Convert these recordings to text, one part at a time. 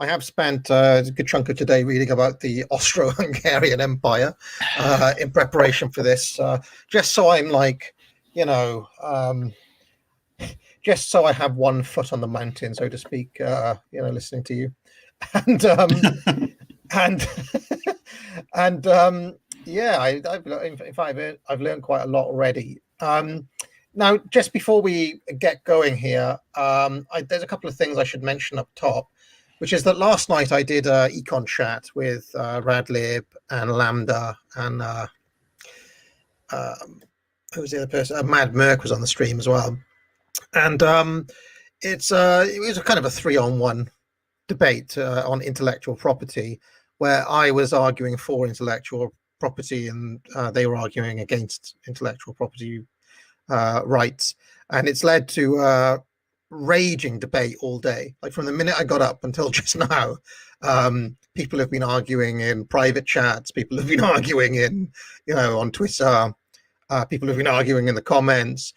I have spent a good chunk of today reading about the Austro-Hungarian Empire in preparation for this, just so I'm like, you know, just so I have one foot on the mountain, so to speak, listening to you, and and and yeah, I've learned quite a lot already. Now, just before we get going here, there's a couple of things I should mention up top, which is that last night I did an econ chat with Radlib and Lambda and who was the other person? Mad Merc was on the stream as well, and it was a kind of a 3-on-1 debate on intellectual property, where I was arguing for intellectual property and they were arguing against intellectual property rights, and it's led to raging debate all day. Like from the minute I got up until just now, people have been arguing in private chats, people have been arguing in, on Twitter, people have been arguing in the comments.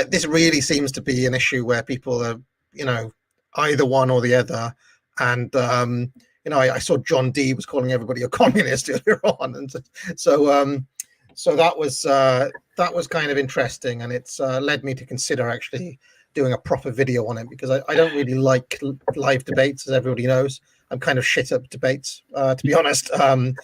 This really seems to be an issue where people are, either one or the other. And I saw John D was calling everybody a communist earlier on, and so that was kind of interesting, and it's led me to consider actually doing a proper video on it, because I don't really like live debates, as everybody knows. I'm kind of shit at debates, to be honest, and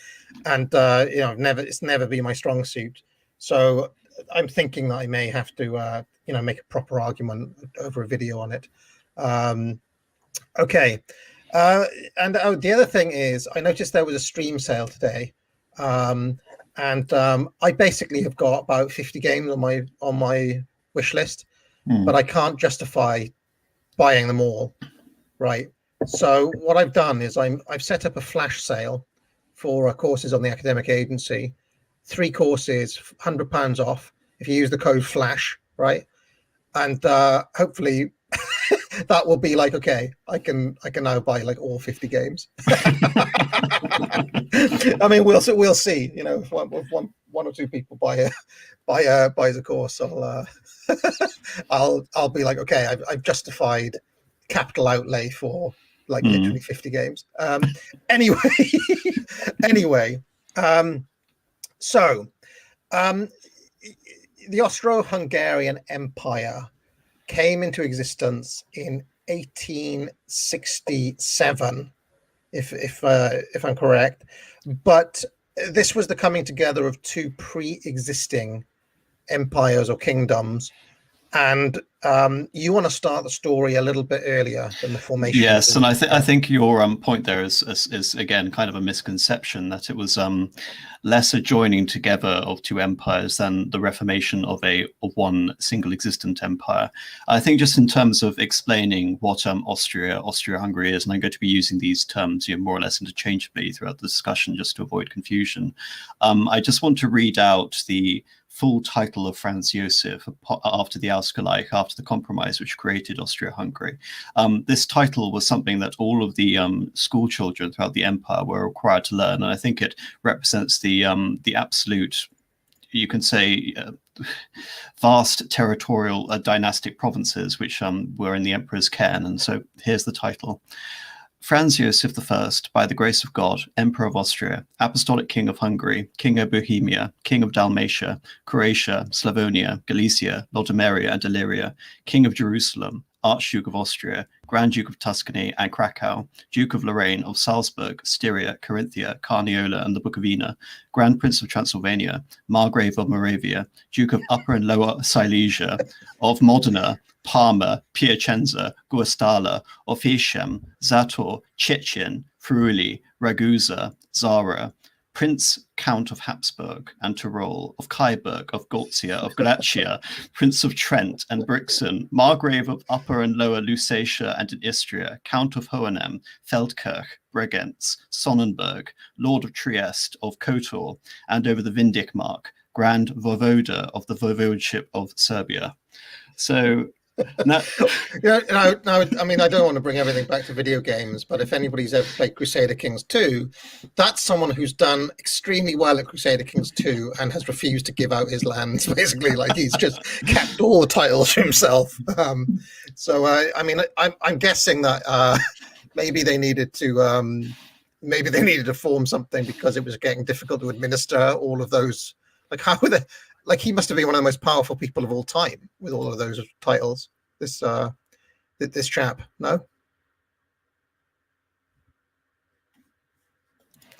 it's never been my strong suit. So I'm thinking that I may have to make a proper argument over a video on it. Okay. And the other thing is, I noticed there was a stream sale today, and I basically have got about 50 games on my wish list, but I can't justify buying them all, right? So what I've done is I've set up a flash sale for courses on the academic agency. 3 courses, £100 off if you use the code FLASH, right? And hopefully that will be like, okay, I can now buy like all 50 games. I mean, we'll see. If one or two people buys a course, I'll be like, okay, I've justified capital outlay for like literally 50 games. Anyway, so the Austro-Hungarian Empire came into existence in 1867, if I'm correct. But this was the coming together of 2 pre-existing empires or kingdoms. And you want to start the story a little bit earlier than the formation. Yes, and I think your point there is again kind of a misconception, that it was less a joining together of 2 empires than the reformation of one single existent empire. I think just in terms of explaining what Austria-Hungary is, and I'm going to be using these terms more or less interchangeably throughout the discussion just to avoid confusion. I just want to read out the full title of Franz Joseph after the Ausgleich, after the compromise which created Austria-Hungary. This title was something that all of the school children throughout the empire were required to learn, and I think it represents the absolute, you can say, vast territorial dynastic provinces which were in the emperor's ken. And so here's the title. Franz Joseph I, by the grace of God, Emperor of Austria, Apostolic King of Hungary, King of Bohemia, King of Dalmatia, Croatia, Slavonia, Galicia, Lodomeria and Illyria, King of Jerusalem, Archduke of Austria, Grand Duke of Tuscany and Krakow, Duke of Lorraine, of Salzburg, Styria, Carinthia, Carniola and the Bukovina, Grand Prince of Transylvania, Margrave of Moravia, Duke of Upper and Lower Silesia, of Modena, Parma, Piacenza, Guastalla, Officium, Zator, Chichen, Friuli, Ragusa, Zara, Prince Count of Habsburg and Tyrol, of Kyburg, of Gorzia, of Galicia, Prince of Trent and Brixen, Margrave of Upper and Lower Lusatia and in Istria, Count of Hohenem, Feldkirch, Bregenz, Sonnenberg, Lord of Trieste, of Kotor, and over the Vindicmark, Grand Voivoda of the Voivodeship of Serbia. So now, I mean, I don't want to bring everything back to video games, but if anybody's ever played Crusader Kings 2, that's someone who's done extremely well at Crusader Kings 2 and has refused to give out his lands, basically. Like, he's just kept all the titles for himself. I mean, I'm guessing that maybe they needed to form something because it was getting difficult to administer all of those. Like, how were they? Like, he must have been one of the most powerful people of all time with all of those titles. This chap, no?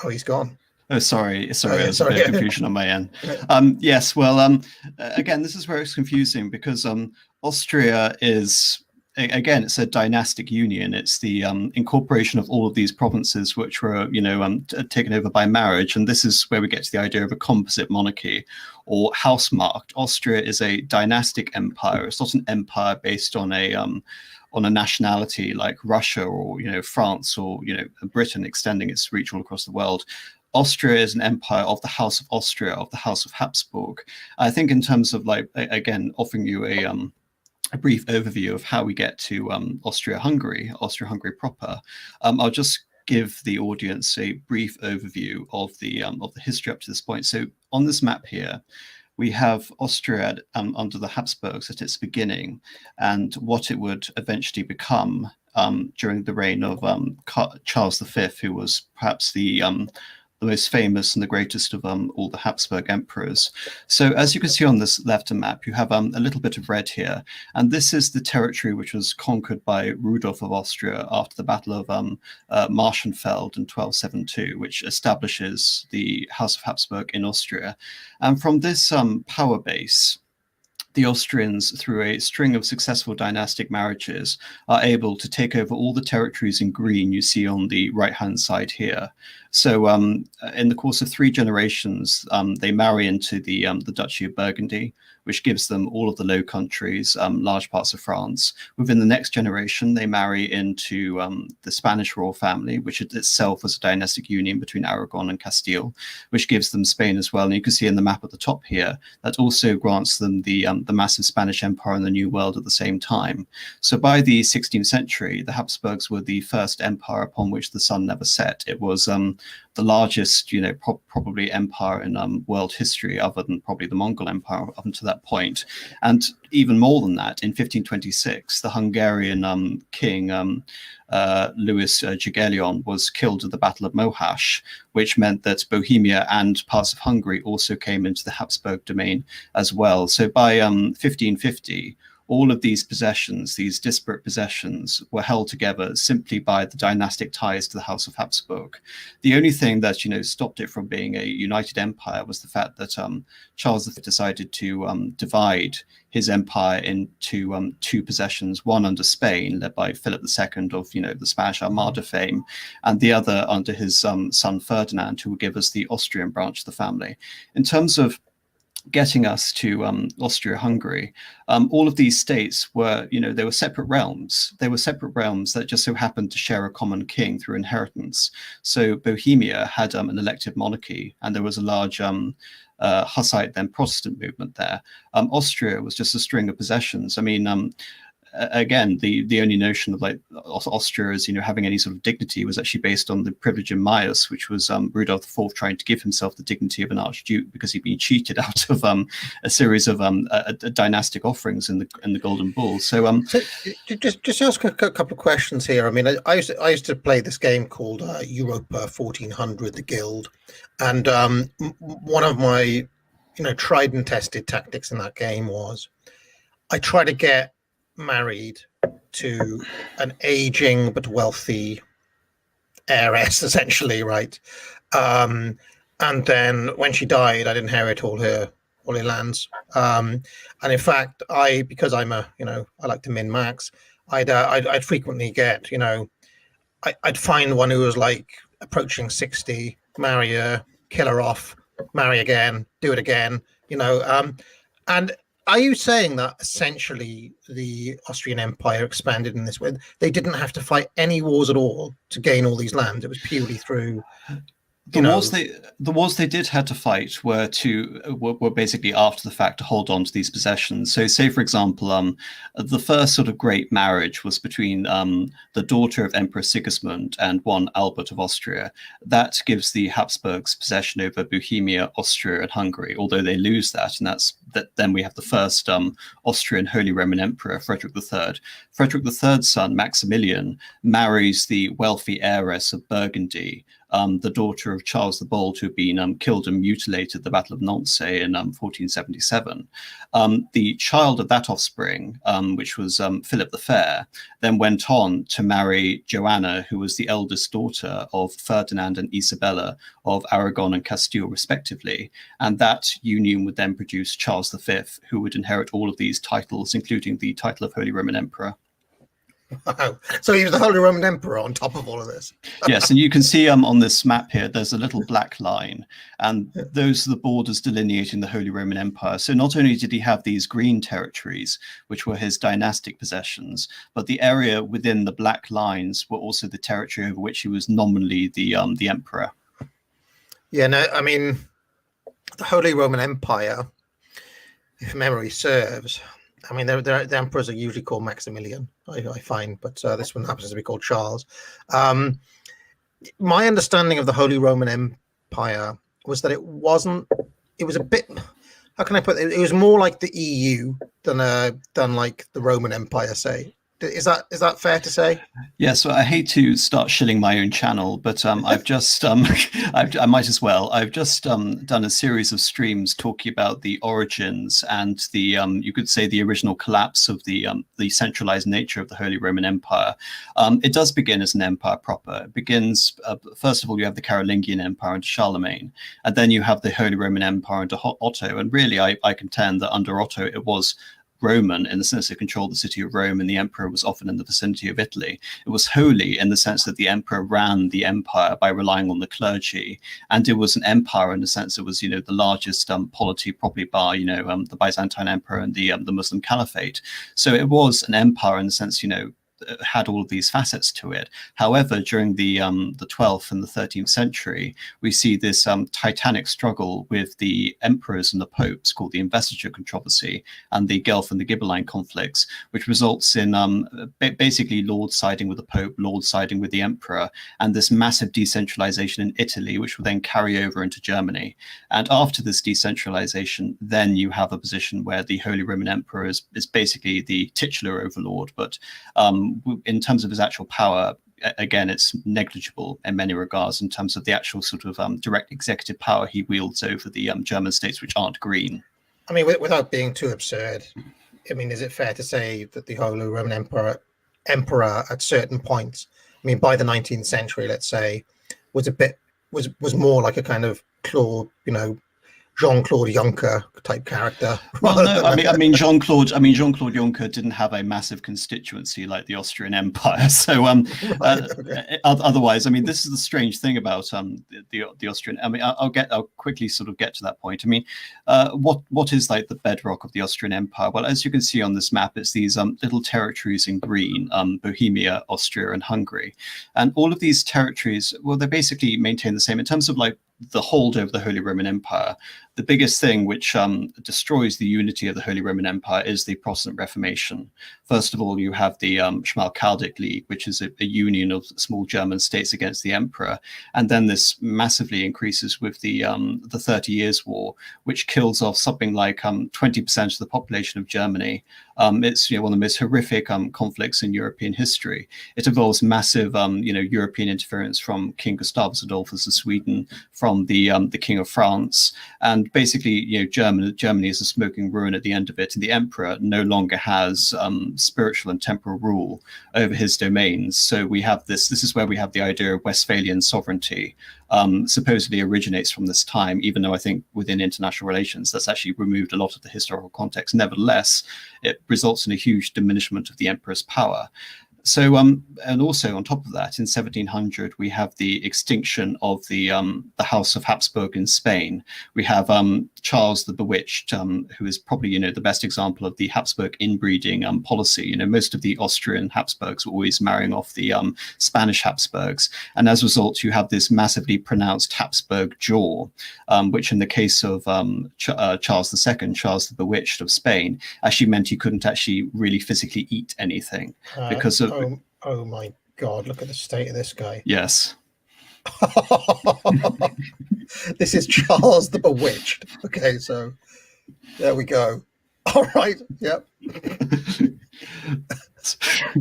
Oh, he's gone. Oh, sorry. There's a bit of confusion on my end. Yes, well, again, this is where it's confusing because Austria is, again, it's a dynastic union. It's the incorporation of all of these provinces which were, taken over by marriage. And this is where we get to the idea of a composite monarchy or Hausmarkt. Austria is a dynastic empire. It's not an empire based on a nationality like Russia or, France or, Britain extending its reach all across the world. Austria is an empire of the House of Austria, of the House of Habsburg. I think in terms of, like, again, offering you a brief overview of how we get to Austria-Hungary proper. I'll just give the audience a brief overview of the history up to this point. So on this map here, we have Austria under the Habsburgs at its beginning, and what it would eventually become during the reign of Charles V, who was perhaps the most famous and the greatest of all the Habsburg emperors. So as you can see on this left map, you have a little bit of red here. And this is the territory which was conquered by Rudolf of Austria after the Battle of Marschenfeld in 1272, which establishes the House of Habsburg in Austria. And from this power base, the Austrians, through a string of successful dynastic marriages, are able to take over all the territories in green you see on the right-hand side here. So in the course of 3 generations, they marry into the Duchy of Burgundy, which gives them all of the Low Countries, large parts of France. Within the next generation, they marry into the Spanish royal family, which itself was a dynastic union between Aragon and Castile, which gives them Spain as well. And you can see in the map at the top here, that also grants them the massive Spanish Empire and the New World at the same time. So by the 16th century, the Habsburgs were the first empire upon which the sun never set. It was the largest, probably empire in world history, other than probably the Mongol Empire up until that point. And even more than that, in 1526, the Hungarian king Louis Jagellon was killed at the Battle of Mohacs, which meant that Bohemia and parts of Hungary also came into the Habsburg domain as well. So by 1550, all of these possessions, these disparate possessions, were held together simply by the dynastic ties to the House of Habsburg. The only thing that stopped it from being a united empire was the fact that Charles V decided to divide his empire into 2 possessions, one under Spain, led by Philip II of the Spanish Armada fame, and the other under his son Ferdinand, who would give us the Austrian branch of the family. In terms of getting us to Austria-Hungary, all of these states were, they were separate realms. They were separate realms that just so happened to share a common king through inheritance. So Bohemia had an elected monarchy, and there was a large Hussite, then Protestant movement there. Austria was just a string of possessions. I mean, again, the only notion of like Austria as having any sort of dignity was actually based on the privilegium maius, which was Rudolf IV trying to give himself the dignity of an archduke because he'd been cheated out of a series of dynastic offerings in the Golden Bull. So just ask a couple of questions here. I mean, I used to play this game called Europa 1400, the Guild, and one of my tried and tested tactics in that game was I try to get married to an aging but wealthy heiress, essentially, right? And then when she died, I'd inherit all her lands. And in fact, because I'm I like to min max, I'd frequently get, I'd find one who was like approaching 60, marry her, kill her off, marry again, do it again, and are you saying that essentially the Austrian Empire expanded in this way? They didn't have to fight any wars at all to gain all these lands. It was purely through the wars they did had to fight were basically after the fact to hold on to these possessions. So, say for example, the first sort of great marriage was between the daughter of Emperor Sigismund and one Albert of Austria. That gives the Habsburgs possession over Bohemia, Austria, and Hungary. Although they lose that, and then we have the first Austrian Holy Roman Emperor, Frederick III. Frederick III's son, Maximilian, marries the wealthy heiress of Burgundy, the daughter of Charles the Bold, who had been killed and mutilated at the Battle of Nancy in 1477. The child of that offspring, which was Philip the Fair, then went on to marry Joanna, who was the eldest daughter of Ferdinand and Isabella of Aragon and Castile, respectively. And that union would then produce Charles V, who would inherit all of these titles, including the title of Holy Roman Emperor. Wow. So he was the Holy Roman Emperor on top of all of this. Yes, and you can see on this map here, there's a little black line, and those are the borders delineating the Holy Roman Empire. So not only did he have these green territories, which were his dynastic possessions, but the area within the black lines were also the territory over which he was nominally the emperor. Yeah, no, I mean, the Holy Roman Empire, if memory serves, I mean, the emperors are usually called Maximilian, I find, but this one happens to be called Charles. My understanding of the Holy Roman Empire was that it was a bit, how can I put it? It was more like the EU than like the Roman Empire, say. Is that fair to say? Yeah, so I hate to start shilling my own channel, but I've just I might as well. I've just done a series of streams talking about the origins and the you could say the original collapse of the centralized nature of the Holy Roman Empire. It does begin as an empire proper. It begins first of all, you have the Carolingian Empire under Charlemagne, and then you have the Holy Roman Empire under Otto. And really, I contend that under Otto it was Roman in the sense it controlled the city of Rome, and the emperor was often in the vicinity of Italy. It was holy in the sense that the emperor ran the empire by relying on the clergy, and it was an empire in the sense it was, the largest polity, probably bar, the Byzantine emperor and the Muslim caliphate. So it was an empire in the sense, had all of these facets to it. However, during the 12th and the 13th century, we see this titanic struggle with the emperors and the popes called the investiture controversy and the Guelph and the Ghibelline conflicts, which results in basically Lord siding with the Pope, Lord siding with the emperor, and this massive decentralization in Italy, which will then carry over into Germany. And after this decentralization, then you have a position where the Holy Roman Emperor is basically the titular overlord, but in terms of his actual power, again, it's negligible in many regards in terms of the actual sort of direct executive power he wields over the German states, which aren't green. I mean, without being too absurd, I mean, is it fair to say that the Holy Roman Emperor at certain points, I mean, by the 19th century, let's say, was more like a kind of Jean-Claude Juncker type character? Well, no, I mean Jean-Claude Juncker didn't have a massive constituency like the Austrian Empire. So otherwise, I mean, this is the strange thing about the Austrian. I mean, I'll quickly sort of get to that point. I mean, what is like the bedrock of the Austrian Empire? Well, as you can see on this map, it's these little territories in green: Bohemia, Austria, and Hungary, and all of these territories. Well, they basically maintain the same in terms of like the hold over the Holy Roman Empire. The biggest thing which destroys the unity of the Holy Roman Empire is the Protestant Reformation. First of all, you have the Schmalkaldic League, which is a union of small German states against the emperor. And then this massively increases with the 30 Years' War, which kills off something like 20% of the population of Germany. It's one of the most horrific conflicts in European history. It involves massive European interference from King Gustavus Adolphus of Sweden, from the King of France, and basically Germany is a smoking ruin at the end of it, and the emperor no longer has spiritual and temporal rule over his domains. So we have this is where we have the idea of Westphalian sovereignty, supposedly originates from this time, even though I think within international relations that's actually removed a lot of the historical context. Nevertheless, it results in a huge diminishment of the emperor's power. So, and also on top of that, in 1700, we have the extinction of the House of Habsburg in Spain. We have Charles the Bewitched, who is probably the best example of the Habsburg inbreeding policy. Most of the Austrian Habsburgs were always marrying off the Spanish Habsburgs, and as a result, you have this massively pronounced Habsburg jaw, which in the case of Charles II, Charles the Bewitched of Spain, actually meant he couldn't actually really physically eat anything because of. Oh my God! Look at the state of this guy. Yes. This is Charles the Bewitched. Okay, so there we go. All right. Yep.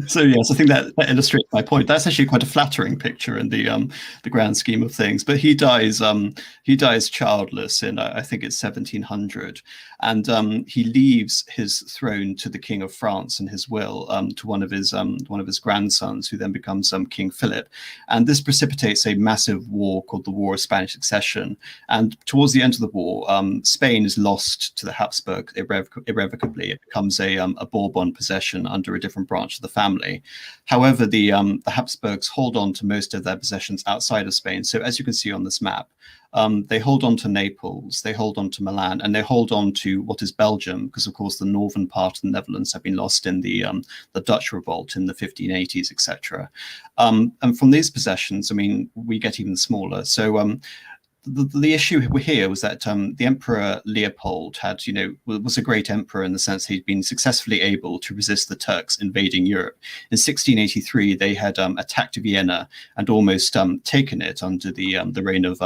So yes, I think that illustrates my point. That's actually quite a flattering picture in the grand scheme of things. But he dies childless in I think it's 1700, and he leaves his throne to the King of France and his will to one of his grandsons, who then becomes King Philip, and this precipitates a massive war called the War of Spanish Succession. And towards the end of the war, Spain is lost to the Habsburg irrevocably. It becomes a Bourbon possession under a different branch of the family. However, the Habsburgs hold on to most of their possessions outside of Spain. So as you can see on this map, they hold on to Naples, they hold on to Milan, and they hold on to what is Belgium, because of course the northern part of the Netherlands have been lost in the Dutch revolt in the 1580s, etc. And from these possessions, I mean, we get even smaller. So the issue here was that the Emperor Leopold was a great emperor in the sense he'd been successfully able to resist the Turks invading Europe. In 1683, they had attacked Vienna and almost taken it under the reign of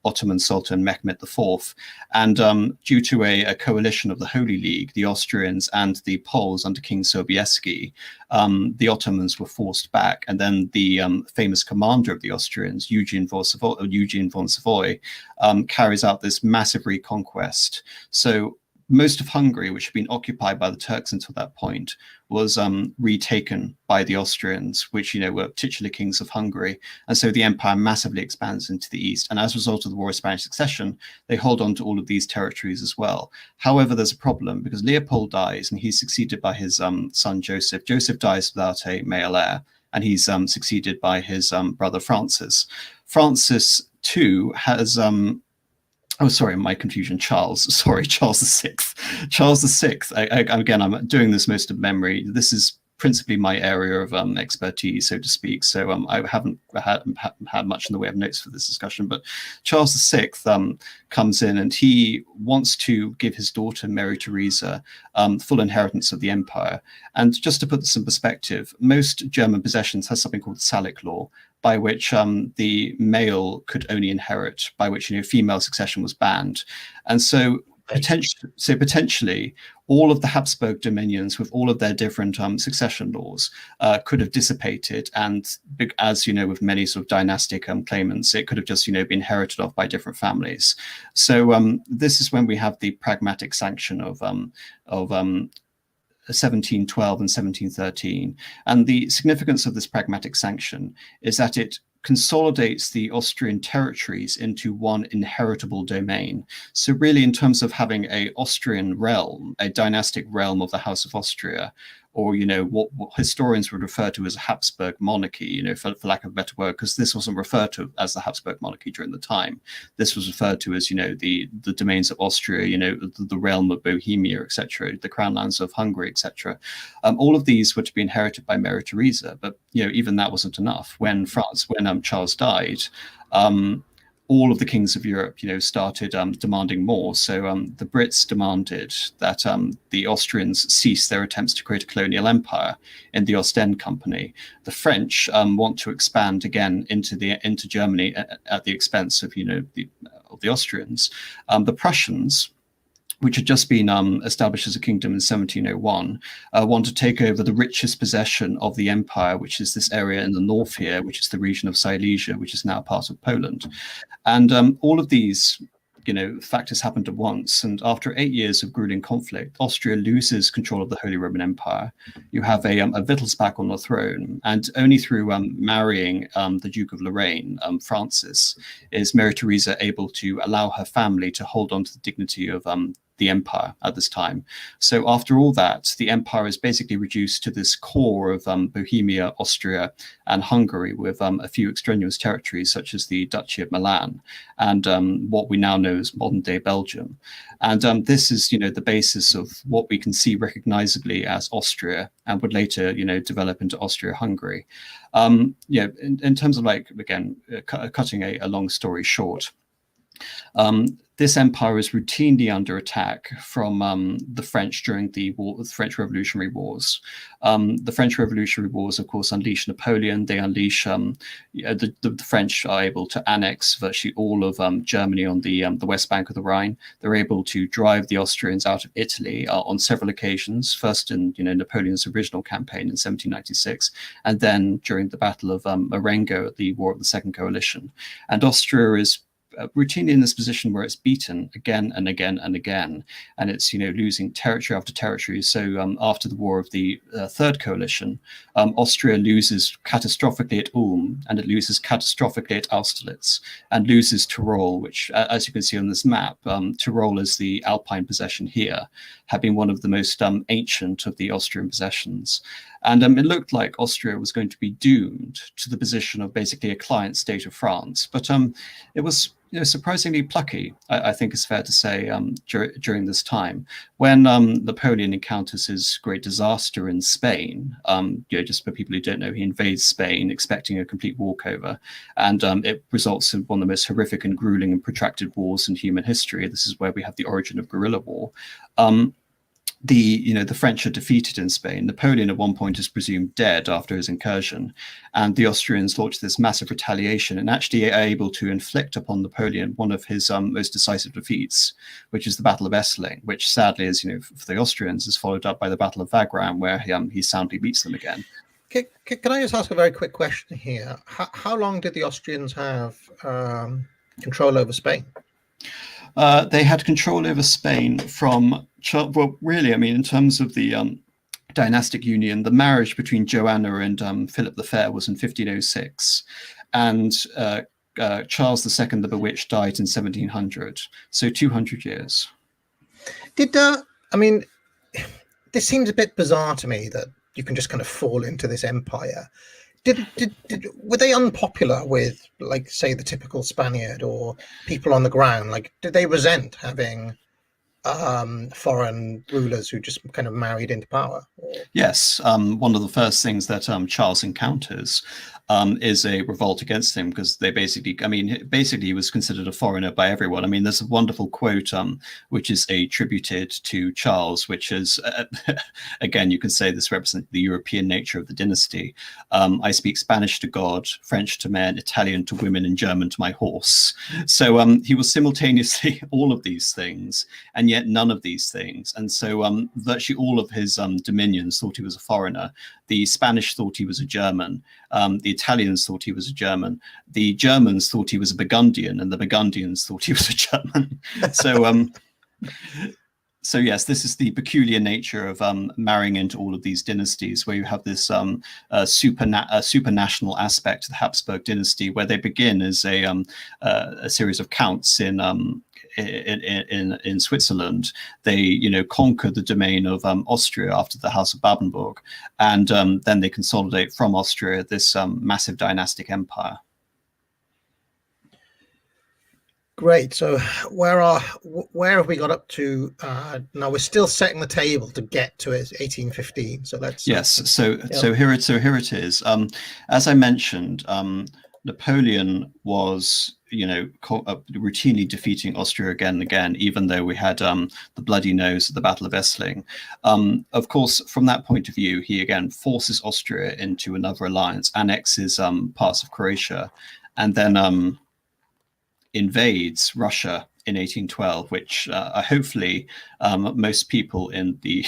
Ottoman Sultan Mehmed IV. And due to a coalition of the Holy League, the Austrians and the Poles under King Sobieski, the Ottomans were forced back. And then the famous commander of the Austrians, Eugene von Savoy, carries out this massive reconquest. So most of Hungary, which had been occupied by the Turks until that point, was retaken by the Austrians, which were titular kings of Hungary. And so the empire massively expands into the east. And as a result of the War of Spanish Succession, they hold on to all of these territories as well. However, there's a problem because Leopold dies and he's succeeded by his son Joseph. Joseph dies without a male heir, and he's succeeded by his brother Francis. Francis too has oh, sorry, my confusion. Charles VI. Charles VI. Again, I'm doing this most of memory. This is principally my area of expertise, so to speak. So I haven't had much in the way of notes for this discussion. But Charles VI comes in and he wants to give his daughter Mary Theresa full inheritance of the empire. And just to put this in perspective, most German possessions has something called the Salic law, by which the male could only inherit, by which female succession was banned. And so potentially all of the Habsburg dominions with all of their different succession laws could have dissipated, and as with many sort of dynastic claimants, it could have just been inherited off by different families. So this is when we have the pragmatic sanction of 1712 and 1713. And the significance of this pragmatic sanction is that it consolidates the Austrian territories into one inheritable domain. So really, in terms of having an Austrian realm, a dynastic realm of the House of Austria, or what historians would refer to as a Habsburg monarchy, for lack of a better word, because this wasn't referred to as the Habsburg monarchy during the time. This was referred to as the domains of Austria, the realm of Bohemia, etc., the crown lands of Hungary, etc. All of these were to be inherited by Mary Theresa, but even that wasn't enough. When Charles died, all of the kings of Europe, started demanding more. So the Brits demanded that the Austrians cease their attempts to create a colonial empire in the Ostend Company. The French want to expand again into Germany at the expense of the Austrians. The Prussians, which had just been established as a kingdom in 1701, want to take over the richest possession of the empire, which is this area in the north here, which is the region of Silesia, which is now part of Poland. And all of these factors happened at once. And after 8 years of grueling conflict, Austria loses control of the Holy Roman Empire. You have a Wittelsbach on the throne, and only through marrying the Duke of Lorraine, Francis, is Mary Theresa able to allow her family to hold on to the dignity of the empire at this time. So after all that, the empire is basically reduced to this core of Bohemia, Austria, and Hungary, with a few extraneous territories such as the Duchy of Milan and what we now know as modern-day Belgium. And this is, the basis of what we can see recognizably as Austria, and would later, develop into Austria-Hungary. In terms of, like, again, cutting a long story short, this empire is routinely under attack from the French during the French Revolutionary Wars. The French Revolutionary Wars, of course, unleash Napoleon. They unleash the French are able to annex virtually all of Germany on the west bank of the Rhine. They're able to drive the Austrians out of Italy on several occasions. First in Napoleon's original campaign in 1796, and then during the Battle of Marengo at the War of the Second Coalition. And Austria is routinely in this position where it's beaten again and again and again, and it's losing territory after territory. So after the War of the Third Coalition, Austria loses catastrophically at Ulm, and it loses catastrophically at Austerlitz, and loses Tyrol, which, as you can see on this map, Tyrol is the Alpine possession here, had been one of the most ancient of the Austrian possessions. And it looked like Austria was going to be doomed to the position of basically a client state of France. But it was surprisingly plucky, I think is fair to say, during this time. When Napoleon encounters his great disaster in Spain, just for people who don't know, he invades Spain expecting a complete walkover. And it results in one of the most horrific and grueling and protracted wars in human history. This is where we have the origin of guerrilla war. The French are defeated in Spain. Napoleon at one point is presumed dead after his incursion, and the Austrians launch this massive retaliation and actually are able to inflict upon Napoleon one of his most decisive defeats, which is the Battle of Essling, which sadly, as for the Austrians, is followed up by the Battle of Wagram, where he soundly beats them again. Can I just ask a very quick question here? How long did the Austrians have control over Spain? They had control over Spain from, well, really, I mean, in terms of the dynastic union, the marriage between Joanna and Philip the Fair was in 1506, and Charles II the Bewitched died in 1700, so 200 years. I mean, this seems a bit bizarre to me that you can just kind of fall into this empire. Were they unpopular with, like, say, the typical Spaniard or people on the ground? Like, did they resent having foreign rulers who just kind of married into power? Yes, one of the first things that Charles encounters is a revolt against him, because they basically he was considered a foreigner by everyone. I mean, there's a wonderful quote which is attributed to Charles, which is, again, you can say this represents the European nature of the dynasty. I speak Spanish to God, French to men, Italian to women, and German to my horse. So he was simultaneously all of these things, and yet none of these things. And so virtually all of his dominions thought he was a foreigner. The Spanish thought he was a German. The Italians thought he was a German. The Germans thought he was a Burgundian, and the Burgundians thought he was a German. So yes, this is the peculiar nature of marrying into all of these dynasties, where you have this supranational aspect to the Habsburg dynasty, where they begin as a series of counts in Switzerland. They conquer the domain of Austria after the House of Babenberg, and then they consolidate from Austria this massive dynastic empire. Great. So where have we got up to now? We're still setting the table to get to 1815. So let's So here it is. As I mentioned, Napoleon was routinely defeating Austria again and again, even though we had the bloody nose at the Battle of Essling. Of course, from that point of view, he again forces Austria into another alliance, annexes parts of Croatia, and then invades Russia in 1812, which hopefully most people in the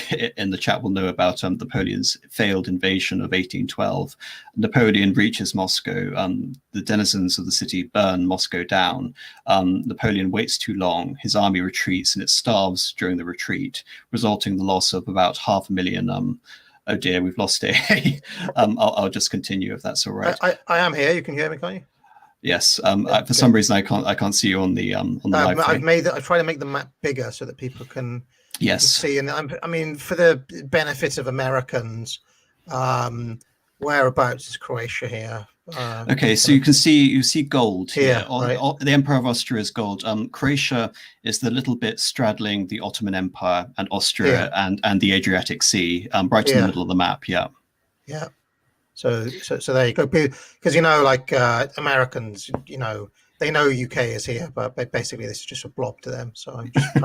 chat will know about Napoleon's failed invasion of 1812. Napoleon reaches Moscow. The denizens of the city burn Moscow down. Napoleon waits too long. His army retreats, and it starves during the retreat, resulting in the loss of about 500,000. Oh dear, we've lost it. I'll just continue if that's all right. I am here. You can hear me, can't you? Yes. For some reason, I can't see you on the live feed. I've tried to make the map bigger so that people can see. And I mean, for the benefit of Americans, whereabouts is Croatia here? Okay, so you see gold here. Right. The Empire of Austria is gold. Croatia is the little bit straddling the Ottoman Empire and Austria and the Adriatic Sea, right in the middle of the map. Yeah. Yeah. So there you go. Because like Americans, they know UK is here, but basically this is just a blob to them. So I'm just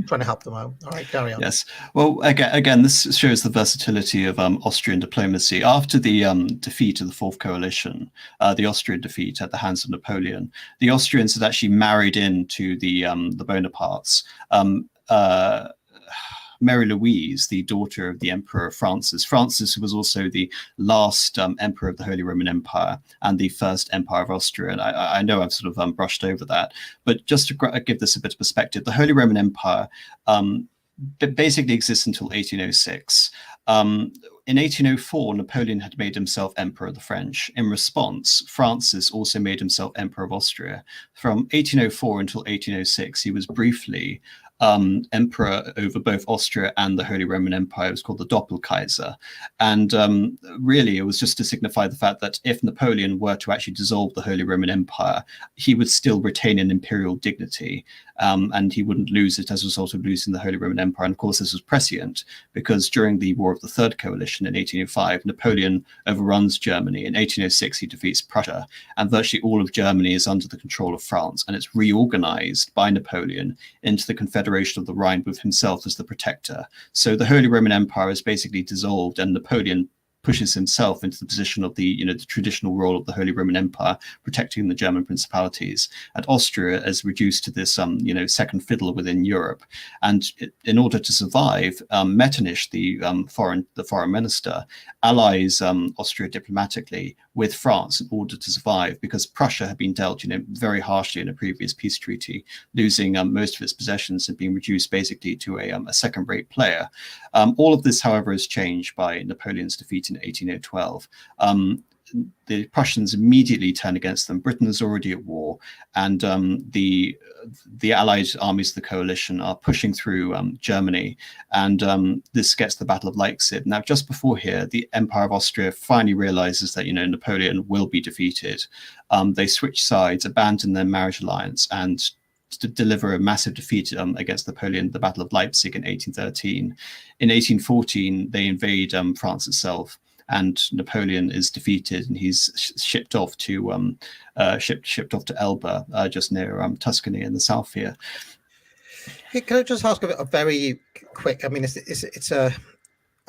trying to help them out. All right, carry on. Yes. Well, again, this shows the versatility of Austrian diplomacy. After the defeat of the Fourth Coalition, the Austrian defeat at the hands of Napoleon, the Austrians had actually married into the Bonapartes. Mary Louise, the daughter of the Emperor Francis. Francis was also the last emperor of the Holy Roman Empire and the first Empire of Austria. And I know I've sort of brushed over that, but just to give this a bit of perspective, the Holy Roman Empire basically exists until 1806. In 1804, Napoleon had made himself Emperor of the French. In response, Francis also made himself Emperor of Austria. From 1804 until 1806, he was briefly emperor over both Austria and the Holy Roman Empire. It was called the Doppelkaiser. And really, it was just to signify the fact that if Napoleon were to actually dissolve the Holy Roman Empire, he would still retain an imperial dignity, and he wouldn't lose it as a result of losing the Holy Roman Empire. And of course, this was prescient because during the War of the Third Coalition in 1805, Napoleon overruns Germany. In 1806, he defeats Prussia, and virtually all of Germany is under the control of France, and it's reorganized by Napoleon into the Confederation of the Rhine with himself as the protector. So the Holy Roman Empire is basically dissolved, and Napoleon pushes himself into the position of the traditional role of the Holy Roman Empire, protecting the German principalities. And Austria is reduced to this, second fiddle within Europe. And in order to survive, Metternich, the foreign minister, allies Austria diplomatically with France in order to survive, because Prussia had been dealt, very harshly in a previous peace treaty, losing most of its possessions and being reduced basically to a second-rate player. All of this, however, is changed by Napoleon's defeat in 1812. The Prussians immediately turn against them. Britain is already at war, and the Allied armies of the coalition are pushing through Germany, and this gets the Battle of Leipzig. Now, just before here, the Empire of Austria finally realizes that Napoleon will be defeated. They switch sides, abandon their marriage alliance, and to deliver a massive defeat against Napoleon, the Battle of Leipzig in 1813. In 1814, they invade France itself, and Napoleon is defeated, and he's shipped off to Elba, just near Tuscany in the south here. Hey, can I just ask a very quick? I mean, it's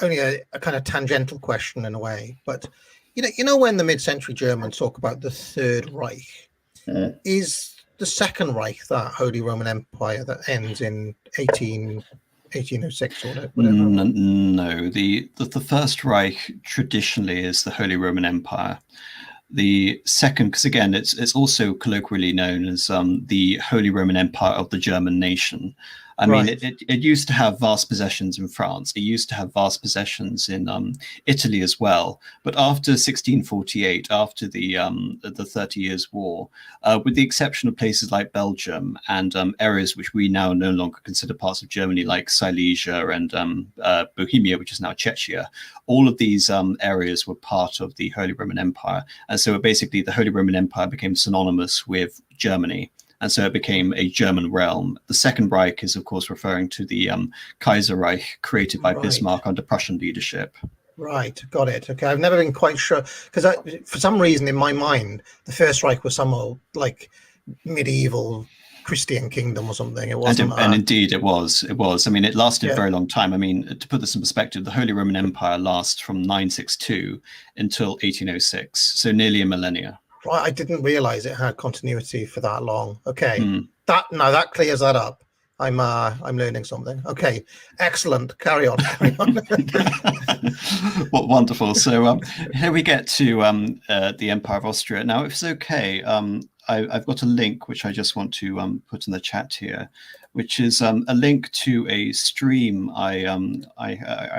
only a kind of tangential question in a way, but when the mid-century Germans talk about the Third Reich, is the Second Reich that Holy Roman Empire that ends in 1806 or whatever? No, the First Reich traditionally is the Holy Roman Empire. The second, because again, it's also colloquially known as the Holy Roman Empire of the German nation. I mean, it used to have vast possessions in France. It used to have vast possessions in Italy as well. But after 1648, after the 30 Years' War, with the exception of places like Belgium and areas which we now no longer consider parts of Germany, like Silesia and Bohemia, which is now Czechia, all of these areas were part of the Holy Roman Empire. And so basically the Holy Roman Empire became synonymous with Germany. And so it became a German realm. The Second Reich is, of course, referring to the Kaiserreich created by Bismarck under Prussian leadership. Right, got it. Okay, I've never been quite sure, because for some reason in my mind, the First Reich was some old, like, medieval Christian kingdom or something. It wasn't. And indeed, it was. It was. I mean, it lasted a very long time. I mean, to put this in perspective, the Holy Roman Empire lasts from 962 until 1806, so nearly a millennia. Right, I didn't realize it had continuity for that long. Okay, that clears that up. I'm learning something. Okay, excellent. Carry on. Well, wonderful. So here we get to the Empire of Austria. Now, if it's okay, I've got a link which I just want to put in the chat here, which is a link to a stream I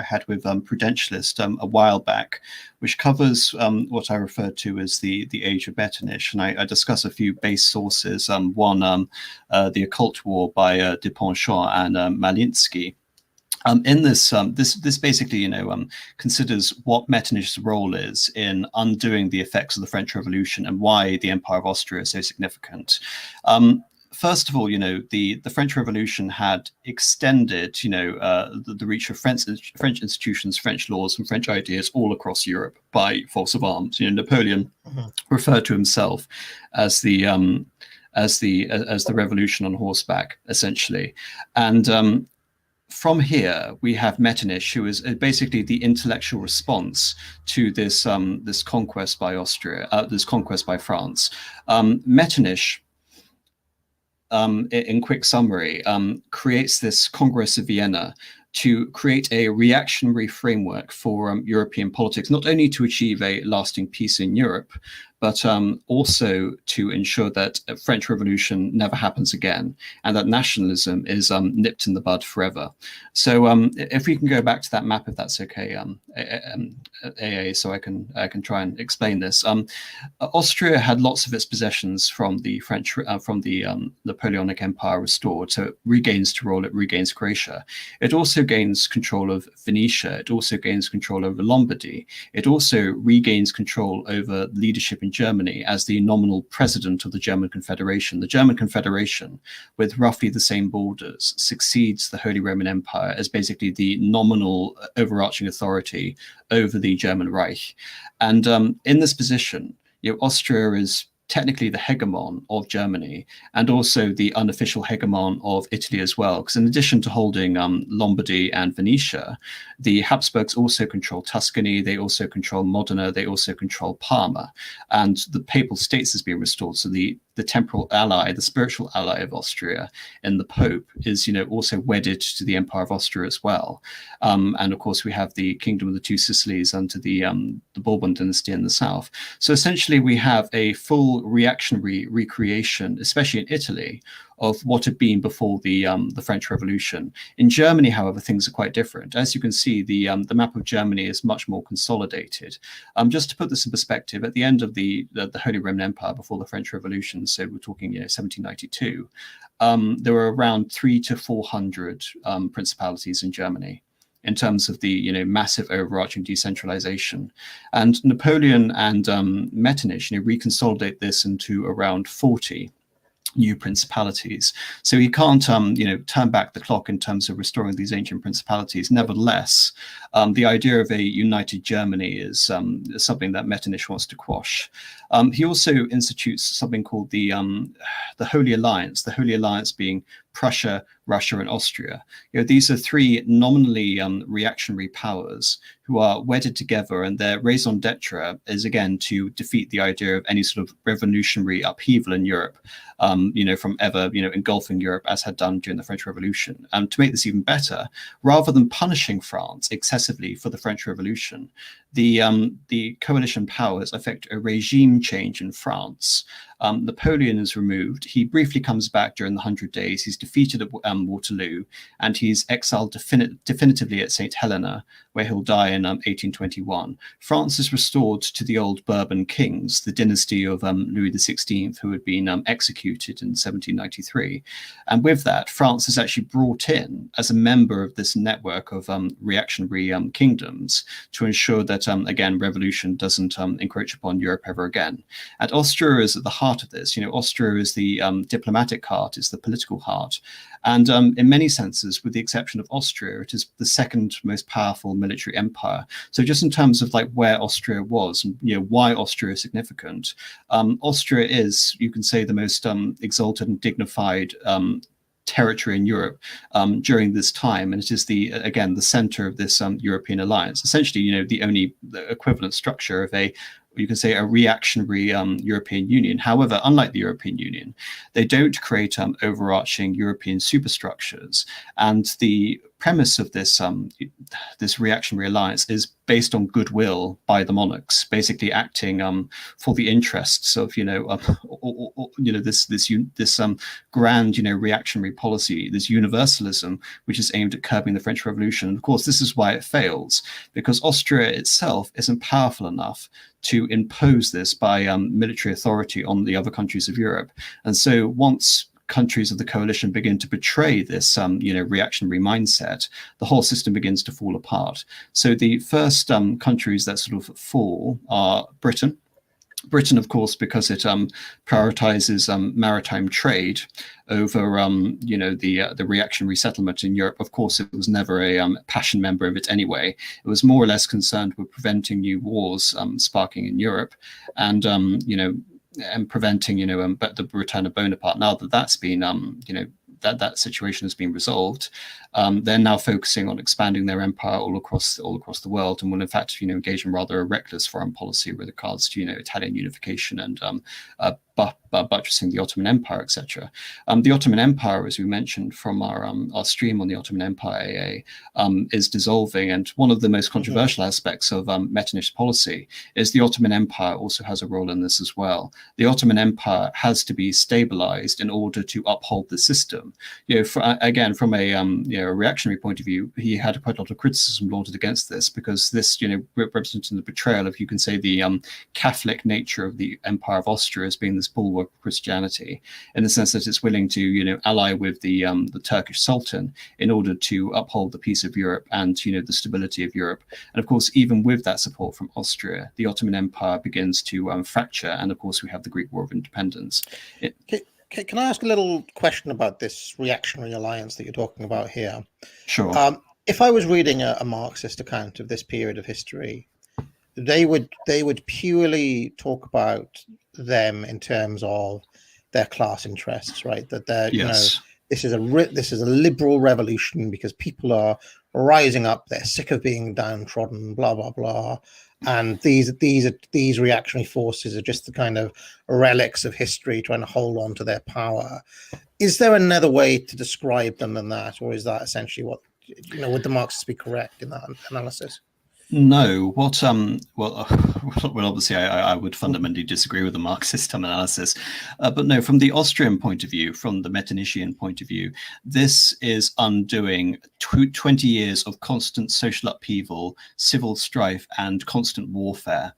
had with Prudentialist a while back, which covers what I refer to as the age of Metternich, and I discuss a few base sources. One, the Occult War by Duponchon and Malinsky. In this, this basically, considers what Metternich's role is in undoing the effects of the French Revolution and why the Empire of Austria is so significant. First of all, the French Revolution had extended, the reach of French institutions, French laws, and French ideas all across Europe by force of arms. Napoleon referred to himself as the revolution on horseback, essentially, and from here, we have Metternich, who is basically the intellectual response to this this conquest by Austria, this conquest by France. Metternich, in quick summary, creates this Congress of Vienna to create a reactionary framework for European politics, not only to achieve a lasting peace in Europe, but also to ensure that a French Revolution never happens again, and that nationalism is nipped in the bud forever. So if we can go back to that map, if that's okay, AA, so I can try and explain this. Austria had lots of its possessions from the French, from the Napoleonic Empire restored, so it regains Tyrol, it regains Croatia. It also gains control of Venetia. It also gains control over Lombardy. It also regains control over leadership in Germany as the nominal president of the German Confederation. The German Confederation, with roughly the same borders, succeeds the Holy Roman Empire as basically the nominal overarching authority over the German Reich. And in this position, Austria is technically the hegemon of Germany and also the unofficial hegemon of Italy as well, because in addition to holding Lombardy and Venetia, the Habsburgs also control Tuscany, they also control Modena, they also control Parma, and the Papal States has been restored. So the temporal ally, the spiritual ally of Austria in the Pope is, also wedded to the Empire of Austria as well. And of course, we have the Kingdom of the Two Sicilies under the Bourbon dynasty in the south. So essentially, we have a full reactionary recreation, especially in Italy, of what had been before the French Revolution. In Germany, however, things are quite different. As you can see, the map of Germany is much more consolidated. Just to put this in perspective, at the end of the Holy Roman Empire before the French Revolution, so we're talking 1792, there were around 300 to 400 principalities in Germany, in terms of the massive overarching decentralization. And Napoleon and Metternich reconsolidate this into around 40 new principalities. So he can't turn back the clock in terms of restoring these ancient principalities. Nevertheless, the idea of a united Germany is something that Metternich wants to quash. He also institutes something called the Holy Alliance, the Holy Alliance being Prussia, Russia, and Austria. These are three nominally reactionary powers who are wedded together, and their raison d'etre is again to defeat the idea of any sort of revolutionary upheaval in Europe, from ever engulfing Europe as had done during the French Revolution. And to make this even better, rather than punishing France excessively for the French Revolution, the coalition powers affect a regime change in France. Napoleon is removed. He briefly comes back during the 100 Days. He's defeated at Waterloo, and he's exiled definitively at St. Helena, where he'll die in 1821. France is restored to the old Bourbon kings, the dynasty of Louis XVI, who had been executed in 1793. And with that, France is actually brought in as a member of this network of reactionary kingdoms to ensure that, again, revolution doesn't encroach upon Europe ever again. And Austria is at the heart of this. Austria is the diplomatic heart, it's the political heart. And in many senses, with the exception of Austria, it is the second most powerful military empire. So just in terms of where Austria was and why Austria is significant, Austria is, you can say, the most exalted and dignified territory in Europe during this time, and it is the center of this European alliance. Essentially, the equivalent structure of you can say a reactionary European Union. However, unlike the European Union, they don't create overarching European superstructures, and the premise of this reactionary alliance is based on goodwill by the monarchs, basically acting for the interests of this grand reactionary policy, this universalism, which is aimed at curbing the French Revolution. And of course, this is why it fails, because Austria itself isn't powerful enough to impose this by military authority on the other countries of Europe. And so once countries of the coalition begin to betray this reactionary mindset, the whole system begins to fall apart. So the first countries that sort of fall are Britain, of course, because it prioritizes maritime trade over the reactionary settlement in Europe. Of course, it was never a passion member of it anyway. It was more or less concerned with preventing new wars sparking in Europe, and and preventing the return of Bonaparte. Now that that's been that situation has been resolved, they're now focusing on expanding their empire all across the world, and will in fact engage in rather a reckless foreign policy with regards to Italian unification and buttressing the Ottoman Empire, etc. The Ottoman Empire, as we mentioned from our stream on the Ottoman Empire AA, is dissolving, and one of the most controversial aspects of Metternich's policy is the Ottoman Empire also has a role in this as well. The Ottoman Empire has to be stabilized in order to uphold the system. Again, from a reactionary point of view, he had quite a lot of criticism lauded against this, because this representing the betrayal of, you can say, the Catholic nature of the Empire of Austria as being this bulwark of Christianity, in the sense that it's willing to ally with the Turkish Sultan in order to uphold the peace of Europe and the stability of Europe. And of course, even with that support from Austria, the Ottoman Empire begins to fracture, and of course we have the Greek War of Independence. Can I ask a little question about this reactionary alliance that you're talking about here? Sure. If I was reading a Marxist account of this period of history, they would purely talk about them in terms of their class interests, right? That they're this is a liberal revolution because people are rising up, they're sick of being downtrodden, blah blah blah, and these reactionary forces are just the kind of relics of history trying to hold on to their power. Is there another way to describe them than that, or is that essentially what would the Marxists be correct in that analysis? No, what well, obviously I would fundamentally disagree with the Marxist analysis, but no, from the Austrian point of view, from the Metternichian point of view, this is undoing 20 years of constant social upheaval, civil strife, and constant warfare.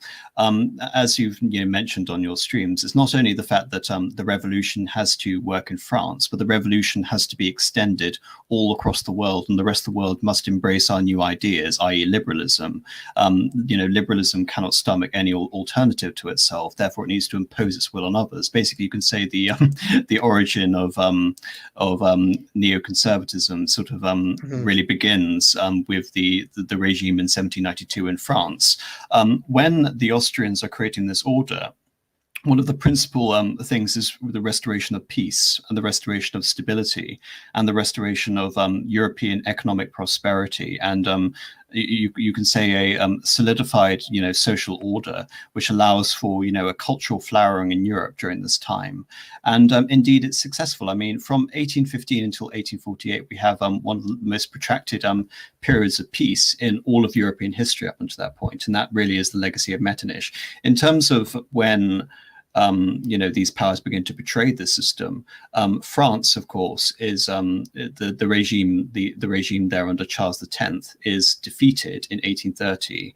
As you've mentioned on your streams, it's not only the fact that the revolution has to work in France, but the revolution has to be extended all across the world, and the rest of the world must embrace our new ideas, i.e. liberalism. Liberalism cannot stomach any alternative to itself. Therefore, it needs to impose its will on others. Basically, you can say the origin of neoconservatism sort of really begins with the regime in 1792 in France. When the Austrians are creating this order, one of the principal things is the restoration of peace and the restoration of stability and the restoration of European economic prosperity, and you can say a solidified social order, which allows for a cultural flowering in Europe during this time. And indeed it's successful. I mean, from 1815 until 1848 we have one of the most protracted periods of peace in all of European history up until that point, and that really is the legacy of Metternich. In terms of when these powers begin to betray the system, France, of course, is the regime. The regime there under Charles X is defeated in 1830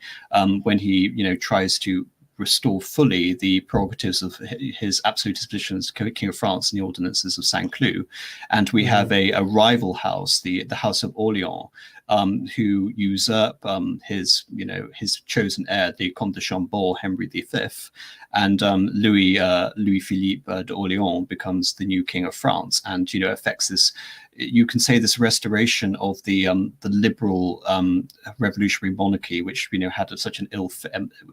when he tries to restore fully the prerogatives of his absolutist position as King of France in the ordinances of Saint-Cloud. And we have a rival house, the House of Orleans, who usurp his chosen heir, the Comte de Chambord, Henry V, and Louis Philippe d'Orléans becomes the new King of France, and affects this. You can say this restoration of the liberal revolutionary monarchy, which had such an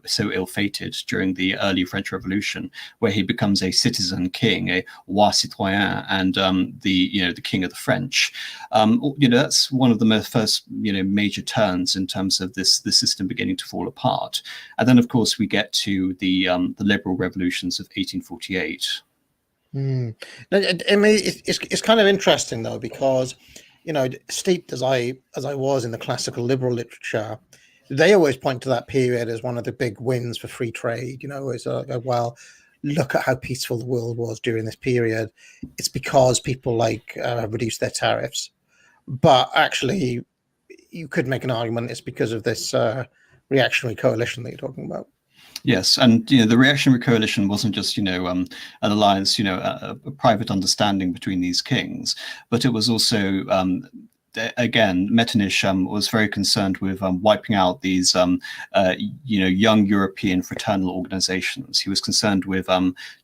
so ill-fated during the early French Revolution, where he becomes a citizen king, a roi citoyen, and the king of the French. That's one of the first major turns in terms of the system beginning to fall apart. And then, of course, we get to the liberal revolutions of 1848. I mean, it's kind of interesting though, because steeped as I was in the classical liberal literature, they always point to that period as one of the big wins for free trade. As well, look at how peaceful the world was during this period. It's because people reduced their tariffs, but actually, you could make an argument it's because of this reactionary coalition that you're talking about. Yes, and the reactionary coalition wasn't just an alliance, a private understanding between these kings, but it was also again, Metternich was very concerned with wiping out these, young European fraternal organizations. He was concerned with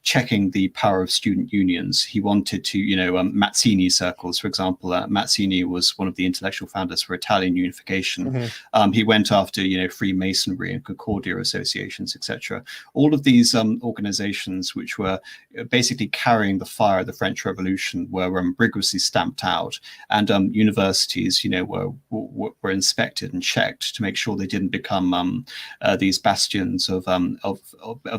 checking the power of student unions. He wanted to, Mazzini circles, for example. Mazzini was one of the intellectual founders for Italian unification. Mm-hmm. He went after, Freemasonry and Concordia associations, etc. All of these organizations, which were basically carrying the fire of the French Revolution, were rigorously stamped out, and universities, were inspected and checked to make sure they didn't become these bastions of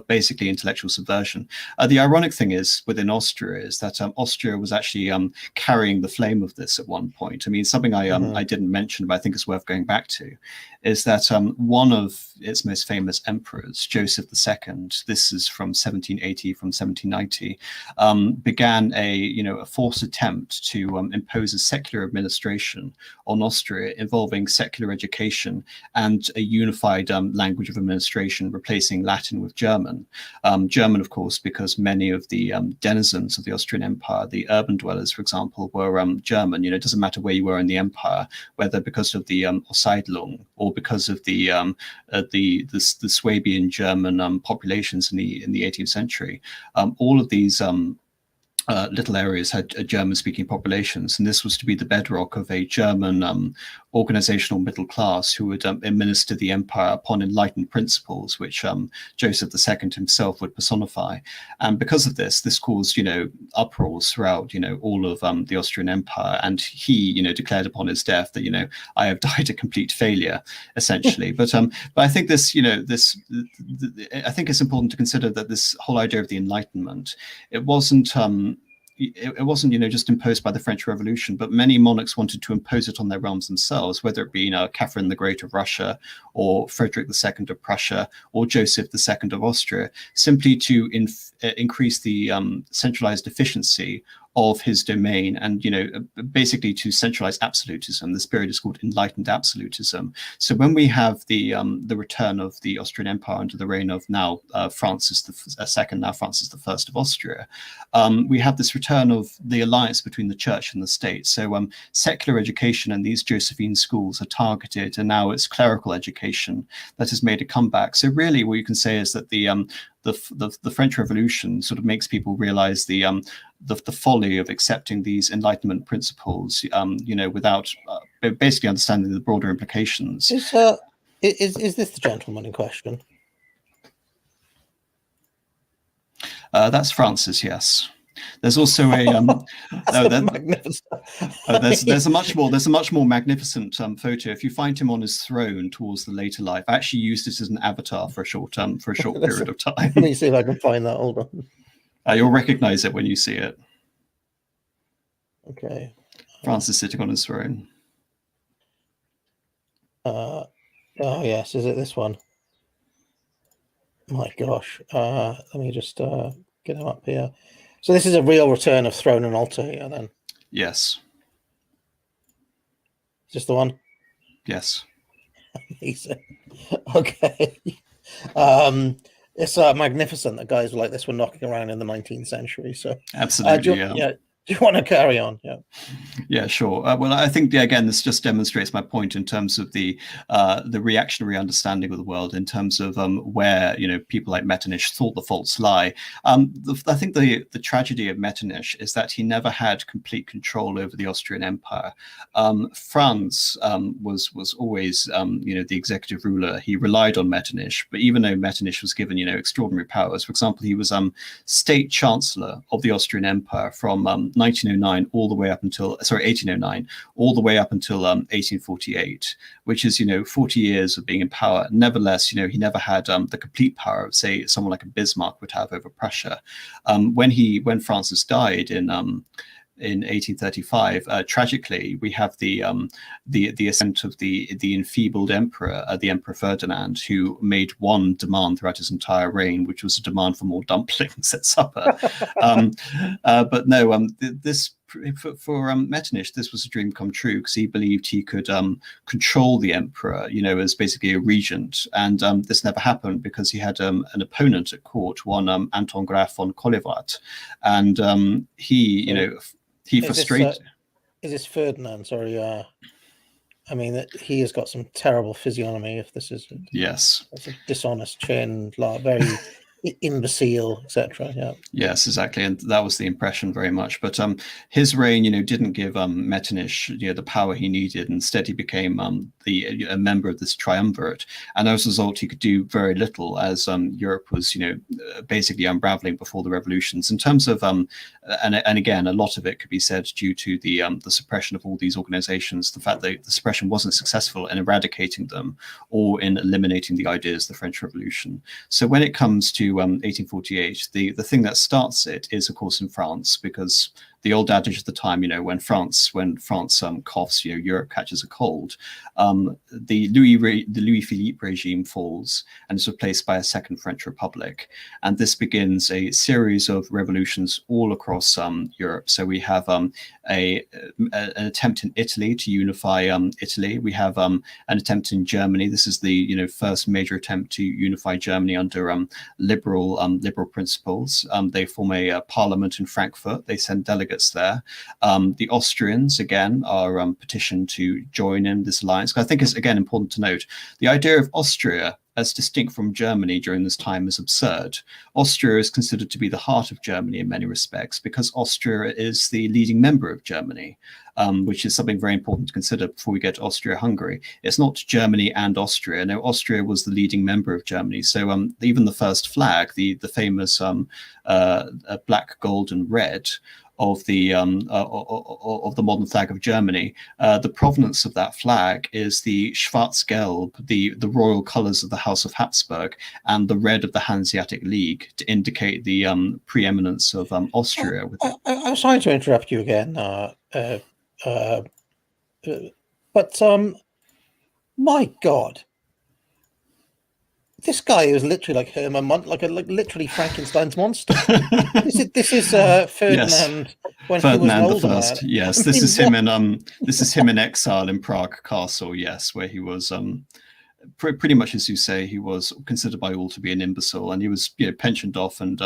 basically intellectual subversion. The ironic thing is within Austria is that Austria was actually carrying the flame of this at one point. I mean, something I didn't mention, but I think is worth going back to, is that one of its most famous emperors, Joseph II, this is from 1780, from 1790, began a forced attempt to impose a secular administration on Austria involving secular education and a unified language of administration, replacing Latin with German. German, of course, because many of the denizens of the Austrian Empire, the urban dwellers, for example, were German. It doesn't matter where you were in the empire, whether because of the Aussiedlung or because of the Swabian German populations in the 18th century. All of these little areas had German-speaking populations, and this was to be the bedrock of a German organizational middle class who would administer the empire upon enlightened principles, which Joseph II himself would personify. And because of this caused, uproars throughout, all of the Austrian Empire. And he, declared upon his death that, I have died a complete failure, essentially. But I think I think it's important to consider that this whole idea of the Enlightenment, it wasn't just imposed by the French Revolution, but many monarchs wanted to impose it on their realms themselves, whether it be Catherine the Great of Russia, or Frederick II of Prussia, or Joseph II of Austria, simply to increase the centralized efficiency of his domain, and basically to centralize absolutism. This period is called enlightened absolutism. So when we have the return of the Austrian Empire under the reign of now Francis II, now Francis I of Austria, we have this return of the alliance between the church and the state. So secular education and these Josephine schools are targeted, and now it's clerical education that has made a comeback. So really, what you can say is that the French Revolution sort of makes people realize the folly of accepting these Enlightenment principles, without basically understanding the broader implications. Is this the gentleman in question? That's Francis, yes. There's also a there's a much more magnificent photo. If you find him on his throne towards the later life, I actually used this as an avatar for a short period of time. Let me see if I can find that. Hold on. You'll recognize it when you see it. Okay. Francis sitting on his throne. Oh yes, is it this one? My gosh. Let me just get him up here. So this is a real return of throne and altar here, then? Yes. Is this the one? Yes. Amazing. Okay. It's magnificent that guys like this were knocking around in the 19th century. So absolutely, do you want to carry on? Yeah, sure. Well, I think again, this just demonstrates my point in terms of the reactionary understanding of the world, in terms of where people like Metternich thought the faults lie. I think the tragedy of Metternich is that he never had complete control over the Austrian Empire. Franz was always the executive ruler. He relied on Metternich, but even though Metternich was given extraordinary powers, for example, he was state chancellor of the Austrian Empire from 1809 all the way up until 1848, which is 40 years of being in power. Nevertheless, he never had the complete power of, say, someone like a Bismarck would have over Prussia. When Francis died in in 1835. Tragically, we have the ascent of the enfeebled emperor, the Emperor Ferdinand, who made one demand throughout his entire reign, which was a demand for more dumplings at supper. But no, this. For Metternich, this was a dream come true, because he believed he could control the emperor, as basically a regent. And this never happened, because he had an opponent at court, one Anton Graf von Kollewart, and he frustrated. Is this Ferdinand? Sorry, I mean, he has got some terrible physiognomy. If this is yes, it's a dishonest chin, very imbecile, etc. Yeah. Yes, exactly, and that was the impression very much. But his reign, didn't give Metternich, the power he needed. Instead, he became a member of this triumvirate, and as a result, he could do very little, as Europe was, basically unraveling before the revolutions. In terms of, and again, a lot of it could be said due to the suppression of all these organizations, the fact that the suppression wasn't successful in eradicating them or in eliminating the ideas of the French Revolution. So when it comes to 1848, the thing that starts it is, of course, in France, because the old adage of the time, when France coughs, Europe catches a cold. The Louis Philippe regime falls and is replaced by a second French Republic, and this begins a series of revolutions all across Europe. So we have an attempt in Italy to unify Italy. We have an attempt in Germany. This is the first major attempt to unify Germany under liberal principles. They form a parliament in Frankfurt. They send delegates there. The Austrians, again, are petitioned to join in this alliance. I think it's, again, important to note, the idea of Austria as distinct from Germany during this time is absurd. Austria is considered to be the heart of Germany in many respects, because Austria is the leading member of Germany, which is something very important to consider before we get to Austria-Hungary. It's not Germany and Austria. No, Austria was the leading member of Germany. So even the first flag, the famous black, gold, and red of the modern flag of Germany, the provenance of that flag is the Schwarz-Gelb, the royal colours of the House of Habsburg, and the red of the Hanseatic League, to indicate the preeminence of Austria. I'm sorry to interrupt you again, but my God, this guy is literally like Herman Munch, like literally Frankenstein's monster. This is Ferdinand, yes. When Ferdinand he was the First. Yes, this is him in exile in Prague Castle. Yes, where he was pretty much, as you say, he was considered by all to be an imbecile, and he was pensioned off and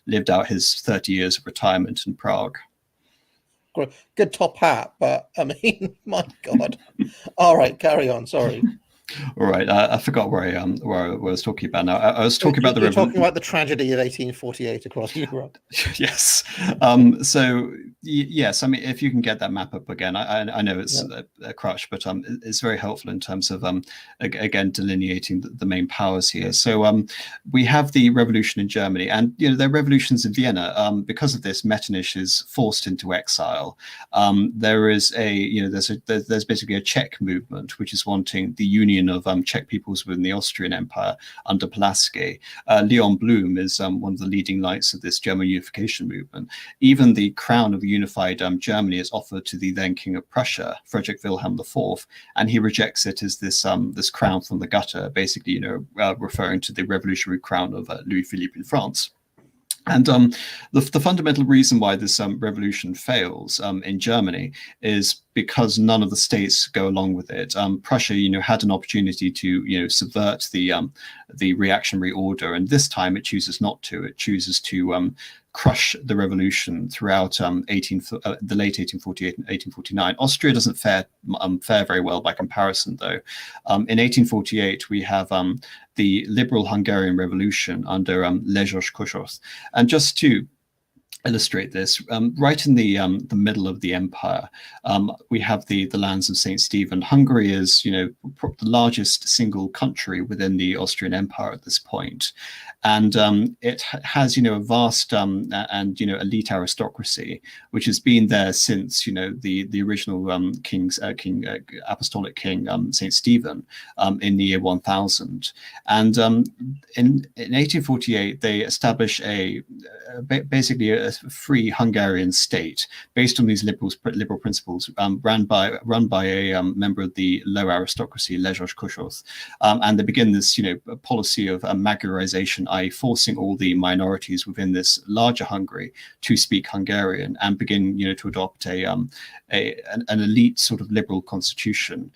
lived out his 30 years of retirement in Prague. Good top hat, but I mean, my God. All right, carry on. Sorry. All right, I forgot where I was talking about now. I was talking about the talking about the tragedy of 1848 across Europe. Yes. So yes, I mean, if you can get that map up again, I know it's a crutch, but it's very helpful in terms of again delineating the main powers here. So we have the revolution in Germany, and there are revolutions in Vienna. Because of this, Metternich is forced into exile. There is there's basically a Czech movement which is wanting the union of Czech peoples within the Austrian Empire under Pulaski. Leon Blum is one of the leading lights of this German unification movement. Even the crown of unified Germany is offered to the then King of Prussia, Frederick Wilhelm IV, and he rejects it as this crown from the gutter, basically referring to the revolutionary crown of Louis Philippe in France. And the fundamental reason why this revolution fails in Germany is because none of the states go along with it. Prussia, had an opportunity to, subvert the reactionary order, and this time it chooses not to. It chooses to crush the revolution throughout the late 1848 and 1849. Austria doesn't fare very well by comparison, though. In 1848, we have the liberal Hungarian Revolution under Lajos Kossuth. And just to illustrate this, right in the middle of the empire, we have the lands of St. Stephen. Hungary is, the largest single country within the Austrian Empire at this point. And it has, a vast and, elite aristocracy, which has been there since, the original apostolic king, St. Stephen, in the year 1000. And in 1848, they establish basically a free Hungarian state based on these liberal principles, run by a member of the low aristocracy, Lajos Kossuth, and they begin this policy of Magyarization, i.e., forcing all the minorities within this larger Hungary to speak Hungarian and begin to adopt an elite sort of liberal constitution.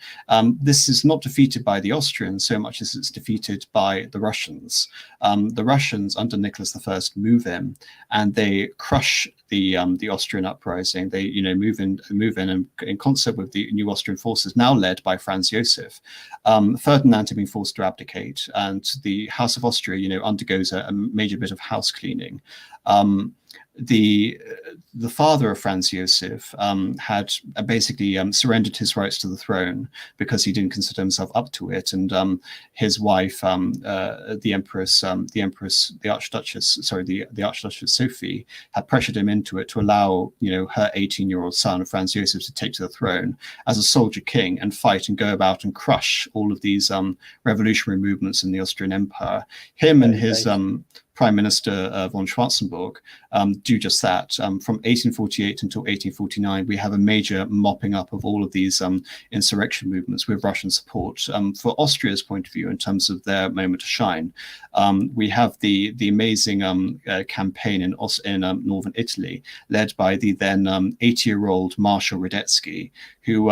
This is not defeated by the Austrians so much as it's defeated by the Russians. The Russians under Nicholas I move in and they crush the Austrian uprising. They move in and in concert with the new Austrian forces, now led by Franz Joseph. Ferdinand had been forced to abdicate, and the House of Austria undergoes a major bit of house cleaning. The father of Franz Joseph had basically surrendered his rights to the throne because he didn't consider himself up to it, and his wife, the Archduchess Sophie, had pressured him into it to allow her 18-year-old son Franz Joseph to take to the throne as a soldier king and fight and go about and crush all of these revolutionary movements in the Austrian Empire. Him and his Prime Minister von Schwarzenberg do just that. From 1848 until 1849, we have a major mopping up of all of these insurrection movements with Russian support. For Austria's point of view, in terms of their moment to shine, we have the amazing campaign in northern Italy, led by the then 80-year-old Marshal Radetzky, who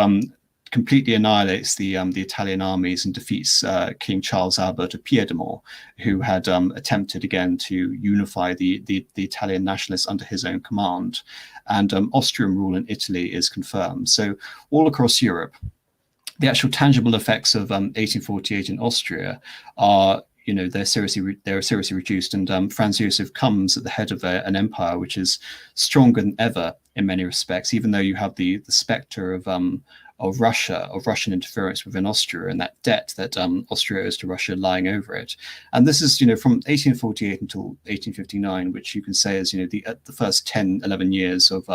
completely annihilates the Italian armies and defeats King Charles Albert of Piedmont, who had attempted again to unify the Italian nationalists under his own command. And Austrian rule in Italy is confirmed. So all across Europe, the actual tangible effects of 1848 in Austria are they're seriously reduced, and Franz Joseph comes at the head of an empire which is stronger than ever in many respects, even though you have the spectre of Russian interference within Austria and that debt that Austria owes to Russia lying over it. And this is, from 1848 until 1859, which you can say is, the first 10, 11 years of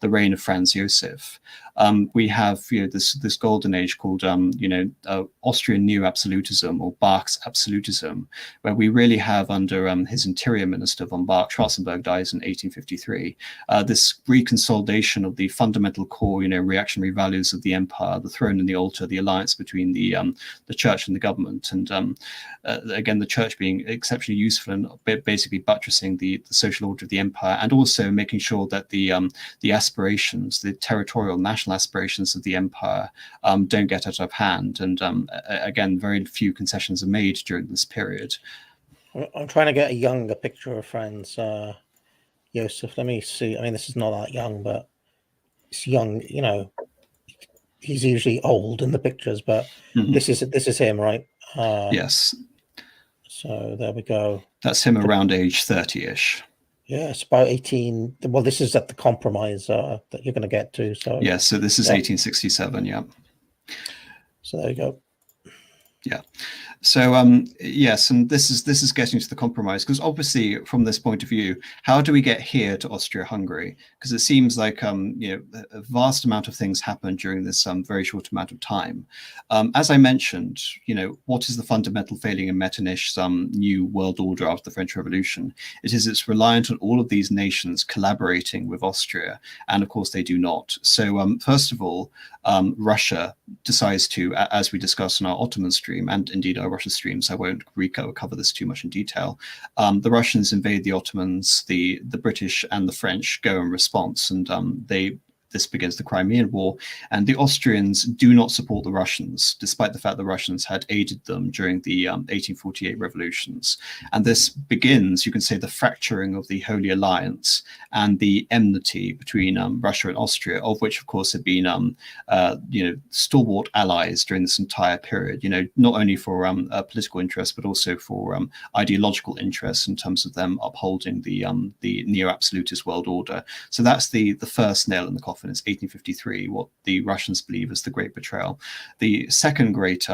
the reign of Franz Joseph. We have this golden age called Austrian neo-absolutism, or Bach's absolutism, where we really have under his interior minister von Bach, Schwarzenberg dies in 1853, this reconsolidation of the fundamental core reactionary values of the empire, the throne and the altar, the alliance between the church and the government, and again the church being exceptionally useful in basically buttressing the social order of the empire, and also making sure that the aspirations, the territorial national aspirations of the empire don't get out of hand. And again, very few concessions are made during this period. I'm trying to get a younger picture of Franz Joseph. Let me see. I mean, this is not that young, but it's young. He's usually old in the pictures, but this is him, right? Yes. So there we go. That's him around age 30-ish. Yeah, it's about 18. Well, this is at the compromise that you're going to get to. So yeah, so this is 1867. Yeah. So there you go. Yeah. So yes, and this is getting to the compromise, because obviously from this point of view, how do we get here to Austria-Hungary? Because it seems like a vast amount of things happened during this very short amount of time. As I mentioned, what is the fundamental failing in Metternich's new world order after the French Revolution? It's reliant on all of these nations collaborating with Austria, and of course they do not. So first of all, Russia decides to, as we discussed in our Ottoman stream and indeed our Russia streams, I won't cover this too much in detail. The Russians invade the Ottomans, the British and the French go in response, and this begins the Crimean War, and the Austrians do not support the Russians, despite the fact the Russians had aided them during the 1848 revolutions. And this begins, you can say, the fracturing of the Holy Alliance and the enmity between Russia and Austria, of which, of course, had been stalwart allies during this entire period. Not only for political interests, but also for ideological interests in terms of them upholding the neo-absolutist world order. So that's the first nail in the coffin. It's 1853, what the Russians believe is the Great Betrayal. The second great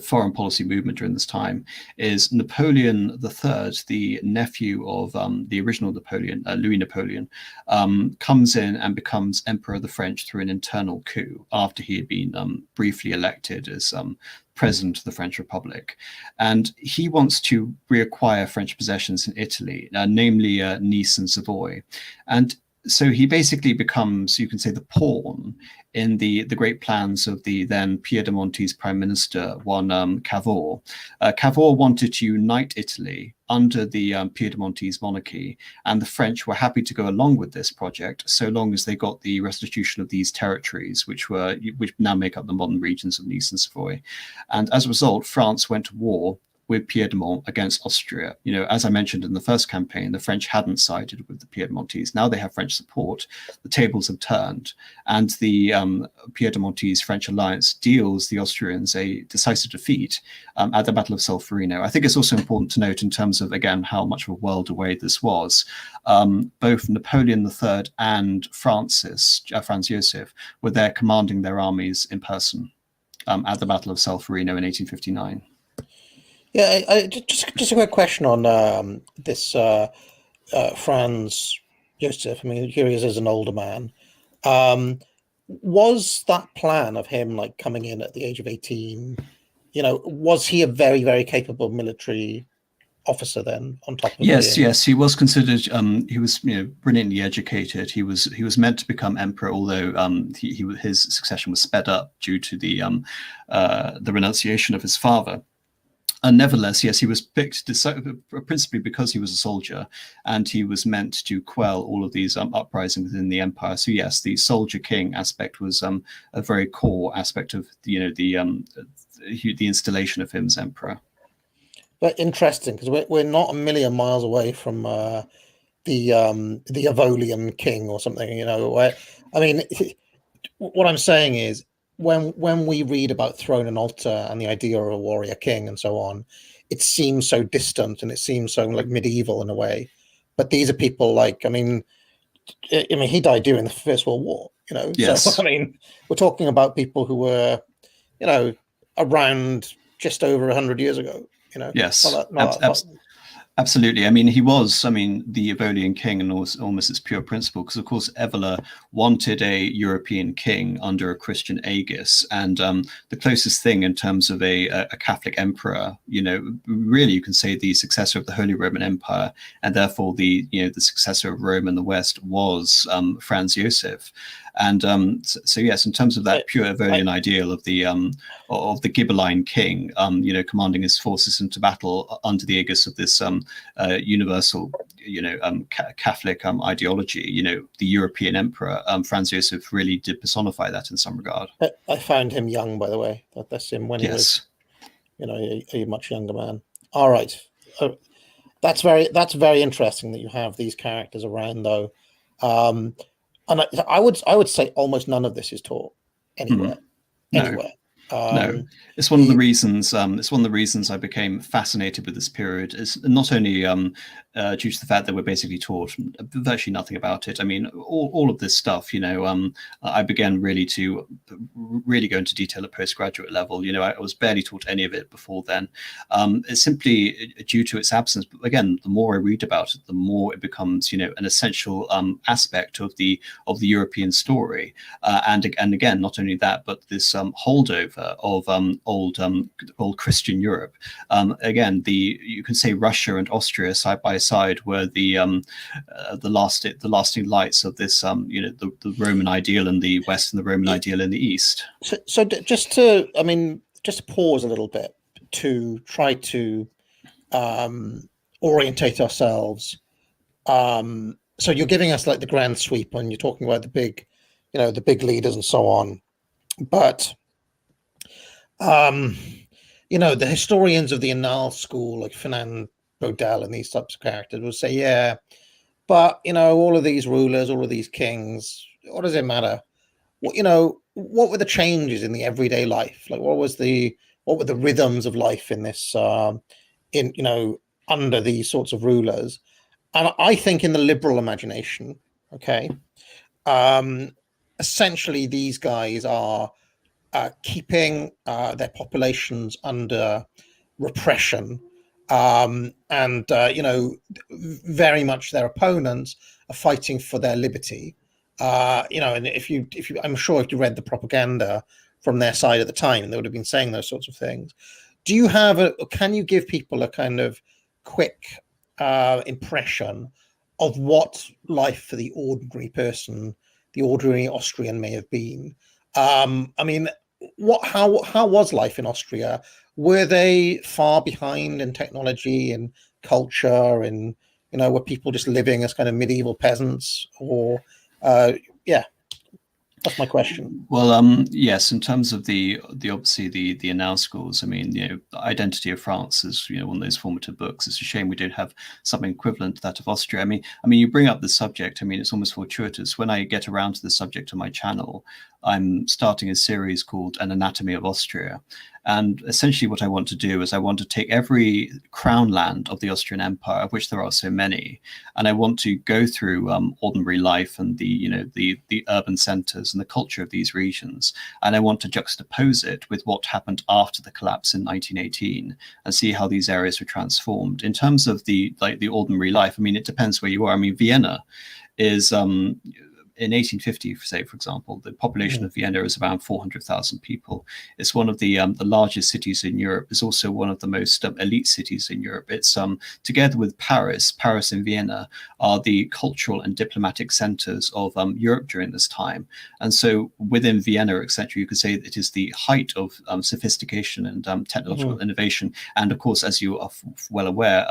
foreign policy movement during this time is Napoleon III, the nephew of the original Napoleon, Louis Napoleon, comes in and becomes Emperor of the French through an internal coup after he had been briefly elected as president of the French Republic, and he wants to reacquire French possessions in Italy, namely Nice and Savoy. And so he basically becomes, you can say, the pawn in the great plans of the then Piedmontese prime minister, one Cavour. Cavour wanted to unite Italy under the Piedmontese monarchy, and the French were happy to go along with this project so long as they got the restitution of these territories, which now make up the modern regions of Nice and Savoy. And as a result, France went to war with Piedmont against Austria. You know, as I mentioned in the first campaign, the French hadn't sided with the Piedmontese. Now they have French support. The tables have turned, and the Piedmontese-French alliance deals the Austrians a decisive defeat at the Battle of Solferino. I think it's also important to note, in terms of, again, how much of a world away this was, both Napoleon III and Franz Joseph were there commanding their armies in person at the Battle of Solferino in 1859. Yeah, just a quick question on this Franz Joseph. I mean, here he is as an older man. Was that plan of him like coming in at the age of 18? You know, was he a very, very capable military officer then? On top of yes, he was considered. He was, brilliantly educated. He was meant to become emperor, although his succession was sped up due to the renunciation of his father. And nevertheless, yes, he was picked principally because he was a soldier, and he was meant to quell all of these uprisings within the empire. So yes, the soldier king aspect was a very core aspect of the installation of him as emperor. But interesting, because we're not a million miles away from the Avolian king or something. You know, where, I mean, what I'm saying is, when we read about throne and altar and the idea of a warrior king and so on, it seems so distant and it seems so like medieval in a way. But these are people like, I mean, he died during the First World War, you know. Yes. So I mean, we're talking about people who were, around just over 100 years ago, you know. Yes. Absolutely. I mean, he was, the Avolian king, and almost its pure principle, because, of course, Evola wanted a European king under a Christian aegis. And the closest thing in terms of a Catholic emperor, really you can say the successor of the Holy Roman Empire, and therefore the successor of Rome in the West was Franz Joseph. And so yes, in terms of that pure Avolian ideal of the Ghibelline king, commanding his forces into battle under the aegis of this universal, Catholic ideology, the European emperor, Franz Joseph really did personify that in some regard. I found him young, by the way. That's him when he was, a much younger man. All right, that's very interesting that you have these characters around, though. And I would say almost none of this is taught anywhere. No, it's one of the reasons. It's one of the reasons I became fascinated with this period. Is not only due to the fact that we're basically taught virtually nothing about it. I mean, all of this stuff. I began really to go into detail at postgraduate level. I was barely taught any of it before then. It's simply due to its absence. But again, the more I read about it, the more it becomes, an essential aspect of the European story. And again, not only that, but this holdover of old Christian Europe. Again, you can say Russia and Austria side by side were the lasting lights of this the Roman ideal in the West and the Roman ideal in the East. So just to pause a little bit to try to orientate ourselves. So you're giving us like the grand sweep and you're talking about the big leaders and so on, but the historians of the Annales school, like Fernand Braudel and these types of characters, will say, yeah, but all of these rulers, all of these kings, what does it matter? What were the changes in the everyday life? Like, what were the rhythms of life in this, under these sorts of rulers? And I think in the liberal imagination, essentially these guys are keeping their populations under repression, and very much their opponents are fighting for their liberty. And if you, I'm sure if you read the propaganda, from their side at the time, and they would have been saying those sorts of things. Can you give people a kind of quick impression of what life for the ordinary person, the ordinary Austrian, may have been? I mean, how was life in Austria? Were they far behind in technology and culture, and were people just living as kind of medieval peasants, or yeah? That's my question. Well, yes, in terms of the obviously the announcements, I mean, the Identity of France is one of those formative books. It's a shame we don't have something equivalent to that of Austria. I mean, you bring up the subject. I mean, it's almost fortuitous. When I get around to the subject on my channel, I'm starting a series called An Anatomy of Austria. And essentially what I want to do is I want to take every crown land of the Austrian Empire, of which there are so many, and I want to go through ordinary life and the urban centers and the culture of these regions. And I want to juxtapose it with what happened after the collapse in 1918 and see how these areas were transformed. In terms of the ordinary life, I mean, it depends where you are. I mean, Vienna is in 1850, say, for example, the population of Vienna is around 400,000 people. It's one of the largest cities in Europe. It's also one of the most elite cities in Europe. It's together with Paris and Vienna are the cultural and diplomatic centers of Europe during this time. And so within Vienna, etc., you could say that it is the height of sophistication and technological innovation. And of course, as you are well aware,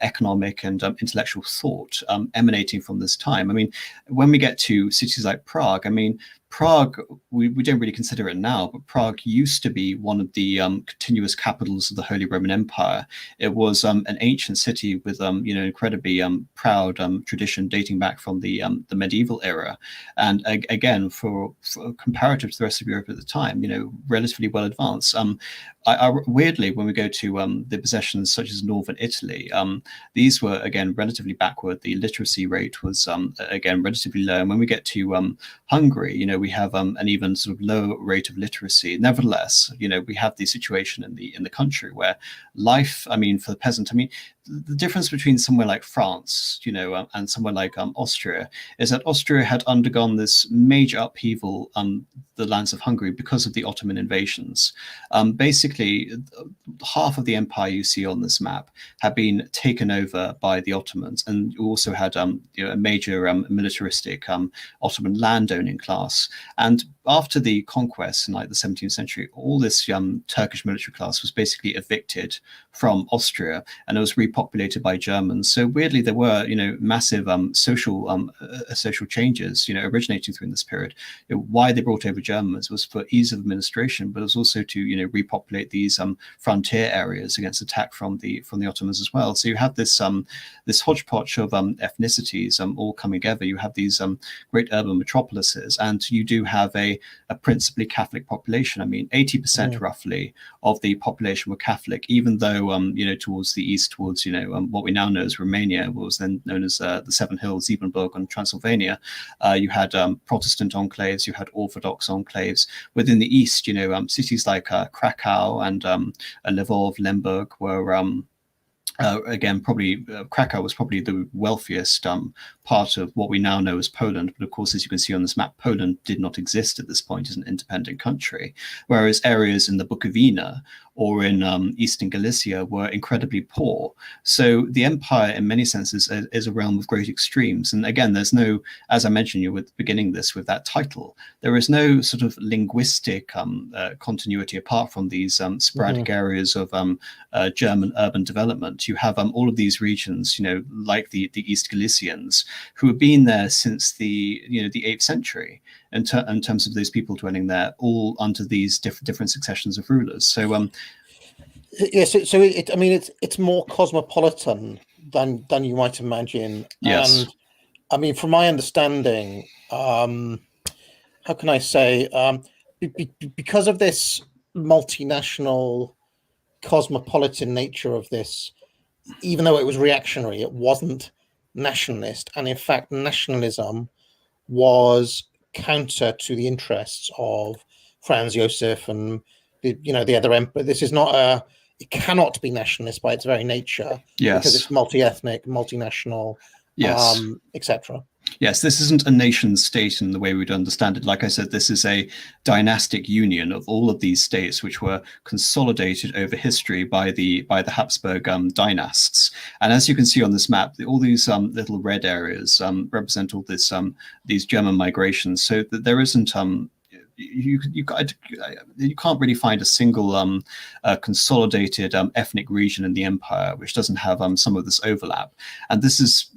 economic and intellectual thought emanating from this time. I mean, when we get to cities like Prague, I mean, Prague, we don't really consider it now, but Prague used to be one of the continuous capitals of the Holy Roman Empire. It was an ancient city with incredibly proud tradition dating back from the medieval era, and again for comparative to the rest of Europe at the time, relatively well advanced. Weirdly, when we go to the possessions such as northern Italy, these were again relatively backward. The literacy rate was again relatively low, and when we get to Hungary, we have an even sort of low rate of literacy. Nevertheless, we have the situation in the country where life, I mean, for the peasant, I mean, the difference between somewhere like France, and somewhere like Austria, is that Austria had undergone this major upheaval the lands of Hungary because of the Ottoman invasions. Basically, half of the empire you see on this map had been taken over by the Ottomans, and you also had a major militaristic Ottoman landowning class. And after the conquest in like the 17th century, all this Turkish military class was basically evicted from Austria, and it was repopulated by Germans. So weirdly, there were massive social changes originating through this period. Why they brought over Germans was for ease of administration, but it was also to repopulate these frontier areas against attack from the Ottomans as well. So you have this this hodgepodge of ethnicities all coming together. You have these great urban metropolises, and you do have a principally Catholic population. I mean, 80% roughly of the population were Catholic, even though towards the east, towards what we now know as Romania, what was then known as the Seven Hills, Siebenburg, and Transylvania. You had Protestant enclaves, you had Orthodox enclaves. Within the east, cities like Krakow and Lvov, Lemberg were again, probably Krakow was probably the wealthiest part of what we now know as Poland. But of course, as you can see on this map, Poland did not exist at this point as an independent country, whereas areas in the Bukovina or in eastern Galicia were incredibly poor. So the empire, in many senses, is a realm of great extremes. And again, there's no, as I mentioned, you were beginning this with that title, there is no sort of linguistic continuity apart from these sporadic areas of German urban development. You have all of these regions, like the East Galicians, who have been there since the 8th century. In terms of those people dwelling there, all under these different successions of rulers. So, yes, so it's more cosmopolitan than you might imagine. Yes. And I mean, from my understanding, how can I say, because of this multinational, cosmopolitan nature of this, even though it was reactionary, it wasn't nationalist, and in fact, nationalism was counter to the interests of Franz Joseph and the other emperor. This is not it cannot be nationalist by its very nature, yes, because it's multi-ethnic, multinational, yes, etc. Yes, this isn't a nation state in the way we'd understand it. Like I said, this is a dynastic union of all of these states, which were consolidated over history by the Habsburg dynasts. And as you can see on this map, all these little red areas represent all this these German migrations. So that there isn't you can't really find a single consolidated ethnic region in the empire which doesn't have some of this overlap. And this is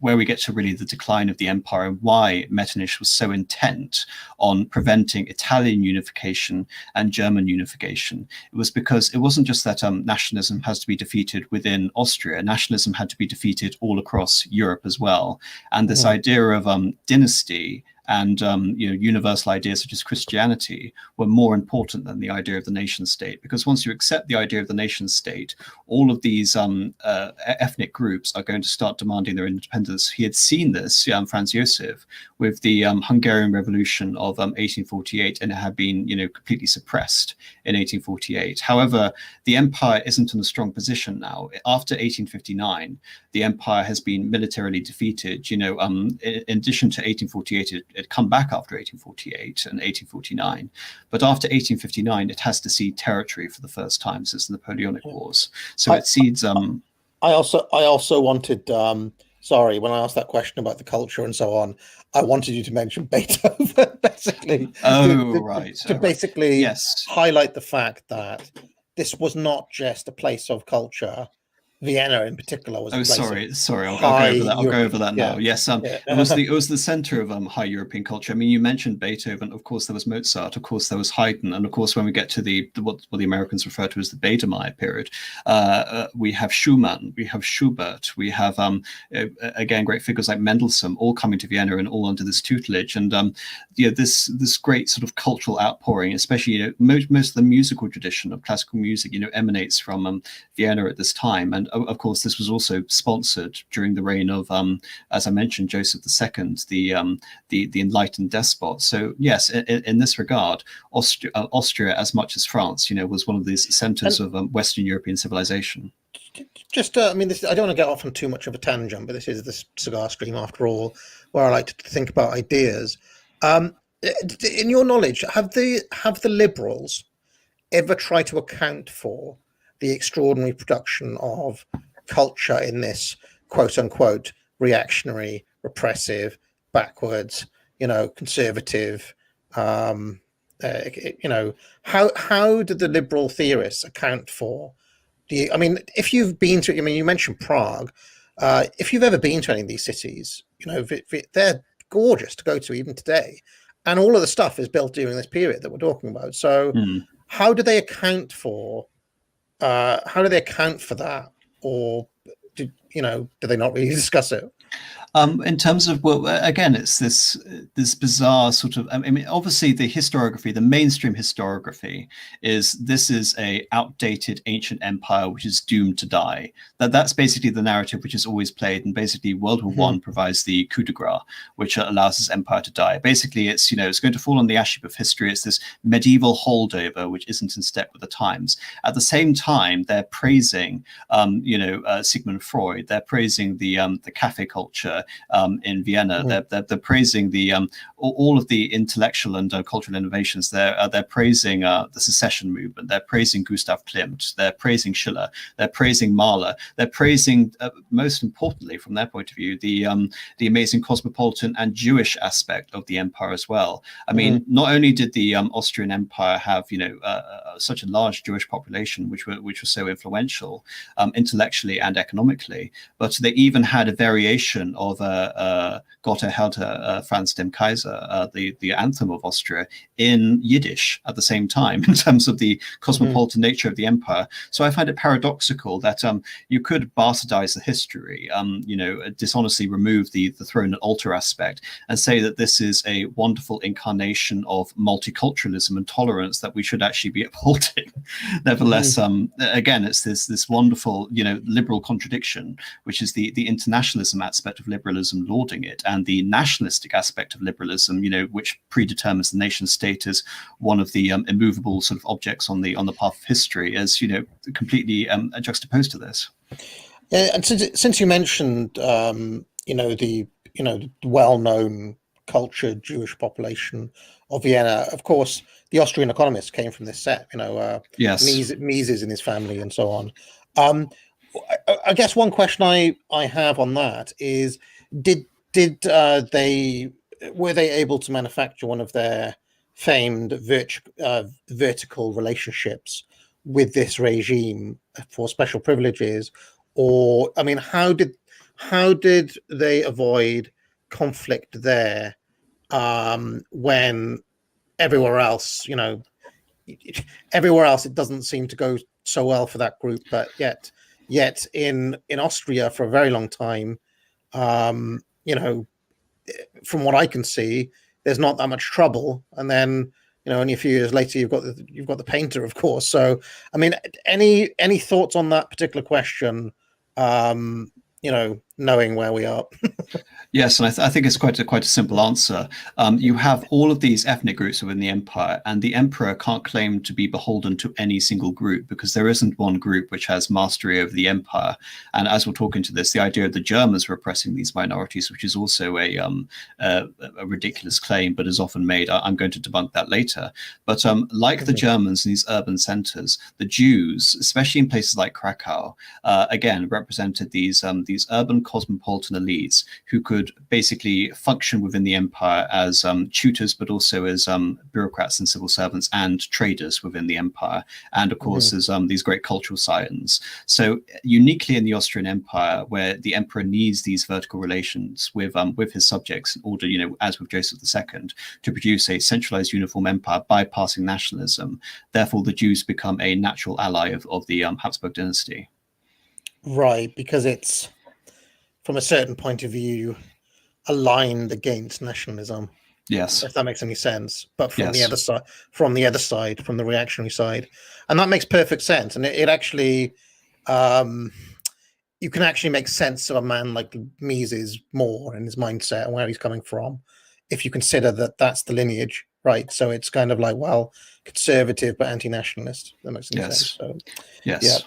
where we get to really the decline of the empire and why Metternich was so intent on preventing Italian unification and German unification. It was because it wasn't just that nationalism has to be defeated within Austria. Nationalism had to be defeated all across Europe as well. And this idea of dynasty and universal ideas such as Christianity were more important than the idea of the nation state, because once you accept the idea of the nation state, all of these ethnic groups are going to start demanding their independence. He had seen this, Franz Joseph, with the Hungarian Revolution of 1848, and it had been completely suppressed in 1848. However, the empire isn't in a strong position now. After 1859, the empire has been militarily defeated. In addition to 1848, it come back after 1848 and 1849, but after 1859 it has to cede territory for the first time since the Napoleonic Wars. So it cedes. I also wanted. Sorry, when I asked that question about the culture and so on, I wanted you to mention Beethoven, basically. To basically highlight the fact that this was not just a place of culture. Vienna in particular was. Sorry. I'll go over that now. Yes, it was the center of high European culture. I mean, you mentioned Beethoven. Of course, there was Mozart. Of course, there was Haydn, and of course, when we get to what the Americans refer to as the Biedermeier period, we have Schumann, we have Schubert, we have again great figures like Mendelssohn, all coming to Vienna and all under this tutelage. And this great sort of cultural outpouring, especially most of the musical tradition of classical music, emanates from Vienna at this time. And of course, this was also sponsored during the reign of, as I mentioned, Joseph II, the enlightened despot. So yes, in this regard, Austria, as much as France, was one of these centers of Western European civilization. Just, I don't want to get off on too much of a tangent, but this is the cigar stream after all, where I like to think about ideas. In your knowledge, have the liberals ever tried to account for the extraordinary production of culture in this quote unquote reactionary, repressive, backwards, conservative, how did the liberal theorists account for if you've been to, you mentioned Prague, if you've ever been to any of these cities, they're gorgeous to go to even today. And all of the stuff is built during this period that we're talking about. So how do they account for that, or do they not really discuss it? In terms of, well, again, it's this bizarre sort of, obviously the historiography, the mainstream historiography this is a outdated ancient empire which is doomed to die. That's basically the narrative which is always played, and basically World War I provides the coup de grace, which allows this empire to die. Basically, it's it's going to fall on the ash heap of history. It's this medieval holdover which isn't in step with the times. At the same time, they're praising Sigmund Freud. They're praising the cafe culture in Vienna. They're praising all of the intellectual and cultural innovations. They're praising the secession movement. They're praising Gustav Klimt. They're praising Schiller. They're praising Mahler. They're praising, most importantly, from their point of view, the amazing cosmopolitan and Jewish aspect of the empire as well. I mean, not only did the Austrian Empire have such a large Jewish population, which was so influential intellectually and economically, but they even had a variation of Gott erhalte Franz dem Kaiser, the anthem of Austria, in Yiddish at the same time, in terms of the cosmopolitan nature of the empire. So I find it paradoxical that you could bastardize the history, dishonestly remove the throne and altar aspect, and say that this is a wonderful incarnation of multiculturalism and tolerance that we should actually be upholding. Nevertheless, again, it's this wonderful, liberal contradiction, which is the internationalism aspect of liberalism lauding it, and the nationalistic aspect of liberalism, which predetermines the nation state as one of the immovable sort of objects on the path of history, as completely juxtaposed to this. Yeah, and since you mentioned the the well-known cultured Jewish population of Vienna. Of course, the Austrian economists came from this set. Yes. Mises and his family and so on. I guess one question I have on that is, did were they able to manufacture one of their famed vertical relationships with this regime for special privileges, or I mean, how did they avoid conflict there when everywhere else, it doesn't seem to go so well for that group, but yet in Austria for a very long time, from what I can see, there's not that much trouble. And then, only a few years later, you've got the painter, of course. So, I mean, any thoughts on that particular question? Knowing where we are. Yes, and I think it's quite a simple answer. You have all of these ethnic groups within the empire, and the emperor can't claim to be beholden to any single group because there isn't one group which has mastery over the empire. And as we'll talk into this, the idea of the Germans repressing these minorities, which is also a ridiculous claim, but is often made. I'm going to debunk that later. But like the Germans in these urban centers, the Jews, especially in places like Krakow, again represented these urban cosmopolitan elites who could basically function within the empire as tutors, but also as bureaucrats and civil servants and traders within the empire, and of course as these great cultural scions. So uniquely in the Austrian Empire, where the emperor needs these vertical relations with his subjects in order, as with Joseph II, to produce a centralized uniform empire bypassing nationalism. Therefore, the Jews become a natural ally of the Habsburg dynasty. Right, because it's, from a certain point of view, aligned against nationalism. Yes, if that makes any sense. But from Yes. the other side, from the reactionary side, and that makes perfect sense. And it actually, you can actually make sense of a man like Mises more and his mindset and where he's coming from, if you consider that that's the lineage, right? So it's kind of like, well, conservative but anti-nationalist. That makes any sense. So, yes. yeah.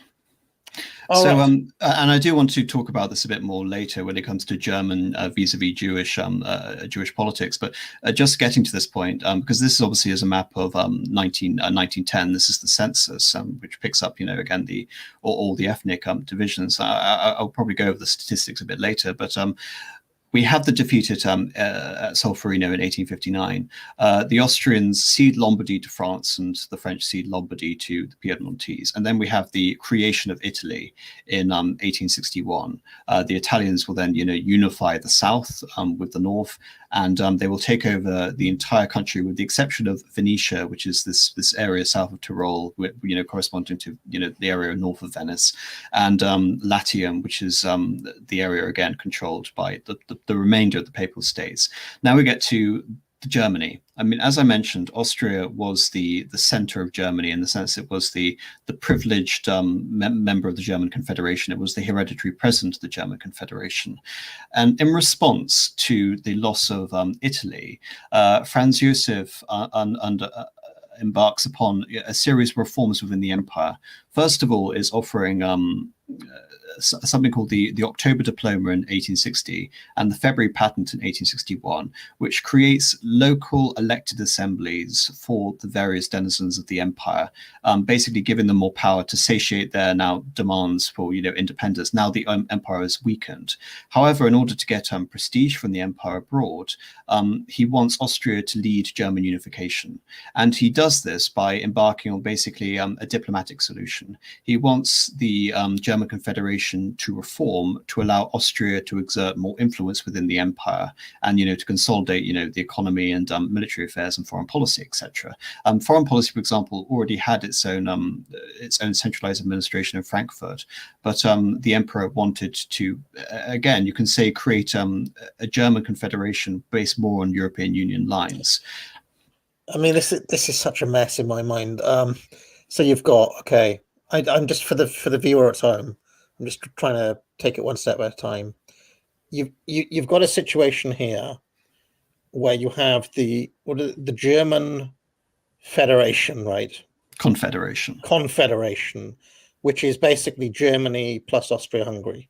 So, right. and I do want to talk about this a bit more later when it comes to German vis-a-vis Jewish politics. But just getting to this point, because this is obviously as a map of 1910. This is the census, which picks up, again, all the ethnic divisions. I'll probably go over the statistics a bit later, but we have the defeat at Solferino in 1859. The Austrians cede Lombardy to France, and the French cede Lombardy to the Piedmontese. And then we have the creation of Italy in 1861. The Italians will then, unify the south with the north, and they will take over the entire country, with the exception of Venetia, which is this area south of Tyrol, corresponding to the area north of Venice, and Latium, which is the area again controlled by the remainder of the Papal States. Now we get to Germany. I mean, as I mentioned, Austria was the center of Germany, in the sense it was the privileged member of the German Confederation. It was the hereditary president of the German Confederation. And in response to the loss of Italy, Franz Joseph embarks upon a series of reforms within the empire. First of all, is offering something called the October Diploma in 1860 and the February Patent in 1861, which creates local elected assemblies for the various denizens of the empire, basically giving them more power to satiate their now demands for independence. Now the empire is weakened. However, in order to get prestige from the empire abroad, he wants Austria to lead German unification, and he does this by embarking on basically a diplomatic solution. He wants the German Confederation to reform to allow Austria to exert more influence within the empire, and to consolidate the economy and military affairs and foreign policy, etc. Foreign policy, for example, already had its own centralized administration in Frankfurt, but the emperor wanted to, again, you can say, create a German Confederation based more on European Union lines. I mean, this is such a mess in my mind. So you've got, okay, I'm just, for the viewer at home, I'm just trying to take it one step at a time. You've got a situation here where you have the German Federation, right? Confederation, which is basically Germany plus Austria-Hungary.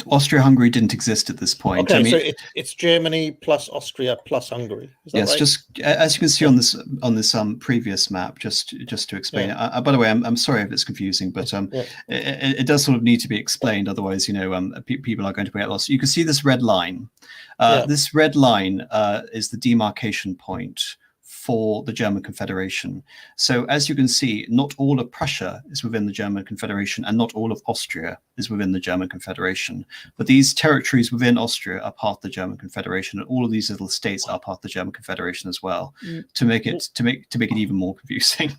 Austria-Hungary didn't exist at this point. Okay, I mean, so it's Germany plus Austria plus Hungary. Is that yes, right? just as you can see on this previous map, just to explain it. By the way, I'm sorry if it's confusing, but it does sort of need to be explained. Otherwise, people are going to get lost. You can see this red line. This red line is the demarcation point for the German Confederation. So as you can see, not all of Prussia is within the German Confederation, and not all of Austria is within the German Confederation. But these territories within Austria are part of the German Confederation, and all of these little states are part of the German Confederation as well, to make it even more confusing.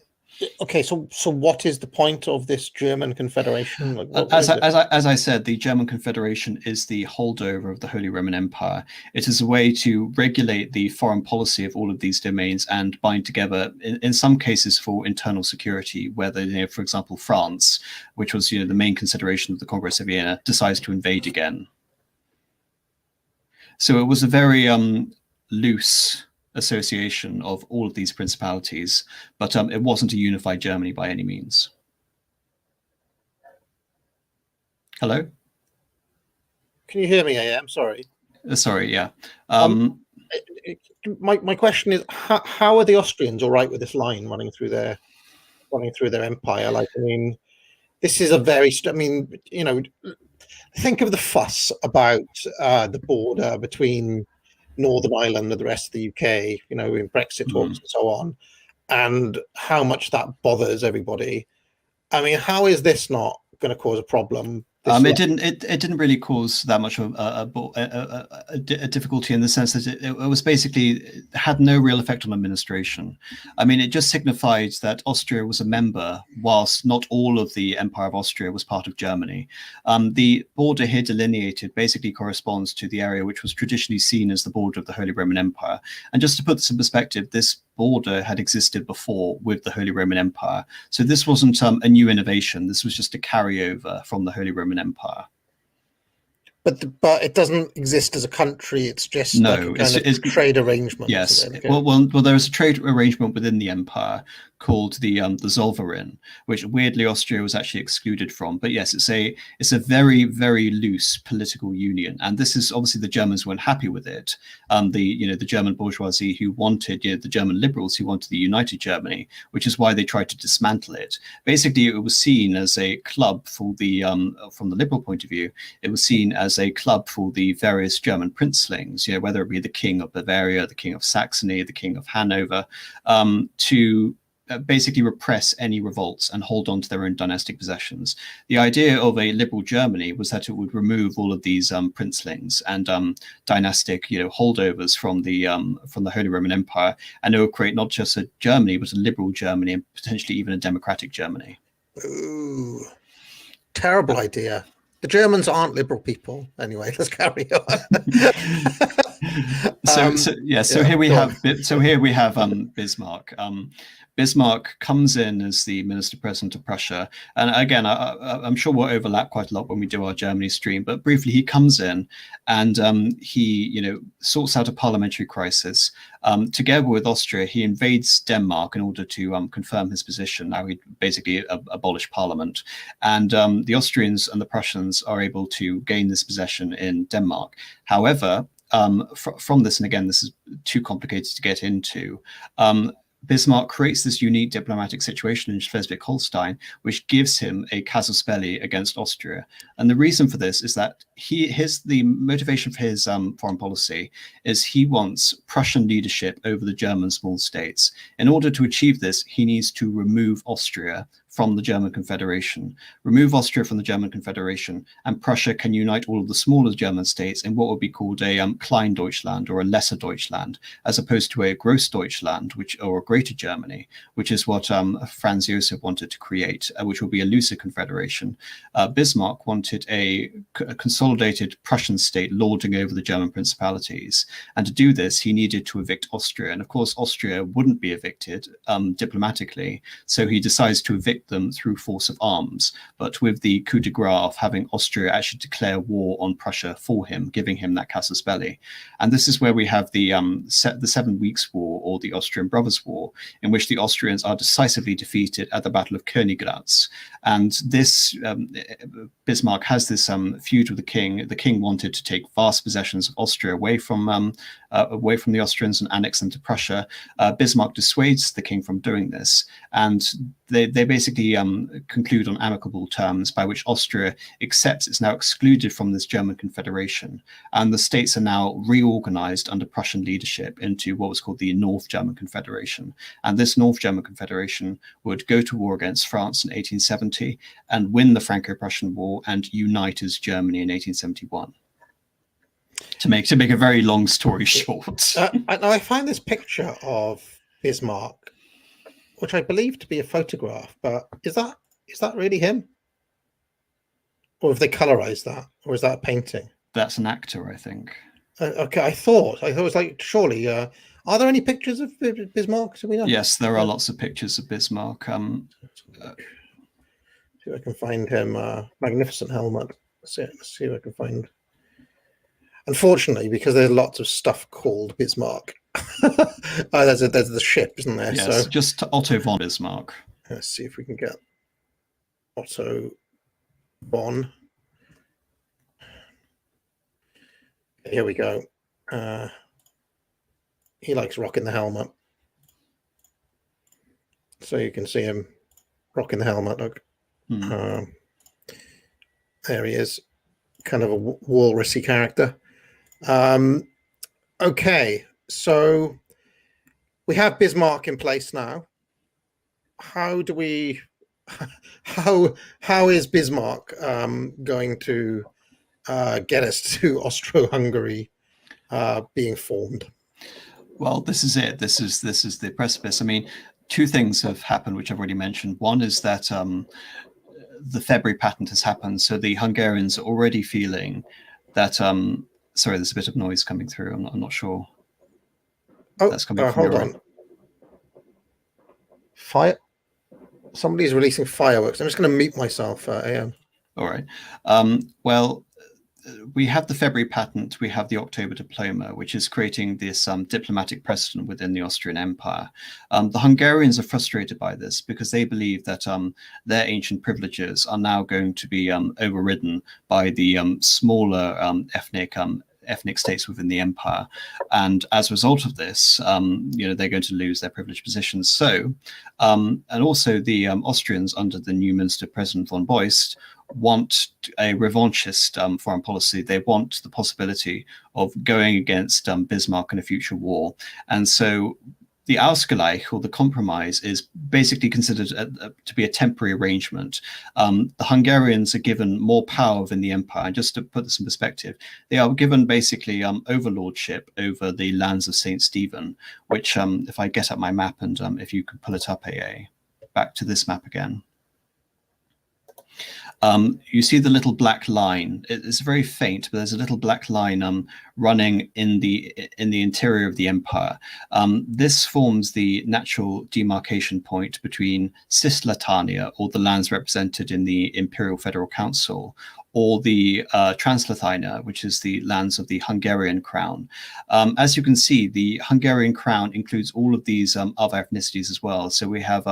Okay, so what is the point of this German Confederation? As I said, the German Confederation is the holdover of the Holy Roman Empire. It is a way to regulate the foreign policy of all of these domains and bind together, in some cases, for internal security, whether, for example, France, which was the main consideration of the Congress of Vienna, decides to invade again. So it was a very loose association of all of these principalities, but it wasn't a unified Germany by any means. Hello? Can you hear me, AM? Sorry. Sorry, yeah. My question is, how are the Austrians all right with this line running through their empire? Like, I mean, this is a very, think of the fuss about the border between Northern Ireland and the rest of the UK, in Brexit talks and so on, and how much that bothers everybody. I mean, how is this not going to cause a problem? It didn't really cause that much of a difficulty, in the sense that it was basically had no real effect on administration. I mean, it just signified that Austria was a member, whilst not all of the Empire of Austria was part of Germany. The border here delineated basically corresponds to the area which was traditionally seen as the border of the Holy Roman Empire. And just to put this in perspective, this border had existed before with the Holy Roman Empire. So this wasn't a new innovation. This was just a carryover from the Holy Roman Empire. But it doesn't exist as a country. It's just it's a trade arrangement. Yes. Okay. Well, there was a trade arrangement within the empire called the Zollverein, which weirdly Austria was actually excluded from. But yes, it's a very, very loose political union, and this is obviously the Germans weren't happy with it. The German bourgeoisie who wanted, the German liberals who wanted the united Germany, which is why they tried to dismantle it. Basically, it was seen as a club for the from the liberal point of view. It was seen as a club for the various German princelings, whether it be the King of Bavaria, the King of Saxony, the King of Hanover, to basically repress any revolts and hold on to their own dynastic possessions. The idea of a liberal Germany was that it would remove all of these princelings and dynastic holdovers from the Holy Roman Empire, and it would create not just a Germany but a liberal Germany, and potentially even a democratic Germany. Ooh, terrible idea. The Germans aren't liberal people. Anyway, let's carry on. Here we have Bismarck. Bismarck comes in as the Minister President of Prussia, and again, I'm sure we'll overlap quite a lot when we do our Germany stream. But briefly, he comes in and he sorts out a parliamentary crisis. Together with Austria, he invades Denmark in order to confirm his position. Now he basically abolished Parliament, and the Austrians and the Prussians are able to gain this possession in Denmark. However, from this, and again, this is too complicated to get into, Bismarck creates this unique diplomatic situation in Schleswig-Holstein, which gives him a casus belli against Austria. And the reason for this is that the motivation for his foreign policy is he wants Prussian leadership over the German small states. In order to achieve this, he needs to remove Austria from the German Confederation. Remove Austria from the German Confederation, and Prussia can unite all of the smaller German states in what would be called a Klein-Deutschland, or a lesser Deutschland, as opposed to a Groß-Deutschland, or a Greater Germany, which is what Franz Joseph wanted to create, which will be a looser confederation. Bismarck wanted a consolidated Prussian state lording over the German principalities. And to do this, he needed to evict Austria. And of course, Austria wouldn't be evicted diplomatically. So he decides to evict eliminate them through force of arms, but with the coup de grace of having Austria actually declare war on Prussia for him, giving him that casus belli. And this is where we have the 7 Weeks' War, or the Austrian Brothers' War, in which the Austrians are decisively defeated at the Battle of Königgrätz. And this Bismarck has this feud with the king. The king wanted to take vast possessions of Austria away from the Austrians and annex them to Prussia. Bismarck dissuades the king from doing this, and they basically conclude on amicable terms by which Austria accepts it's now excluded from this German confederation, and the states are now reorganized under Prussian leadership into what was called the North German Confederation. And this North German Confederation would go to war against France in 1870 and win the Franco-Prussian War and unite as Germany in 1871. To make a very long story short. I find this picture of Bismarck, which I believe to be a photograph, but is that really him? Or have they colorized that? Or is that a painting? That's an actor, I think. Okay, I thought it was like, surely, are there any pictures of Bismarck? Do we know? Yes, there are lots of pictures of Bismarck. See if I can find him. Magnificent helmet. Let's see if I can find. Unfortunately, because there's lots of stuff called Bismarck. There's the ship, isn't there? Yes, so just Otto von Bismarck. Let's see if we can get Otto von. Here we go. He likes rocking the helmet. So you can see him rocking the helmet. Look. There he is. Kind of a walrusy character. Okay, so we have Bismarck in place now. How is Bismarck going to get us to Austro-Hungary being formed? Well, this is it. This is the precipice. I mean, two things have happened, which I've already mentioned. One is that the February patent has happened, so the Hungarians are already feeling that. Sorry, there's a bit of noise coming through. I'm not sure. Oh, that's coming from hold on. Fire. Somebody's releasing fireworks. I'm just going to mute myself, AM. All right. Well, we have the February patent, we have the October diploma, which is creating this diplomatic precedent within the Austrian Empire. The Hungarians are frustrated by this because they believe that their ancient privileges are now going to be overridden by the smaller ethnic states within the empire, and as a result of this, they're going to lose their privileged positions. So, and also the Austrians under the new Minister President von Beust want a revanchist foreign policy. They want the possibility of going against Bismarck in a future war, and so the Ausgleich, or the compromise, is basically considered to be a temporary arrangement. The Hungarians are given more power within the empire. And just to put this in perspective, they are given basically overlordship over the lands of St. Stephen, which, if I get up my map and if you could pull it up, AA, back to this map again. You see the little black line. It's very faint, but there's a little black line running in the interior of the empire. This forms the natural demarcation point between Cisleithania, or the lands represented in the Imperial Federal Council, or the Transleithania, which is the lands of the Hungarian crown. As you can see, the Hungarian crown includes all of these other ethnicities as well. So we have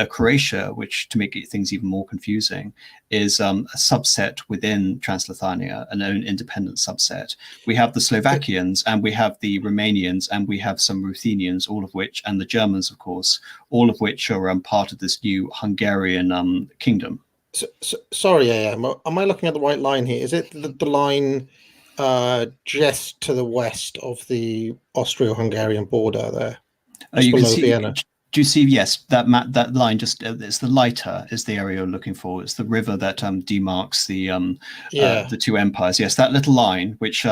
Croatia, which, to make things even more confusing, is a subset within Transleithania, an own independent subset. We have the Slovakians, and we have the Romanians, and we have some Ruthenians, all of which, and the Germans, of course, all of which are part of this new Hungarian kingdom. Sorry, am I looking at the right line here? Is it the line just to the west of the Austro-Hungarian border there? You can see Vienna? Do you see? Yes, that line. Just it's the lighter is the area you're looking for. It's the river that demarks the two empires. Yes, that little line, which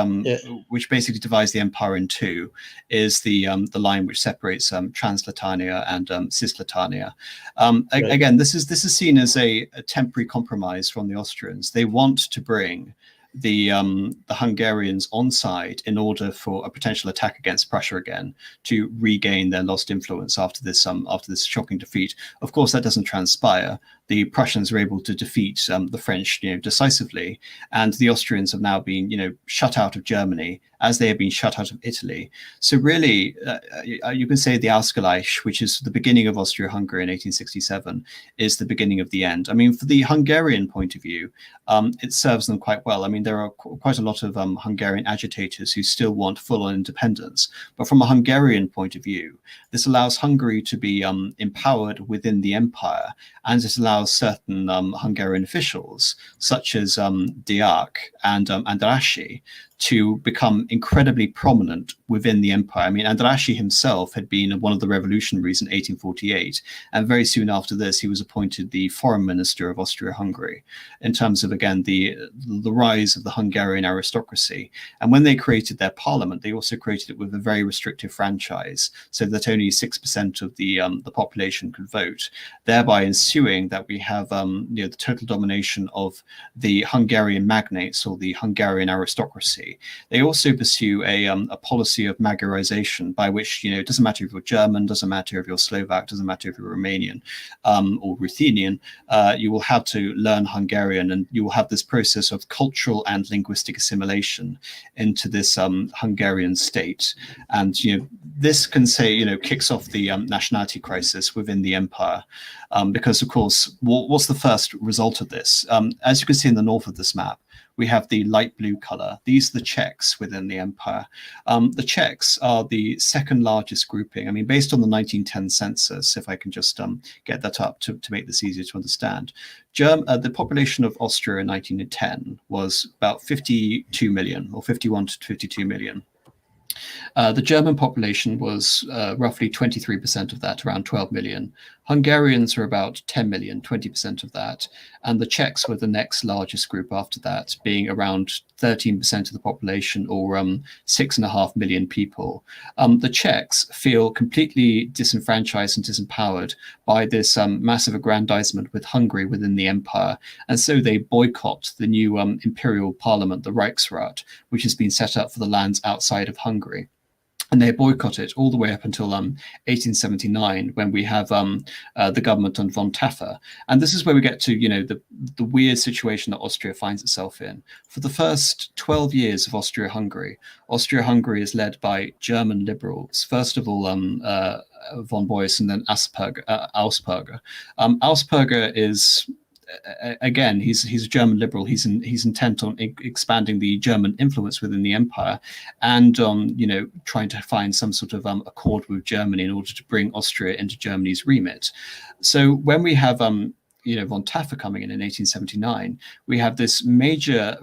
basically divides the empire in two, is the line which separates Transleithania and Cisleithania. Again, this is seen as a temporary compromise from the Austrians. They want to bring the Hungarians on side in order for a potential attack against Prussia again to regain their lost influence after this shocking defeat. Of course, that doesn't transpire. The Prussians are able to defeat the French, decisively, and the Austrians have now been, shut out of Germany as they have been shut out of Italy. So really, you can say the Ausgleich, which is the beginning of Austria-Hungary in 1867, is the beginning of the end. I mean, for the Hungarian point of view, it serves them quite well. I mean, there are quite a lot of Hungarian agitators who still want full-on independence. But from a Hungarian point of view, this allows Hungary to be empowered within the empire, and it allows certain Hungarian officials, such as Diák and Andrássy, to become incredibly prominent within the empire. I mean, Andrássy himself had been one of the revolutionaries in 1848, and very soon after this, he was appointed the foreign minister of Austria-Hungary, in terms of, again, the rise of the Hungarian aristocracy. And when they created their parliament, they also created it with a very restrictive franchise, so that only 6% of the population could vote, thereby ensuing that we have the total domination of the Hungarian magnates, or the Hungarian aristocracy. They also pursue a policy of Magyarization, by which, it doesn't matter if you're German, doesn't matter if you're Slovak, doesn't matter if you're Romanian or Ruthenian, you will have to learn Hungarian, and you will have this process of cultural and linguistic assimilation into this Hungarian state. And, this can say, kicks off the nationality crisis within the empire. Because, of course, what's the first result of this? As you can see in the north of this map, we have the light blue color. These are the Czechs within the empire. The Czechs are the second largest grouping. I mean, based on the 1910 census, if I can just get that up to make this easier to understand. The population of Austria in 1910 was about 52 million, or 51 to 52 million. The German population was roughly 23% of that, around 12 million. Hungarians were about 10 million, 20% of that. And the Czechs were the next largest group after that, being around 13% of the population, or 6.5 million people. The Czechs feel completely disenfranchised and disempowered by this massive aggrandizement with Hungary within the empire. And so they boycott the new imperial parliament, the Reichsrat, which has been set up for the lands outside of Hungary. And they boycott it all the way up until 1879, when we have the government on von Taffer. And this is where we get to, the weird situation that Austria finds itself in. For the first 12 years of Austria-Hungary, Austria-Hungary is led by German liberals. First of all, von Beuys, and then Augsburger. Augsburger is... Again, he's a German liberal. He's intent on expanding the German influence within the empire, and trying to find some sort of accord with Germany in order to bring Austria into Germany's remit. So when we have von Taffer coming in 1879, we have this major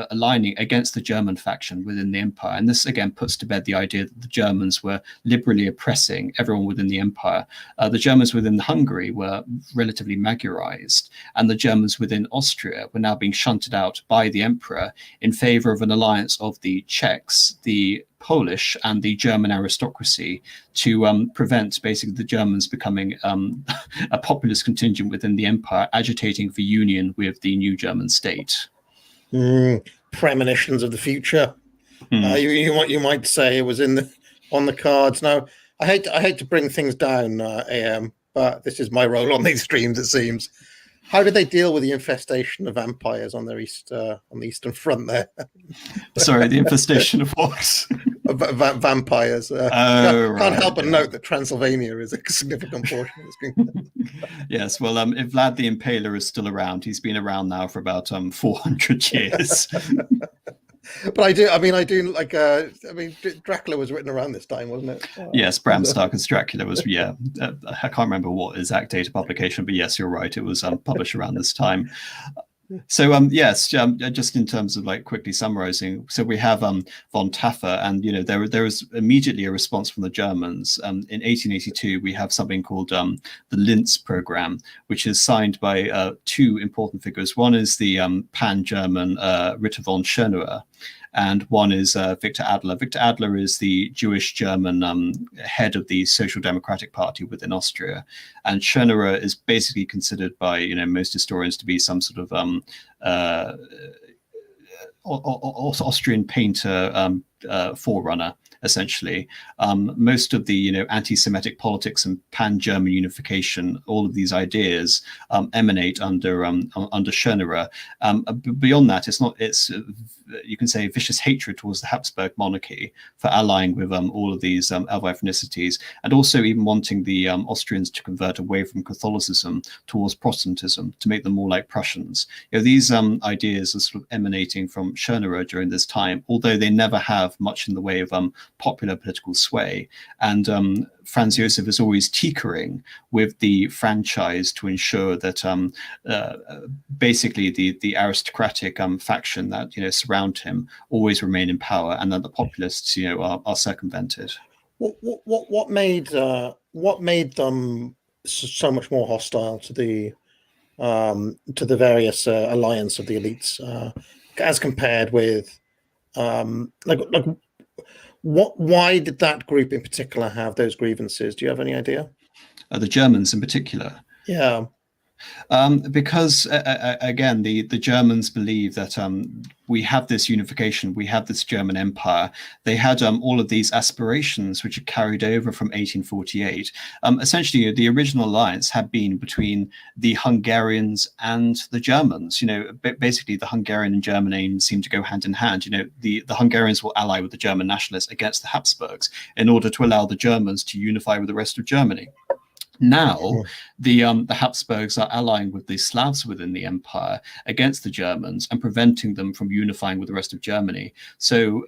aligning against the German faction within the empire. And this, again, puts to bed the idea that the Germans were liberally oppressing everyone within the empire. The Germans within Hungary were relatively Magyarized, and the Germans within Austria were now being shunted out by the emperor in favor of an alliance of the Czechs, the Polish, and the German aristocracy, to prevent basically the Germans becoming a populist contingent within the empire, agitating for union with the new German state. Premonitions of the future. You might say it was on the cards. Now, I hate to bring things down, AM, but this is my role on these streams, it seems. How did they deal with the infestation of vampires on their on the Eastern Front there? Sorry, the infestation of what? Vampires. Can't help but note that Transylvania is a significant portion of this kingdom. Yes, well, if Vlad the Impaler is still around, he's been around now for about 400 years. But I do like. Dracula was written around this time, wasn't it? Yes, Bram Stoker's Dracula was. Yeah, I can't remember what exact date of publication, but yes, you're right. It was published around this time. So yes, just in terms of quickly summarizing, so we have von Taffer, and there was immediately a response from the Germans. In 1882, we have something called the Linz program, which is signed by two important figures. One is the pan-German Ritter von Schönauer, and one is Victor Adler. Victor Adler is the Jewish German head of the Social Democratic Party within Austria, and Schönauer is basically considered by most historians to be some sort of Austrian painter forerunner, essentially. Most of the anti-Semitic politics and pan-German unification, all of these ideas emanate under Schönerer. Beyond that, it's you can say vicious hatred towards the Habsburg monarchy for allying with all of these other ethnicities, and also even wanting the Austrians to convert away from Catholicism towards Protestantism to make them more like Prussians. These ideas are sort of emanating from Schönerer during this time, although they never have much in the way of popular political sway. And Franz Joseph is always tinkering with the franchise to ensure that basically the aristocratic faction that surround him always remain in power, and that the populists are circumvented. What made them so much more hostile to the various alliance of the elites as compared with why did that group in particular have those grievances? Do you have any idea? The Germans in particular. Yeah. Because again, the Germans believe that we have this unification, we have this German Empire. They had all of these aspirations which are carried over from 1848. Essentially, the original alliance had been between the Hungarians and the Germans. Basically, the Hungarian and German aims seem to go hand in hand. The Hungarians will ally with the German nationalists against the Habsburgs in order to allow the Germans to unify with the rest of Germany. Now, the Habsburgs are allying with the Slavs within the empire against the Germans and preventing them from unifying with the rest of Germany. So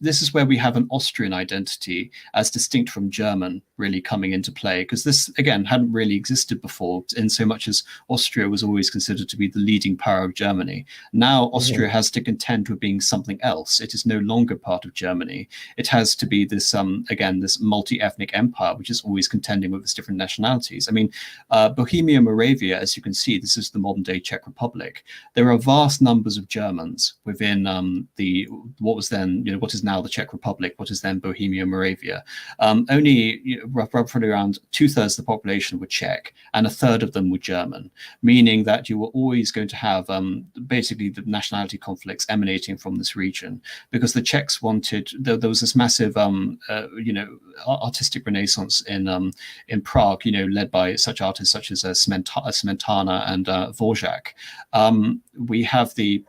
this is where we have an Austrian identity as distinct from German really coming into play, because this, again, hadn't really existed before, in so much as Austria was always considered to be the leading power of Germany. Now, Austria has to contend with being something else. It is no longer part of Germany. It has to be this, again, this multi-ethnic empire, which is always contending with its different nationalities. I mean, Bohemia, Moravia, as you can see, this is the modern-day Czech Republic. There are vast numbers of Germans within what is now the Czech Republic, what is then Bohemia, Moravia. Only roughly around 2/3 of the population were Czech, and 1/3 of them were German, meaning that you were always going to have basically the nationality conflicts emanating from this region, because the Czechs wanted. There was this massive, artistic renaissance in Prague, led by such artists such as Smetana and Dvořák. We have the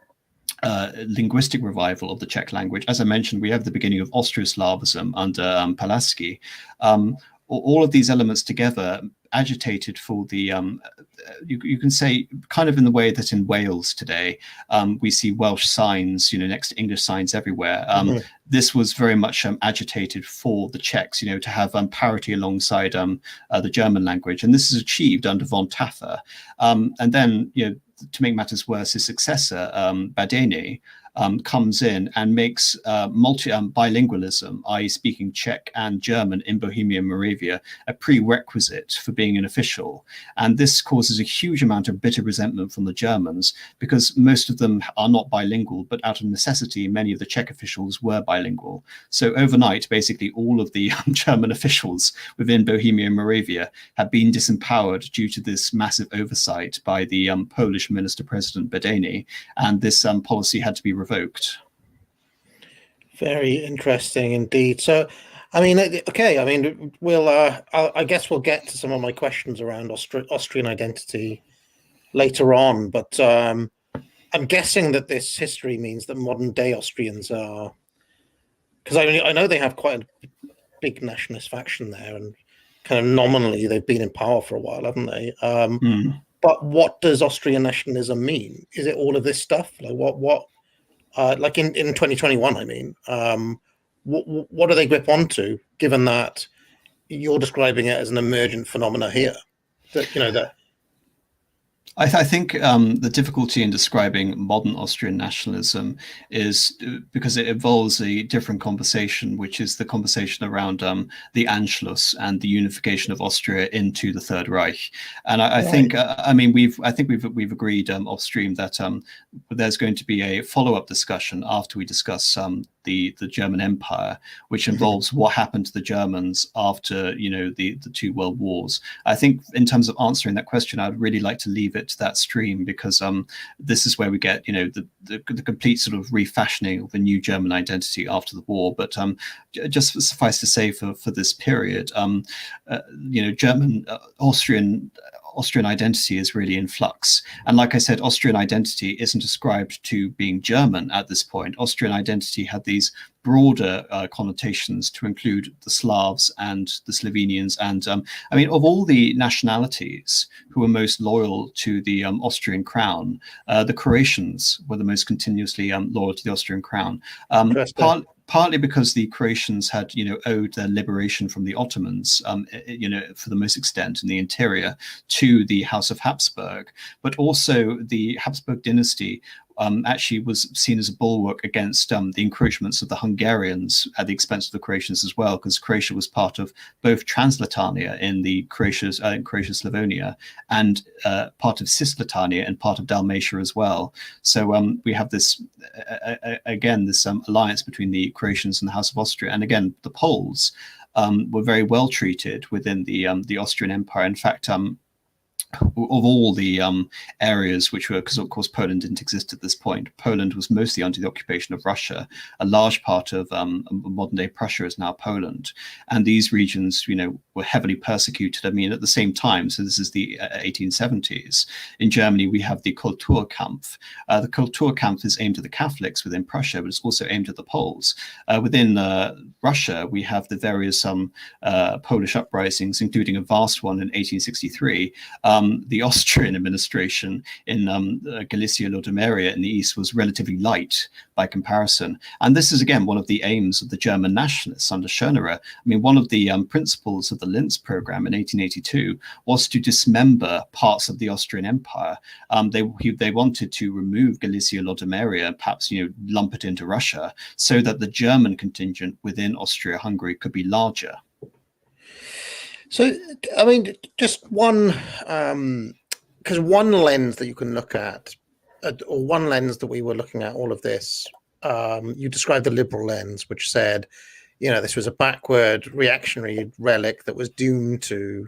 linguistic revival of the Czech language. As I mentioned, we have the beginning of Austro-Slavism under Pulaski. All of these elements together agitated for the, you can say, kind of in the way that in Wales today, we see Welsh signs, next to English signs everywhere. This was very much agitated for the Czechs, to have parity alongside the German language. And this is achieved under von Taffer. And then, to make matters worse, his successor, Badeni, comes in and makes bilingualism, i.e. speaking Czech and German in Bohemia and Moravia, a prerequisite for being an official. And this causes a huge amount of bitter resentment from the Germans, because most of them are not bilingual, but out of necessity, many of the Czech officials were bilingual. So overnight, basically all of the German officials within Bohemia and Moravia have been disempowered due to this massive oversight by the Polish Minister-President Badeni, and this policy had to be revoked. Very interesting indeed. So, I mean, okay, I mean, I guess we'll get to some of my questions around Austrian identity later on, but I'm guessing that this history means that modern day Austrians are, because I know they have quite a big nationalist faction there, and kind of nominally they've been in power for a while, haven't they? But what does Austrian nationalism mean? Is it all of this stuff? Like what? Like in 2021, I mean, what do they grip onto, given that you're describing it as an emergent phenomena here? That I think the difficulty in describing modern Austrian nationalism is because it involves a different conversation, which is the conversation around the Anschluss and the unification of Austria into the Third Reich. And I think, we've agreed off stream that there's going to be a follow-up discussion after we discuss the German Empire, which involves what happened to the Germans after, you know, the two world wars. I think in terms of answering that question, I'd really like to leave it to that stream, because this is where we get, you know, the complete sort of refashioning of a new German identity after the war. But just suffice to say, for this period, you know, German Austrian identity is really in flux. And like I said, Austrian identity isn't ascribed to being German at this point. Austrian identity had these broader connotations to include the Slavs and the Slovenians. And I mean, of all the nationalities who were most loyal to the Austrian crown, the Croatians were the most continuously loyal to the Austrian crown. Partly because the Croatians had, you know, owed their liberation from the Ottomans, you know, for the most extent in the interior, to the House of Habsburg, but also the Habsburg dynasty actually was seen as a bulwark against the encroachments of the Hungarians at the expense of the Croatians as well, because Croatia was part of both Translatania in the Croatia-Slavonia, and part of Cisleitania and part of Dalmatia as well. So we have this, again, this alliance between the Croatians and the House of Austria. And again, the Poles were very well treated within the Austrian Empire. In fact, of all the areas which were, because of course Poland didn't exist at this point, Poland was mostly under the occupation of Russia. A large part of modern day Prussia is now Poland, and these regions, you know, were heavily persecuted. I mean, at the same time, so this is the 1870s. In Germany, we have the Kulturkampf. The Kulturkampf is aimed at the Catholics within Prussia, but it's also aimed at the Poles. Within Russia, we have the various Polish uprisings, including a vast one in 1863. The Austrian administration in Galicia-Lodomeria in the east was relatively light by comparison. And this is, again, one of the aims of the German nationalists under Schönerer. I mean, one of the principles of the Linz program in 1882 was to dismember parts of the Austrian Empire. They wanted to remove Galicia-Lodomeria and perhaps, you know, lump it into Russia, so that the German contingent within Austria-Hungary could be larger. So, I mean, just one, because one lens that you can look at, or one lens that we were looking at all of this, you described the liberal lens, which said, you know, this was a backward reactionary relic that was doomed to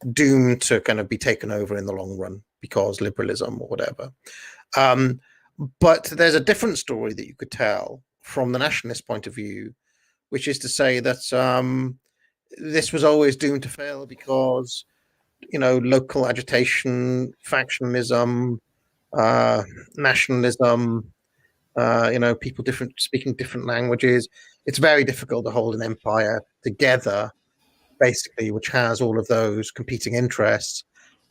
kind of be taken over in the long run because liberalism or whatever. But there's a different story that you could tell from the nationalist point of view, which is to say that this was always doomed to fail because, you know, local agitation, factionalism, nationalism, you know, people speaking different languages. It's very difficult to hold an empire together, basically, which has all of those competing interests.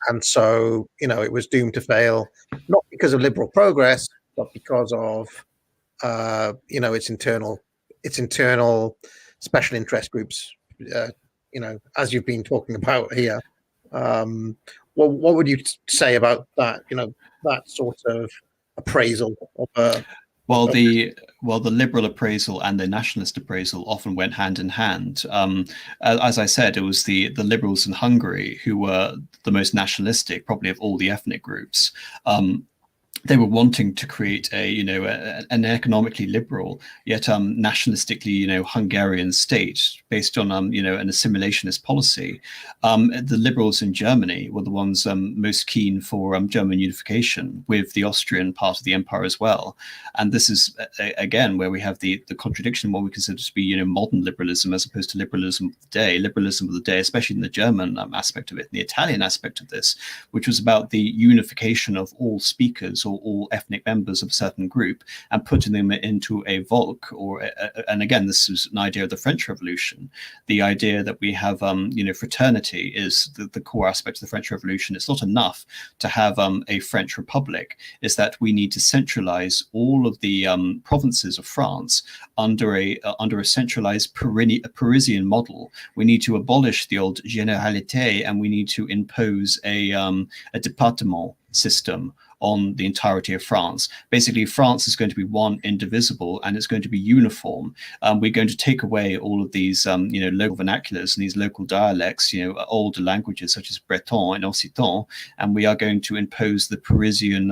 And so, you know, it was doomed to fail, not because of liberal progress, but because of, you know, its internal special interest groups. You know, as you've been talking about here, what would you say about that? You know, that sort of appraisal of the liberal appraisal and the nationalist appraisal often went hand in hand. As I said, it was the liberals in Hungary who were the most nationalistic, probably of all the ethnic groups. They were wanting to create an economically liberal yet nationalistically, you know, Hungarian state based on an assimilationist policy. The liberals in Germany were the ones most keen for German unification with the Austrian part of the empire as well. And this is again where we have the contradiction in what we consider to be, you know, modern liberalism as opposed to liberalism of the day. Liberalism of the day, especially in the German aspect of it, and the Italian aspect of this, which was about the unification of all speakers or all ethnic members of a certain group and putting them into a Volk, and again, this is an idea of the French Revolution, the idea that we have, fraternity is the core aspect of the French Revolution. It's not enough to have a French Republic. It's that we need to centralize all of the provinces of France under a centralized Parisian model. We need to abolish the old Généralité, and we need to impose a département system on the entirety of France. Basically, France is going to be one, indivisible, and it's going to be uniform. We're going to take away all of these, local vernaculars and these local dialects, older languages such as Breton and Occitan, and we are going to impose the Parisian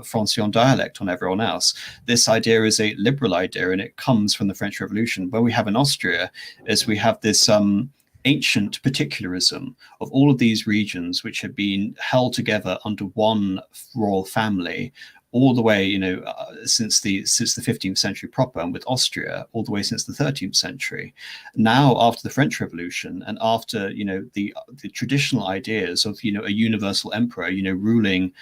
Francien dialect on everyone else. This idea is a liberal idea, and it comes from the French Revolution. What we have in Austria is we have this ancient particularism of all of these regions which have been held together under one royal family all the way, since the 15th century proper, and with Austria all the way since the 13th century. Now, after the French Revolution, and after the traditional ideas of a universal emperor, ruling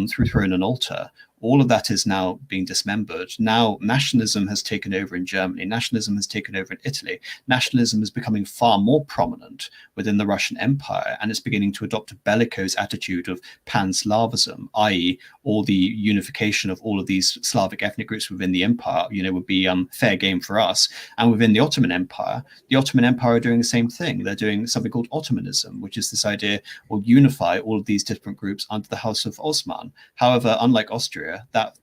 through throne and altar, all of that is now being dismembered. Now nationalism has taken over in Germany. Nationalism has taken over in Italy. Nationalism is becoming far more prominent within the Russian Empire, and it's beginning to adopt a bellicose attitude of pan-Slavism, i.e. all the unification of all of these Slavic ethnic groups within the empire, would be fair game for us. And within the Ottoman Empire are doing the same thing. They're doing something called Ottomanism, which is this idea will unify all of these different groups under the House of Osman. However, unlike Austria, that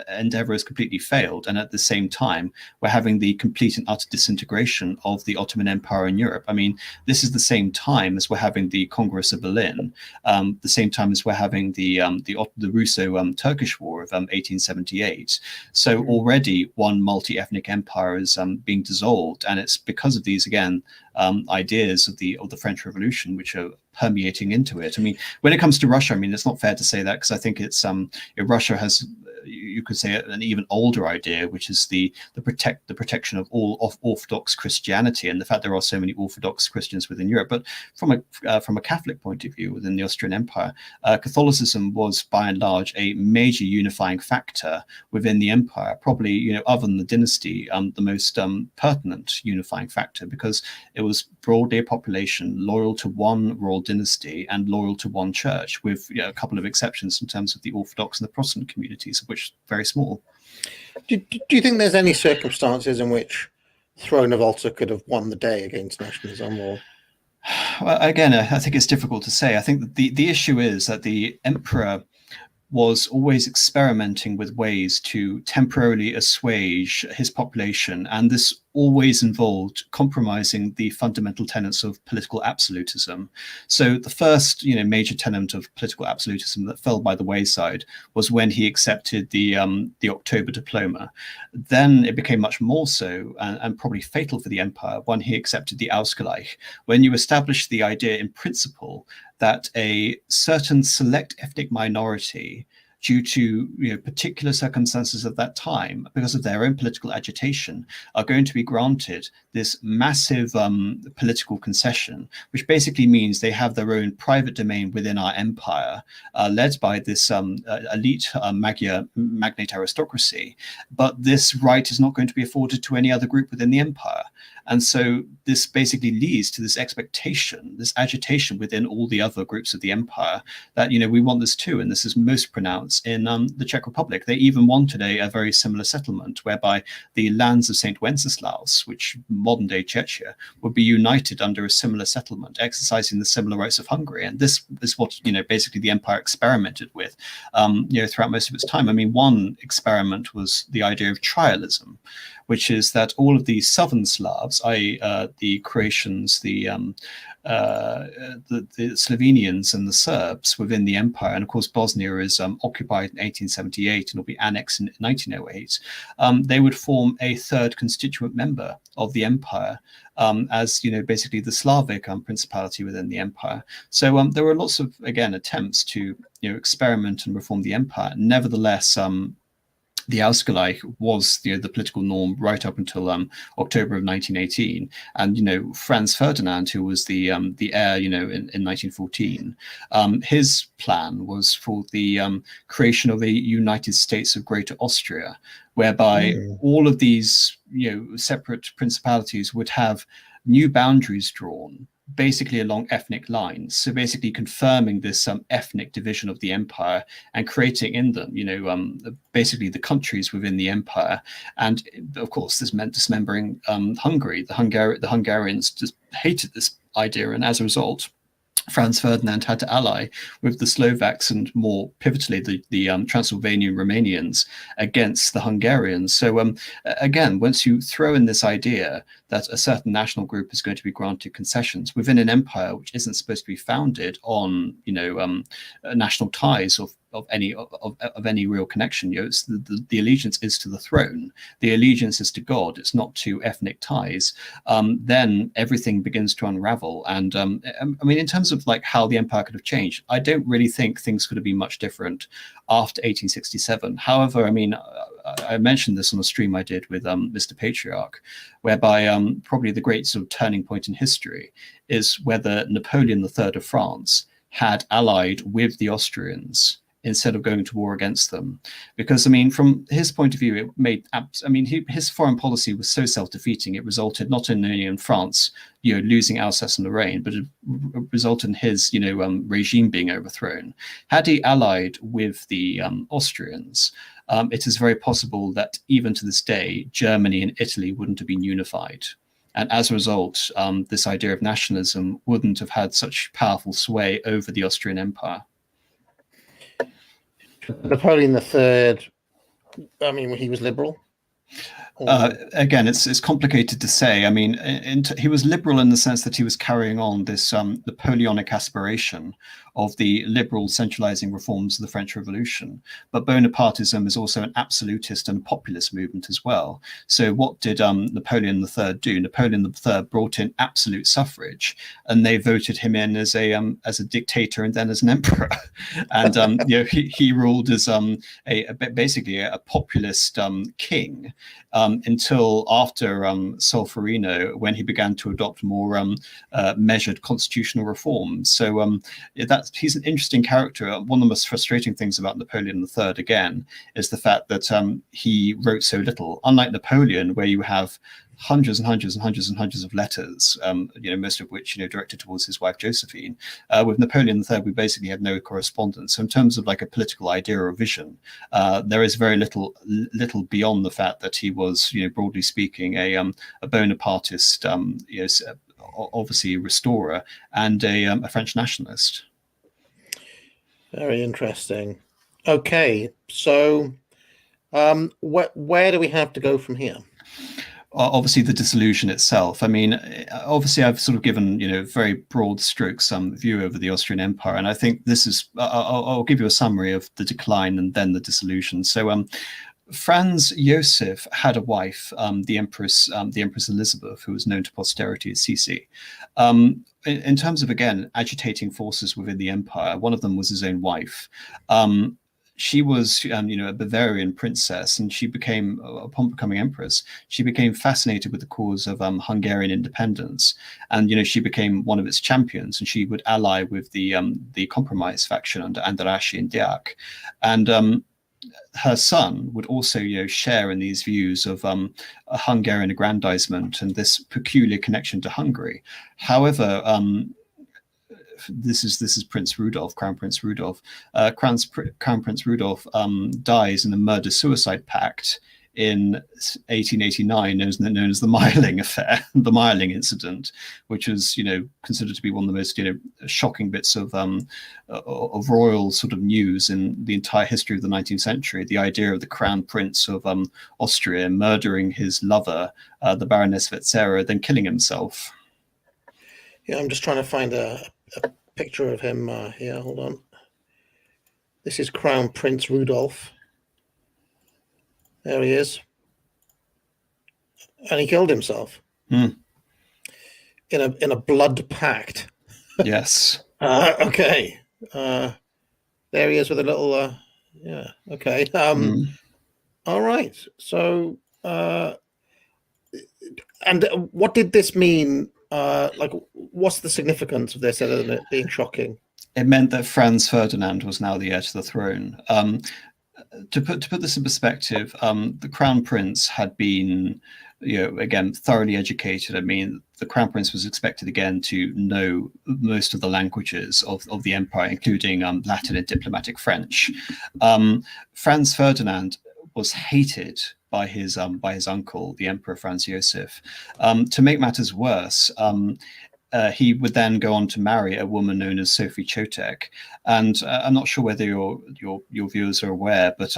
endeavor has completely failed, and at the same time we're having the complete and utter disintegration of the Ottoman Empire in Europe. I mean, this is the same time as we're having the Congress of Berlin, the same time as we're having the Russo-Turkish War of 1878. So already one multi-ethnic empire is being dissolved, and it's because of these ideas of the French Revolution which are permeating into it. I mean, when it comes to Russia, I mean, it's not fair to say that, because I think it's Russia has, you could say, an even older idea, which is the protection of all of Orthodox Christianity, and the fact there are so many Orthodox Christians within Europe. But from a Catholic point of view, within the Austrian Empire, Catholicism was by and large a major unifying factor within the empire. Probably, other than the dynasty, the most pertinent unifying factor, because it was broadly a population loyal to one royal dynasty and loyal to one church, with a couple of exceptions in terms of the Orthodox and the Protestant communities, of which very small. Do you think there's any circumstances in which Throne of Alta could have won the day against nationalism? Or well, again, I think it's difficult to say. I think that the issue is that the emperor was always experimenting with ways to temporarily assuage his population, and this always involved compromising the fundamental tenets of political absolutism. So the first, major tenet of political absolutism that fell by the wayside was when he accepted the October Diploma. Then it became much more so, and probably fatal for the empire, when he accepted the Ausgleich, when you established the idea in principle that a certain select ethnic minority, due to particular circumstances of that time, because of their own political agitation, are going to be granted this massive political concession, which basically means they have their own private domain within our empire, led by this elite magnate aristocracy. But this right is not going to be afforded to any other group within the empire. And so this basically leads to this expectation, this agitation within all the other groups of the empire that, we want this too. And this is most pronounced in the Czech Republic. They even wanted a very similar settlement whereby the lands of St. Wenceslaus, which modern day Czechia, would be united under a similar settlement, exercising the similar rights of Hungary. And this is what, basically the empire experimented with, throughout most of its time. I mean, one experiment was the idea of trialism, which is that all of the southern Slavs, i.e. The Croatians, the Slovenians and the Serbs within the empire, and of course Bosnia is occupied in 1878 and will be annexed in 1908, they would form a third constituent member of the empire, as basically the Slavic principality within the empire. So there were lots of, again, attempts to experiment and reform the empire. Nevertheless, the Ausgleich was the political norm right up until October of 1918, and Franz Ferdinand, who was the heir, in 1914, his plan was for the creation of a United States of Greater Austria, whereby all of these separate principalities would have new boundaries drawn, basically along ethnic lines. So basically confirming this ethnic division of the empire and creating in them, basically the countries within the empire. And of course, this meant dismembering Hungary. The Hungarians just hated this idea, and as a result, Franz Ferdinand had to ally with the Slovaks and more pivotally the Transylvanian Romanians against the Hungarians. So again, once you throw in this idea that a certain national group is going to be granted concessions within an empire which isn't supposed to be founded on national ties of any real connection, it's the allegiance is to the throne, the allegiance is to God, it's not to ethnic ties, then everything begins to unravel. And I mean, in terms of like how the empire could have changed, I don't really think things could have been much different after 1867. However, I mean, I mentioned this on a stream I did with Mr. Patriarch, whereby probably the great sort of turning point in history is whether Napoleon III of France had allied with the Austrians instead of going to war against them. Because, I mean, from his point of view, it made, I mean, his foreign policy was so self-defeating, it resulted not only in France, losing Alsace and Lorraine, but it resulted in his, regime being overthrown. Had he allied with the Austrians, it is very possible that even to this day, Germany and Italy wouldn't have been unified. And as a result, this idea of nationalism wouldn't have had such powerful sway over the Austrian Empire. Napoleon III, I mean, he was liberal? Again, it's complicated to say. I mean, he was liberal in the sense that he was carrying on this Napoleonic aspiration of the liberal centralizing reforms of the French Revolution. But Bonapartism is also an absolutist and populist movement as well. So what did Napoleon III do? Napoleon III brought in absolute suffrage, and they voted him in as a dictator and then as an emperor. And he ruled as basically a populist king until after Solferino, when he began to adopt more measured constitutional reforms. So he's an interesting character. One of the most frustrating things about Napoleon III, again, is the fact that he wrote so little. Unlike Napoleon, where you have hundreds and hundreds and hundreds and hundreds of letters, most of which directed towards his wife Josephine. With Napoleon III, we basically had no correspondence. So in terms of like a political idea or vision, there is very little beyond the fact that he was, broadly speaking, a Bonapartist, obviously a restorer and a French nationalist. Very interesting. Okay, so where do we have to go from here? Obviously, the dissolution itself. I mean, obviously, I've sort of given very broad strokes view over the Austrian Empire, and I think this is. I'll give you a summary of the decline and then the dissolution. So, Franz Joseph had a wife, the Empress Elizabeth, who was known to posterity as Sisi. In terms of, again, agitating forces within the empire, one of them was his own wife. She was, a Bavarian princess, and she became, upon becoming empress, she became fascinated with the cause of Hungarian independence, and she became one of its champions, and she would ally with the compromise faction under Andrássy and Deák, and her son would also, share in these views of a Hungarian aggrandizement and this peculiar connection to Hungary. However, this is Prince Rudolf, Crown Prince Rudolf. Crown Prince Rudolf dies in a murder-suicide pact in 1889, known as the Meiling affair, the Meiling incident, which was considered to be one of the most shocking bits of royal sort of news in the entire history of the 19th century. The idea of the Crown Prince of Austria murdering his lover, the Baroness Vetzera, then killing himself. Yeah, I'm just trying to find a picture of him here. Hold on. This is Crown Prince Rudolf. There he is. And he killed himself. In a blood pact. Yes. Okay. There he is with a little yeah, okay. All right. So and what did this mean? What's the significance of this other than it being shocking? It meant that Franz Ferdinand was now the heir to the throne. To put this in perspective, the Crown Prince had been, again, thoroughly educated. I mean, the Crown Prince was expected again to know most of the languages of the empire, including Latin and diplomatic French. Franz Ferdinand was hated by his uncle, the Emperor Franz Joseph. To make matters worse, he would then go on to marry a woman known as Sophie Chotek. And I'm not sure whether your viewers are aware, but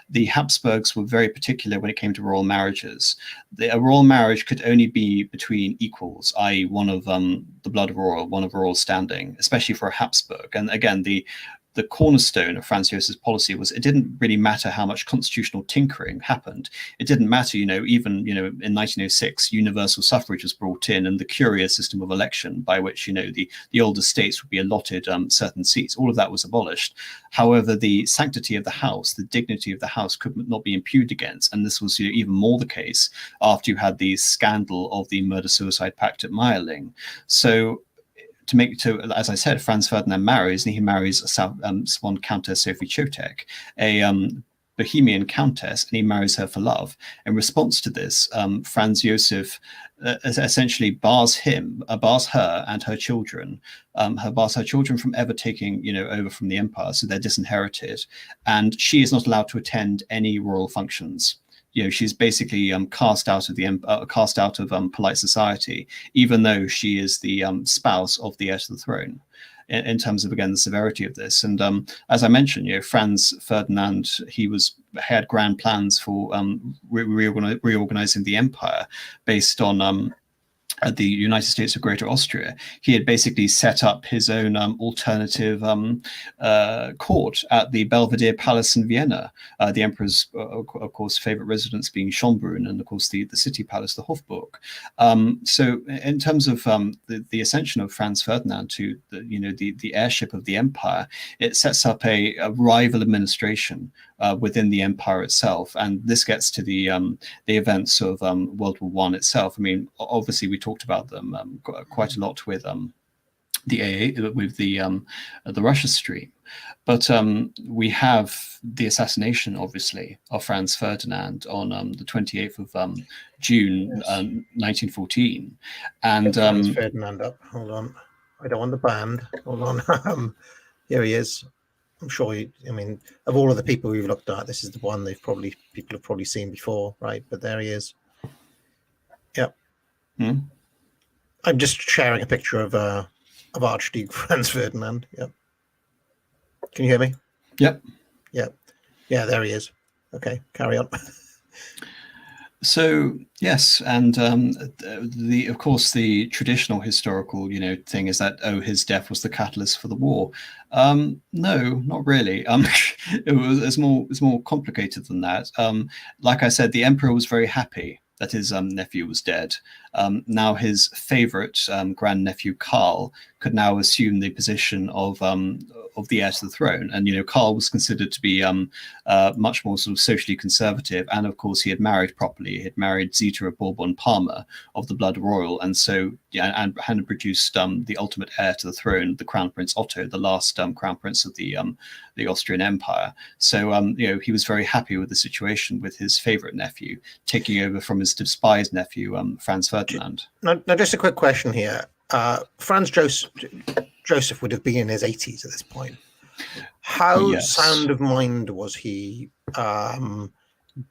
the Habsburgs were very particular when it came to royal marriages. A royal marriage could only be between equals, i.e. one of the blood royal, one of royal standing, especially for a Habsburg. And again, the cornerstone of Franz Joseph's policy was it didn't really matter how much constitutional tinkering happened. It didn't matter, even, in 1906, universal suffrage was brought in, and the curia system of election by which, the older states would be allotted certain seats. All of that was abolished. However, the sanctity of the house, the dignity of the house could not be impugned against. And this was even more the case after you had the scandal of the murder-suicide pact at Mayerling. So, as I said, Franz Ferdinand marries, and he marries one Countess Sophie Chotek, a Bohemian countess, and he marries her for love. In response to this, Franz Joseph essentially bars her and her children, bars her children from ever taking, over from the empire, so they're disinherited, and she is not allowed to attend any royal functions. She's basically cast out of polite society, even though she is the spouse of the heir to the throne. In terms of, again, the severity of this, and as I mentioned, Franz Ferdinand, he had grand plans for reorganizing the empire based on the United States of Greater Austria. He had basically set up his own alternative court at the Belvedere Palace in Vienna, the emperor's, of course, favorite residence being Schönbrunn, and of course the city palace, the Hofburg. So in terms of the ascension of Franz Ferdinand to the heirship of the empire, it sets up a rival administration within the empire itself, and this gets to the events of World War I itself. I mean, obviously we talked about them quite a lot with the Russia stream, but we have the assassination, obviously, of Franz Ferdinand on the 28th of June, 1914, and Franz Ferdinand up. Hold on, I don't want the band. Hold on. Here he is. I'm sure of all of the people we've looked at, this is the one people have probably seen before, right? But there he is. Yep. I'm just sharing a picture of Archduke Franz Ferdinand. Yep. Can you hear me? Yep. Yep. Yeah, there he is. Okay, carry on. So yes, and of course the traditional historical thing is that his death was the catalyst for the war. No, not really. It's more complicated than that. Like I said, the emperor was very happy that his nephew was dead. Now his favorite grandnephew Karl could now assume the position of the heir to the throne, and Karl was considered to be much more sort of socially conservative, and of course he had married properly. He had married Zita of Bourbon-Parma of the blood royal, and so and had produced the ultimate heir to the throne, the Crown Prince Otto, the last Crown Prince of the Austrian Empire. So he was very happy with the situation with his favorite nephew taking over from his despised nephew Franz Ferdinand. Now, just a quick question here. Franz Joseph would have been in his 80s at this point. How sound of mind was he,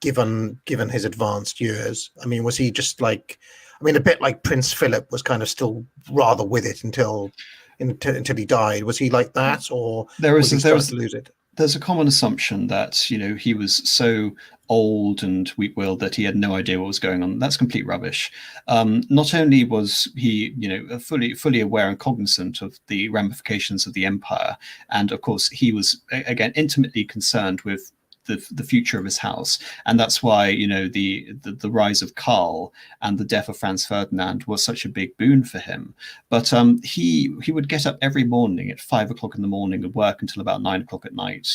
given his advanced years? I mean, was he just like, a bit like Prince Philip was kind of still rather with it until he died? Was he like that, or was he starting to lose it? There's a common assumption that he was so old and weak-willed that he had no idea what was going on. That's complete rubbish. Not only was he, fully aware and cognizant of the ramifications of the empire, and of course he was again intimately concerned with the future of his house, and that's why the rise of Karl and the death of Franz Ferdinand was such a big boon for him. But he would get up every morning at 5 o'clock in the morning and work until about 9 o'clock at night.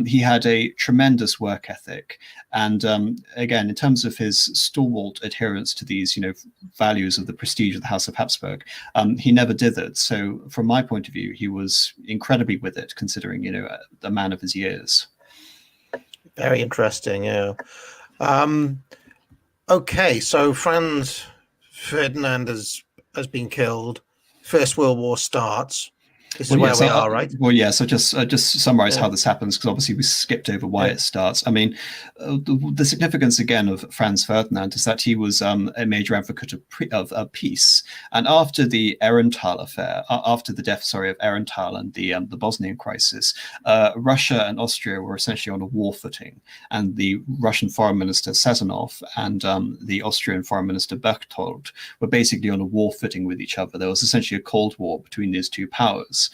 He had a tremendous work ethic, and again, in terms of his stalwart adherence to these values of the prestige of the House of Habsburg, he never dithered. So from my point of view, he was incredibly with it, considering a man of his years. Very interesting, yeah. Okay, so Franz Ferdinand has been killed. First World War starts. This is where we are, right? Well, yeah. So just summarize Yeah. how this happens, because obviously we skipped over why it starts. I mean, the significance again of Franz Ferdinand is that he was a major advocate of peace. And after the Aehrenthal affair, after the death, of Aehrenthal and the Bosnian crisis, Russia and Austria were essentially on a war footing, and the Russian Foreign Minister Sazonov and the Austrian Foreign Minister Berchtold were basically on a war footing with each other. There was essentially a Cold War between these two powers.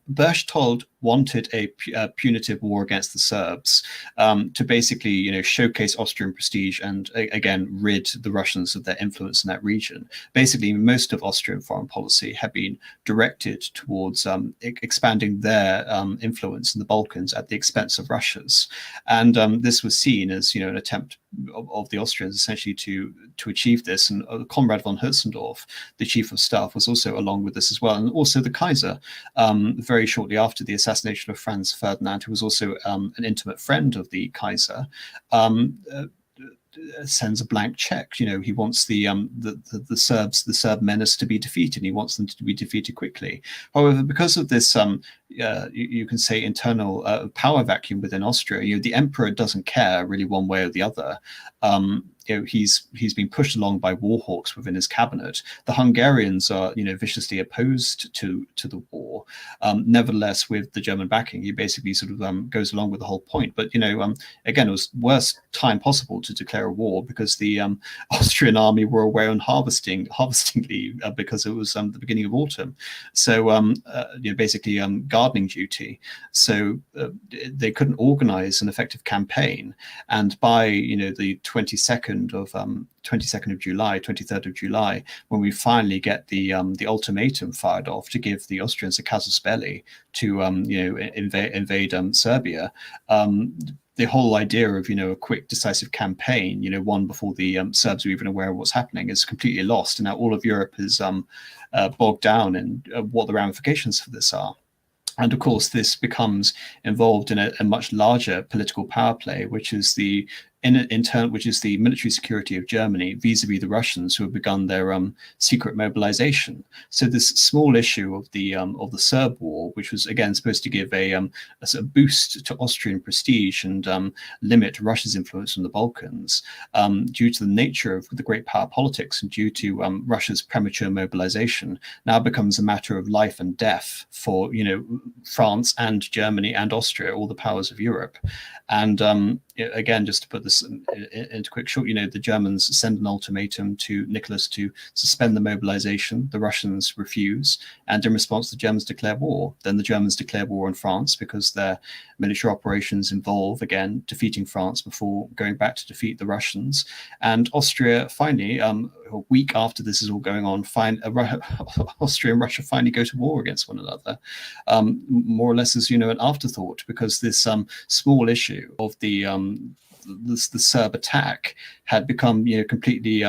Berchtold wanted a punitive war against the Serbs to basically, showcase Austrian prestige and again rid the Russians of their influence in that region. Basically, most of Austrian foreign policy had been directed towards expanding their influence in the Balkans at the expense of Russia's, and this was seen as an attempt of the Austrians essentially to achieve this. And Conrad von Hertzendorf, the chief of staff, was also along with this as well, and also the Kaiser, very shortly after the assassination of Franz Ferdinand, who was also an intimate friend of the Kaiser, sends a blank check. He wants the Serb menace to be defeated. He wants them to be defeated quickly. However, because of this, you can say internal power vacuum within Austria, the emperor doesn't care really one way or the other. He's been pushed along by war hawks within his cabinet. The Hungarians are viciously opposed to the war. Nevertheless, with the German backing, he basically sort of goes along with the whole point. But again, it was worst time possible to declare a war, because the Austrian army were away on harvesting leave because it was the beginning of autumn. So basically gardening duty. So they couldn't organize an effective campaign. And by the 22nd of July, 23rd of July, when we finally get the ultimatum fired off to give the Austrians a casus belli to invade Serbia. The whole idea of a quick decisive campaign, one before the Serbs are even aware of what's happening, is completely lost, and now all of Europe is bogged down in what the ramifications for this are. And of course, this becomes involved in a much larger political power play, which is the military security of Germany vis-a-vis the Russians, who have begun their secret mobilization. So this small issue of the Serb war, which was again supposed to give a sort of boost to Austrian prestige and limit Russia's influence on the Balkans, due to the nature of the great power politics and due to Russia's premature mobilization, now becomes a matter of life and death for France and Germany and Austria, all the powers of Europe. And again, just to put this into quick short, the Germans send an ultimatum to Nicholas to suspend the mobilization. The Russians refuse, and in response, the Germans declare war. Then the Germans declare war on France, because their military operations involve, again, defeating France before going back to defeat the Russians. And Austria finally, a week after this is all going on, Austria and Russia finally go to war against one another, more or less as an afterthought, because this small issue of the Serb attack had become completely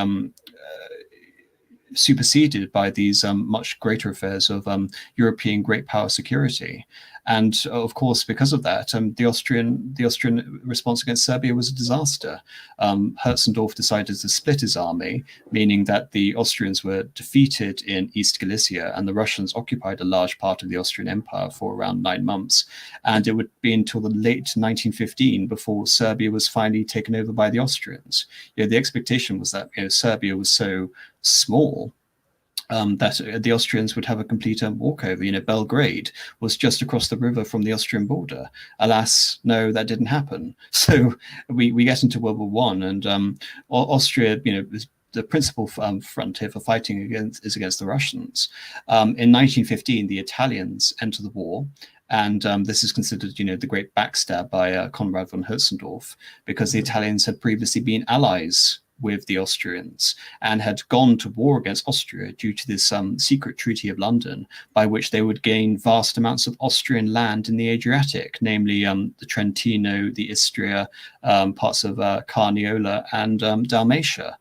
superseded by these much greater affairs of European great power security. And of course, because of that, the Austrian response against Serbia was a disaster. Hertzendorf decided to split his army, meaning that the Austrians were defeated in East Galicia, and the Russians occupied a large part of the Austrian Empire for around 9 months. And it would be until the late 1915 before Serbia was finally taken over by the Austrians. The expectation was that Serbia was so small that the Austrians would have a complete walkover. Belgrade was just across the river from the Austrian border. Alas, no, that didn't happen. So we get into World War One, and Austria, is the principal frontier for fighting is against the Russians. In 1915, the Italians enter the war. And this is considered, the great backstab by Conrad von Hertzendorf, because the Italians had previously been allies with the Austrians and had gone to war against Austria due to this secret Treaty of London, by which they would gain vast amounts of Austrian land in the Adriatic, namely the Trentino, the Istria, parts of Carniola and Dalmatia.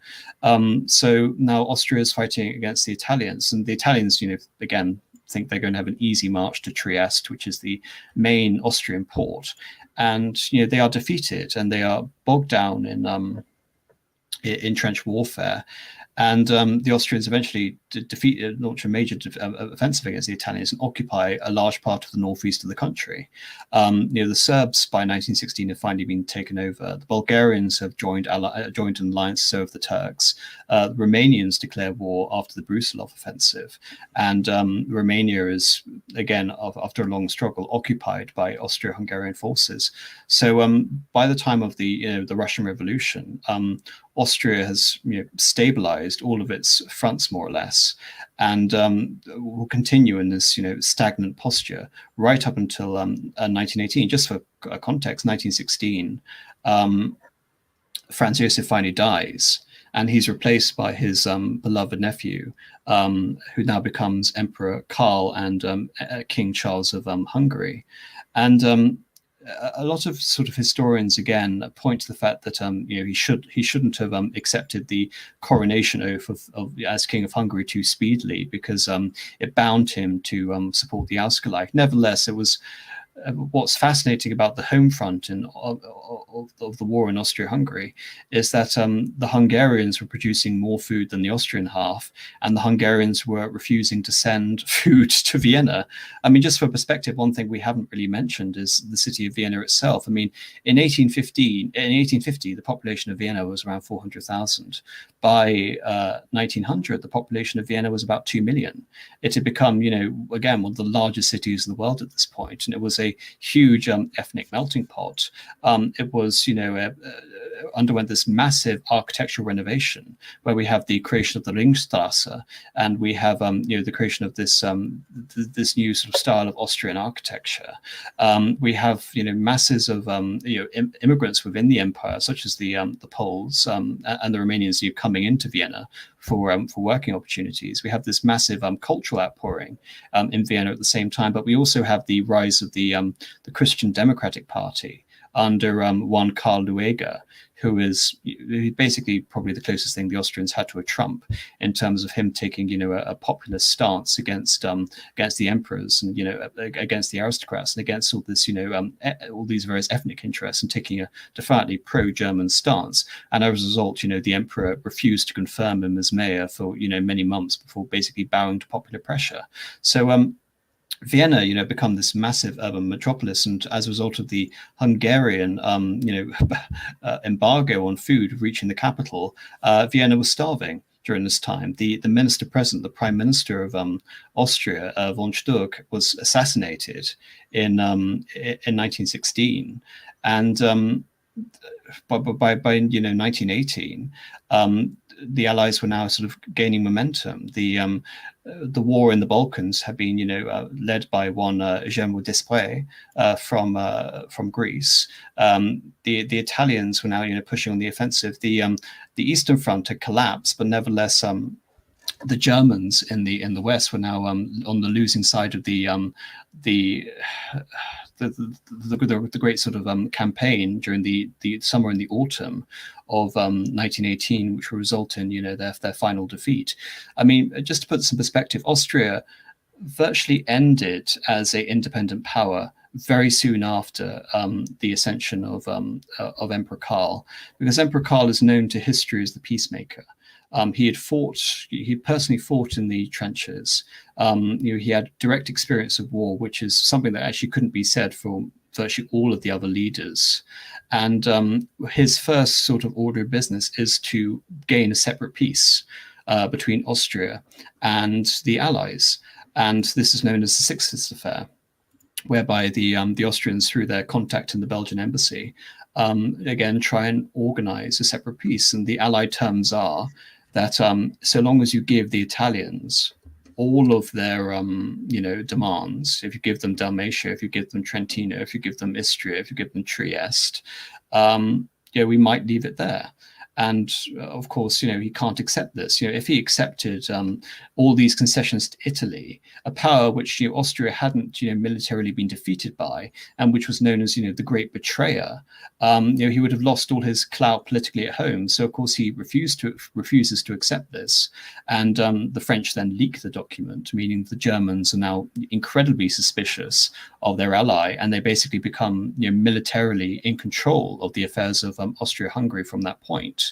So now Austria is fighting against the Italians, and the Italians, again, think they're going to have an easy march to Trieste, which is the main Austrian port. And, they are defeated, and they are bogged down in in trench warfare. And the Austrians eventually launch a major offensive against the Italians and occupy a large part of the northeast of the country. The Serbs by 1916 have finally been taken over. The Bulgarians have joined an alliance, so have the Turks. The Romanians declare war after the Brusilov offensive, and Romania is again, after a long struggle, occupied by Austro-Hungarian forces. So by the time of the Russian Revolution, Austria has stabilized all of its fronts more or less, and will continue in this stagnant posture right up until 1918. Just for context, 1916, Franz Joseph finally dies, and he's replaced by his beloved nephew, who now becomes Emperor Karl and King Charles of Hungary. And a lot of sort of historians again point to the fact that he shouldn't have accepted the coronation oath of as King of Hungary too speedily, because it bound him to support the Ausgleich. Nevertheless, it was what's fascinating about the home front of the war in Austria-Hungary is that the Hungarians were producing more food than the Austrian half, and the Hungarians were refusing to send food to Vienna. I mean, just for perspective, one thing we haven't really mentioned is the city of Vienna itself. I mean, in 1850, the population of Vienna was around 400,000. By 1900, the population of Vienna was about 2 million. It had become, again, one of the largest cities in the world at this point, and it was a huge ethnic melting pot. It was, underwent this massive architectural renovation, where we have the creation of the Ringstrasse, and we have, the creation of this this new sort of style of Austrian architecture. We have, masses of, immigrants within the empire, such as the Poles and the Romanians coming into Vienna for working opportunities. We have this massive cultural outpouring in Vienna at the same time, but we also have the rise of the Christian Democratic Party under one Karl Lueger, who is basically probably the closest thing the Austrians had to a Trump in terms of him taking, a populist stance against the emperors and, against the aristocrats and against all this, all these various ethnic interests, and taking a defiantly pro-German stance. And as a result, the emperor refused to confirm him as mayor for, many months before basically bowing to popular pressure. So, Vienna, become this massive urban metropolis, and as a result of the Hungarian, embargo on food reaching the capital, Vienna was starving during this time. The minister present, the prime minister of Austria, von Sturck, was assassinated in 1916, and by 1918. The Allies were now sort of gaining momentum. The war in the Balkans had been, led by one General Desprez from Greece. The Italians were now, pushing on the offensive. The Eastern Front had collapsed, but nevertheless, the Germans in the West were now on the losing side of the great sort of campaign during the summer and the autumn of 1918, which will result in their final defeat. I mean, just to put some perspective, Austria virtually ended as an independent power very soon after the ascension of Emperor Karl, because Emperor Karl is known to history as the peacemaker. He personally fought in the trenches. He had direct experience of war, which is something that actually couldn't be said for virtually all of the other leaders. And his first sort of order of business is to gain a separate peace between Austria and the Allies. And this is known as the Sixth Affair, whereby the Austrians, through their contact in the Belgian embassy, again try and organize a separate peace. And the Allied terms are that so long as you give the Italians all of their demands, if you give them Dalmatia, if you give them Trentino, if you give them Istria, if you give them Trieste, we might leave it there. And of course, he can't accept this. If he accepted all these concessions to Italy, a power which Austria hadn't militarily been defeated by, and which was known as the Great Betrayer, he would have lost all his clout politically at home. So of course he refuses to accept this, and the French then leak the document, meaning the Germans are now incredibly suspicious of their ally, and they basically become militarily in control of the affairs of Austria-Hungary from that point.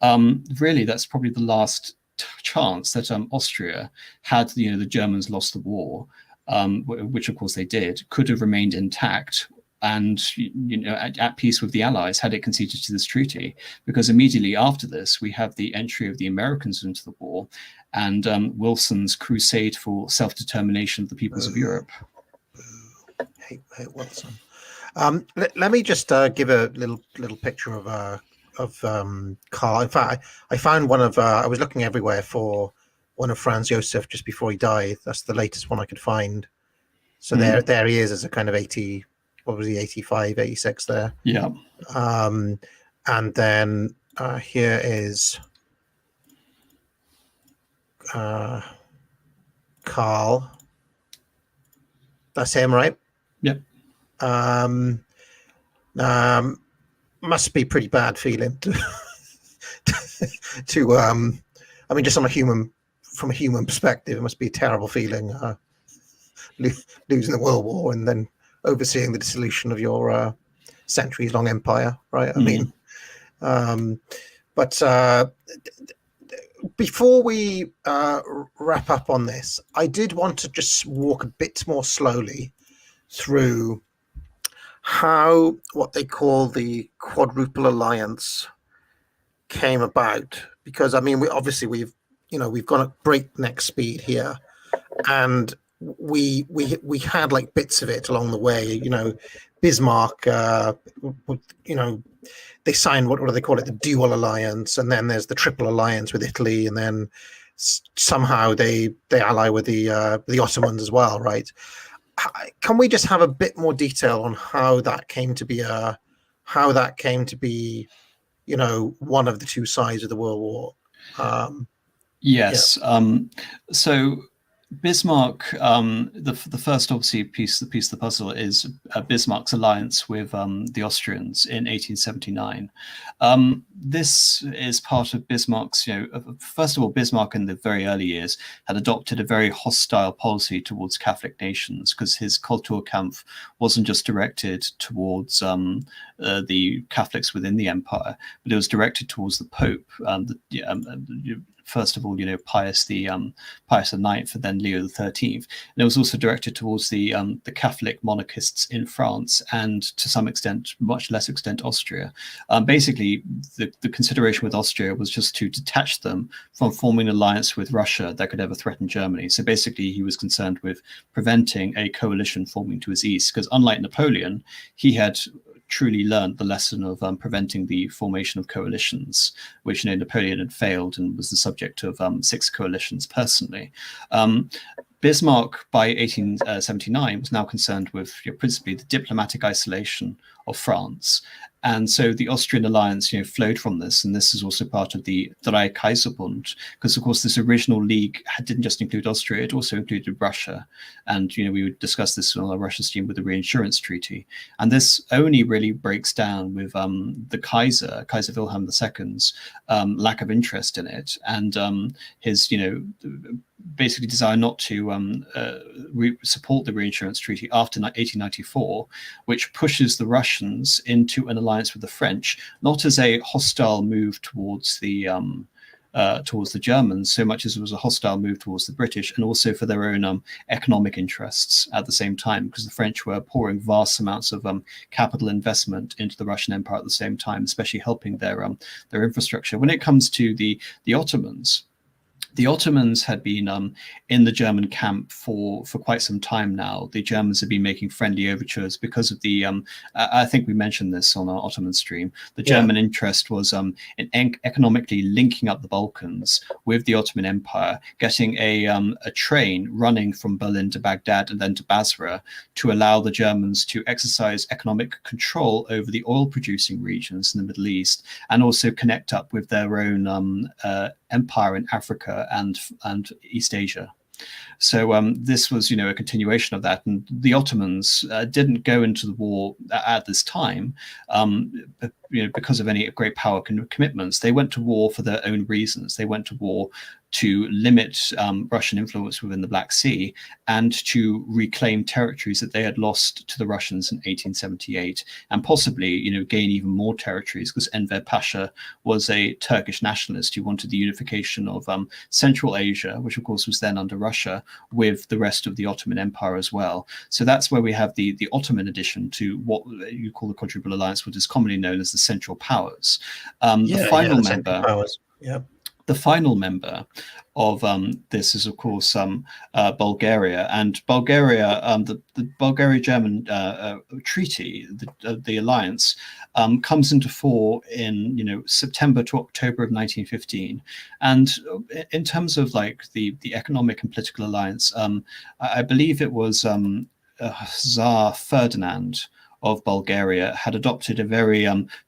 really that's probably the last chance that Austria had, the Germans lost the war, which of course they did, could have remained intact and at peace with the Allies had it conceded to this treaty, because immediately after this we have the entry of the Americans into the war and Wilson's crusade for self-determination of the peoples of Europe. Hate Wilson. Let me just give a little picture of Karl. In fact, I found one of I was looking everywhere for one of Franz Joseph just before he died. That's the latest one I could find. So there he is as a kind of 80. What was he, 85, 86 there? Yeah. And then here is Karl. That's him, right? Yep. Must be pretty bad feeling to I mean, just from a human perspective, it must be a terrible feeling losing the World War and then overseeing the dissolution of your centuries-long empire, right? I mean, but before we wrap up on this, I did want to just walk a bit more slowly through how what they call the Quadruple Alliance came about, because I mean, we've gone at breakneck speed here, and we had like bits of it along the way. Bismarck, they signed what do they call it, the Dual Alliance, and then there's the Triple Alliance with Italy, and then somehow they ally with the Ottomans as well, right? Can we just have a bit more detail on how that came to be one of the two sides of the World War? Yes. Yeah. So Bismarck, the first obviously piece of the puzzle is Bismarck's alliance with the Austrians in 1879. This is part of Bismarck's, first of all, Bismarck in the very early years had adopted a very hostile policy towards Catholic nations, because his Kulturkampf wasn't just directed towards the Catholics within the empire, but it was directed towards the Pope. First of all, Pius IX, and then Leo XIII. And it was also directed towards the Catholic monarchists in France and, to some extent, much less extent, Austria. Basically, the consideration with Austria was just to detach them from forming an alliance with Russia that could ever threaten Germany. So basically, he was concerned with preventing a coalition forming to his east, because unlike Napoleon, he had truly learned the lesson of preventing the formation of coalitions, which Napoleon had failed and was the subject of 6 coalitions personally. Bismarck, by 1879, was now concerned with principally the diplomatic isolation of France. And so the Austrian alliance, flowed from this, and this is also part of the Dreikaiserbund, because of course this original league didn't just include Austria; it also included Russia, and we would discuss this on our Russia stream with the reinsurance treaty. And this only really breaks down with the Kaiser Wilhelm II's lack of interest in it, and his basically desire not to support the reinsurance treaty after 1894, which pushes the Russians into an alliance with the French, not as a hostile move towards the Germans, so much as it was a hostile move towards the British, and also for their own economic interests at the same time, because the French were pouring vast amounts of capital investment into the Russian Empire at the same time, especially helping their infrastructure. When it comes to the Ottomans, the Ottomans had been in the German camp for quite some time now. The Germans had been making friendly overtures because of the, I think we mentioned this on our Ottoman stream, the German interest was in economically linking up the Balkans with the Ottoman Empire, getting a train running from Berlin to Baghdad and then to Basra to allow the Germans to exercise economic control over the oil-producing regions in the Middle East, and also connect up with their own empire in Africa and East Asia. So this was, a continuation of that. And the Ottomans didn't go into the war at this time because of any great power commitments. They went to war for their own reasons. They went to war to limit Russian influence within the Black Sea and to reclaim territories that they had lost to the Russians in 1878, and possibly, gain even more territories, because Enver Pasha was a Turkish nationalist who wanted the unification of Central Asia, which of course was then under Russia, with the rest of the Ottoman Empire as well. So that's where we have the Ottoman addition to what you call the Quadruple Alliance, which is commonly known as the Central Powers. The final member. Powers. Yeah. The final member of this is, of course, Bulgaria. And Bulgaria, the Bulgaria-German treaty, the alliance, comes into force in September to October of 1915. And in terms of the economic and political alliance, I believe it was Tsar Ferdinand of Bulgaria had adopted a very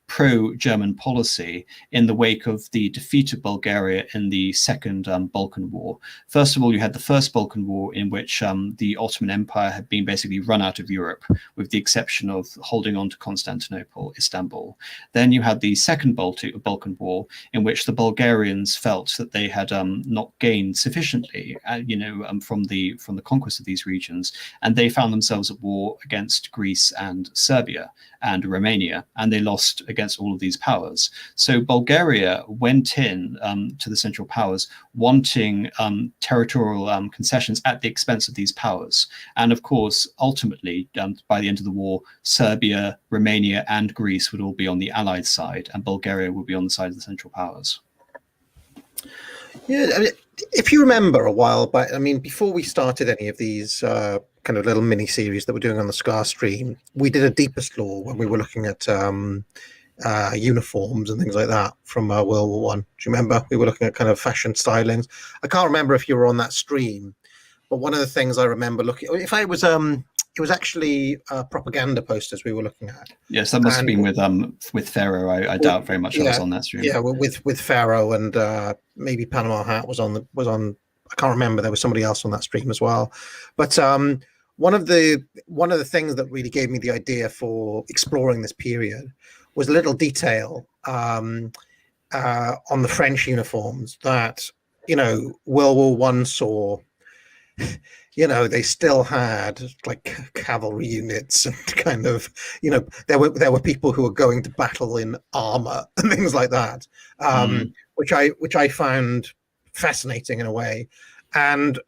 pro-German policy in the wake of the defeat of Bulgaria in the Second Balkan War. First of all, you had the First Balkan War, in which the Ottoman Empire had been basically run out of Europe, with the exception of holding on to Constantinople, Istanbul. Then you had the Second Balkan War, in which the Bulgarians felt that they had not gained sufficiently, from the conquest of these regions, and they found themselves at war against Greece and Serbia and Romania, and they lost against all of these powers. So Bulgaria went in to the Central Powers wanting territorial concessions at the expense of these powers. And of course, ultimately, by the end of the war, Serbia, Romania, and Greece would all be on the Allied side, and Bulgaria would be on the side of the Central Powers. Yeah, I mean, if you remember a while back, before we started any of these kind of little mini series that we're doing on the Scar stream, we did a deepest law when we were looking at uniforms and things like that from World War One. Do you remember? We were looking at kind of fashion stylings. I can't remember if you were on that stream, but one of the things I remember looking, it was actually propaganda posters we were looking at. Yes, that must have been with Pharaoh. I doubt very much I was on that stream. Yeah, with Pharaoh, and maybe Panama Hat was on. I can't remember. There was somebody else on that stream as well. But one of the things that really gave me the idea for exploring this period was a little detail on the French uniforms that World War One saw. They still had cavalry units, and kind of there were people who were going to battle in armor and things like that, which I found fascinating in a way. And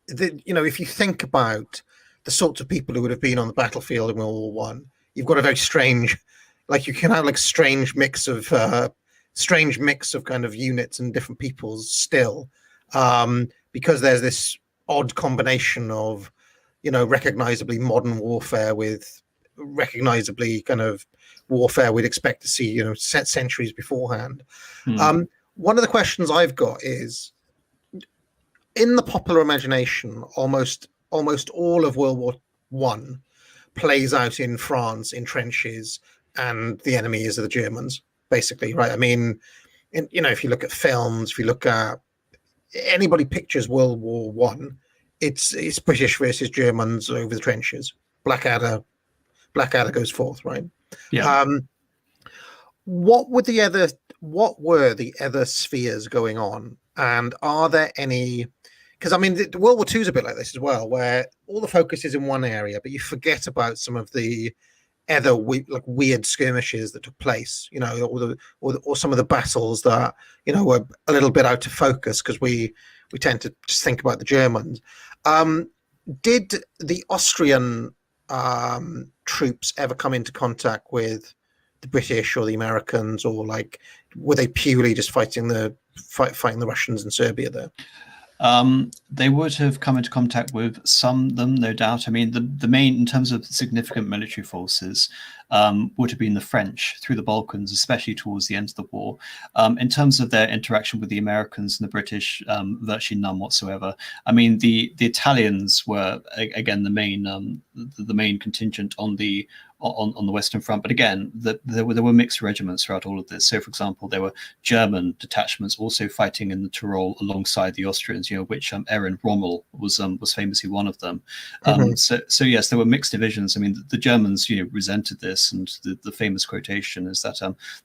if you think about the sorts of people who would have been on the battlefield in World War One, you've got a very strange, you can have strange mix of kind of units and different peoples still, because there's this odd combination of recognizably modern warfare with recognizably kind of warfare we'd expect to see centuries beforehand. One of the questions I've got is, in the popular imagination, almost all of World War One plays out in France, in trenches, and the enemy is the Germans, basically, right? If you look at films, if you look at anybody pictures World War One, it's British versus Germans over the trenches. Blackadder goes forth, right? Yeah. What were the other spheres going on, and are there any? Because World War Two is a bit like this as well, where all the focus is in one area, but you forget about some of the other weird skirmishes that took place, or some of the battles that were a little bit out of focus because we tend to just think about the Germans. Did the Austrian troops ever come into contact with the British or the Americans, or were they purely just fighting the Russians in Serbia there? They would have come into contact with some of them, no doubt. The main, in terms of significant military forces, would have been the French through the Balkans, especially towards the end of the war. In terms of their interaction with the Americans and the British, virtually none whatsoever. The Italians were again the main contingent on the on the Western Front. But again, there were mixed regiments throughout all of this. So, for example, there were German detachments also fighting in the Tyrol alongside the Austrians, which Erwin Rommel was famously one of them. So yes, there were mixed divisions. I mean, the Germans resented this, and the famous quotation is that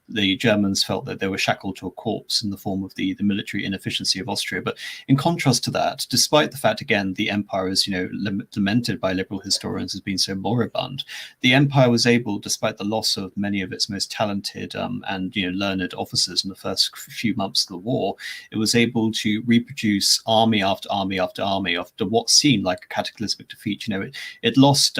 the Germans felt that they were shackled to a corpse in the form of the military inefficiency of Austria. But in contrast to that, despite the fact, again, the empire is lamented by liberal historians as being so moribund, the empire was able, despite the loss of many of its most talented and learned officers in the first few months of the war, it was able to reproduce army after army after army after what seemed like a cataclysmic defeat. It lost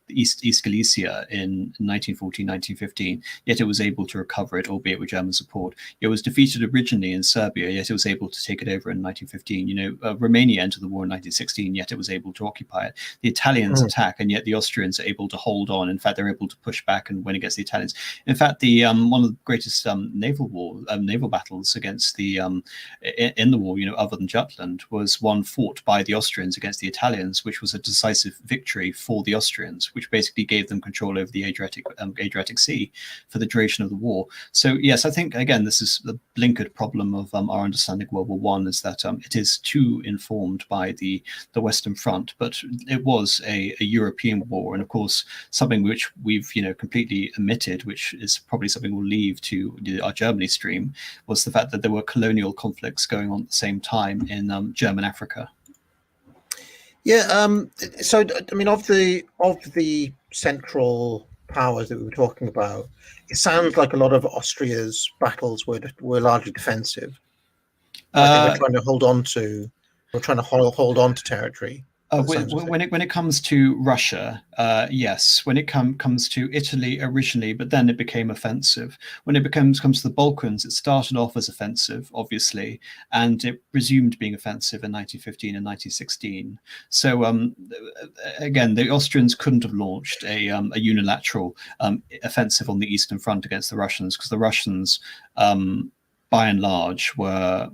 East Galicia in 1914, 1915, yet it was able to recover it, albeit with German support. It was defeated originally in Serbia, yet it was able to take it over in 1915. Romania entered the war in 1916, yet it was able to occupy it. The Italians attack, and yet the Austrians are able to hold on. In fact, they're able to push back and win against the Italians. In fact, the one of the greatest naval battles against the in the war, other than Jutland, was one fought by the Austrians against the Italians, which was a decisive victory for the Austrians, which basically gave them control over the Adriatic Sea for the duration of the war. So yes, I think again this is the blinkered problem of our understanding of World War I, is that it is too informed by the Western Front, but it was a European war, and of course something which we've completely omitted, which is probably something we'll leave to our Germany stream, was the fact that there were colonial conflicts going on at the same time in German Africa. Yeah. So I mean, of the central powers that we were talking about, it sounds like a lot of Austria's battles were largely defensive. They were trying to hold on to territory. When it comes to Russia, yes. When it comes to Italy originally, but then it became offensive. When it comes to the Balkans, it started off as offensive, obviously, and it resumed being offensive in 1915 and 1916. So again, the Austrians couldn't have launched a unilateral offensive on the Eastern Front against the Russians, because the Russians, by and large, were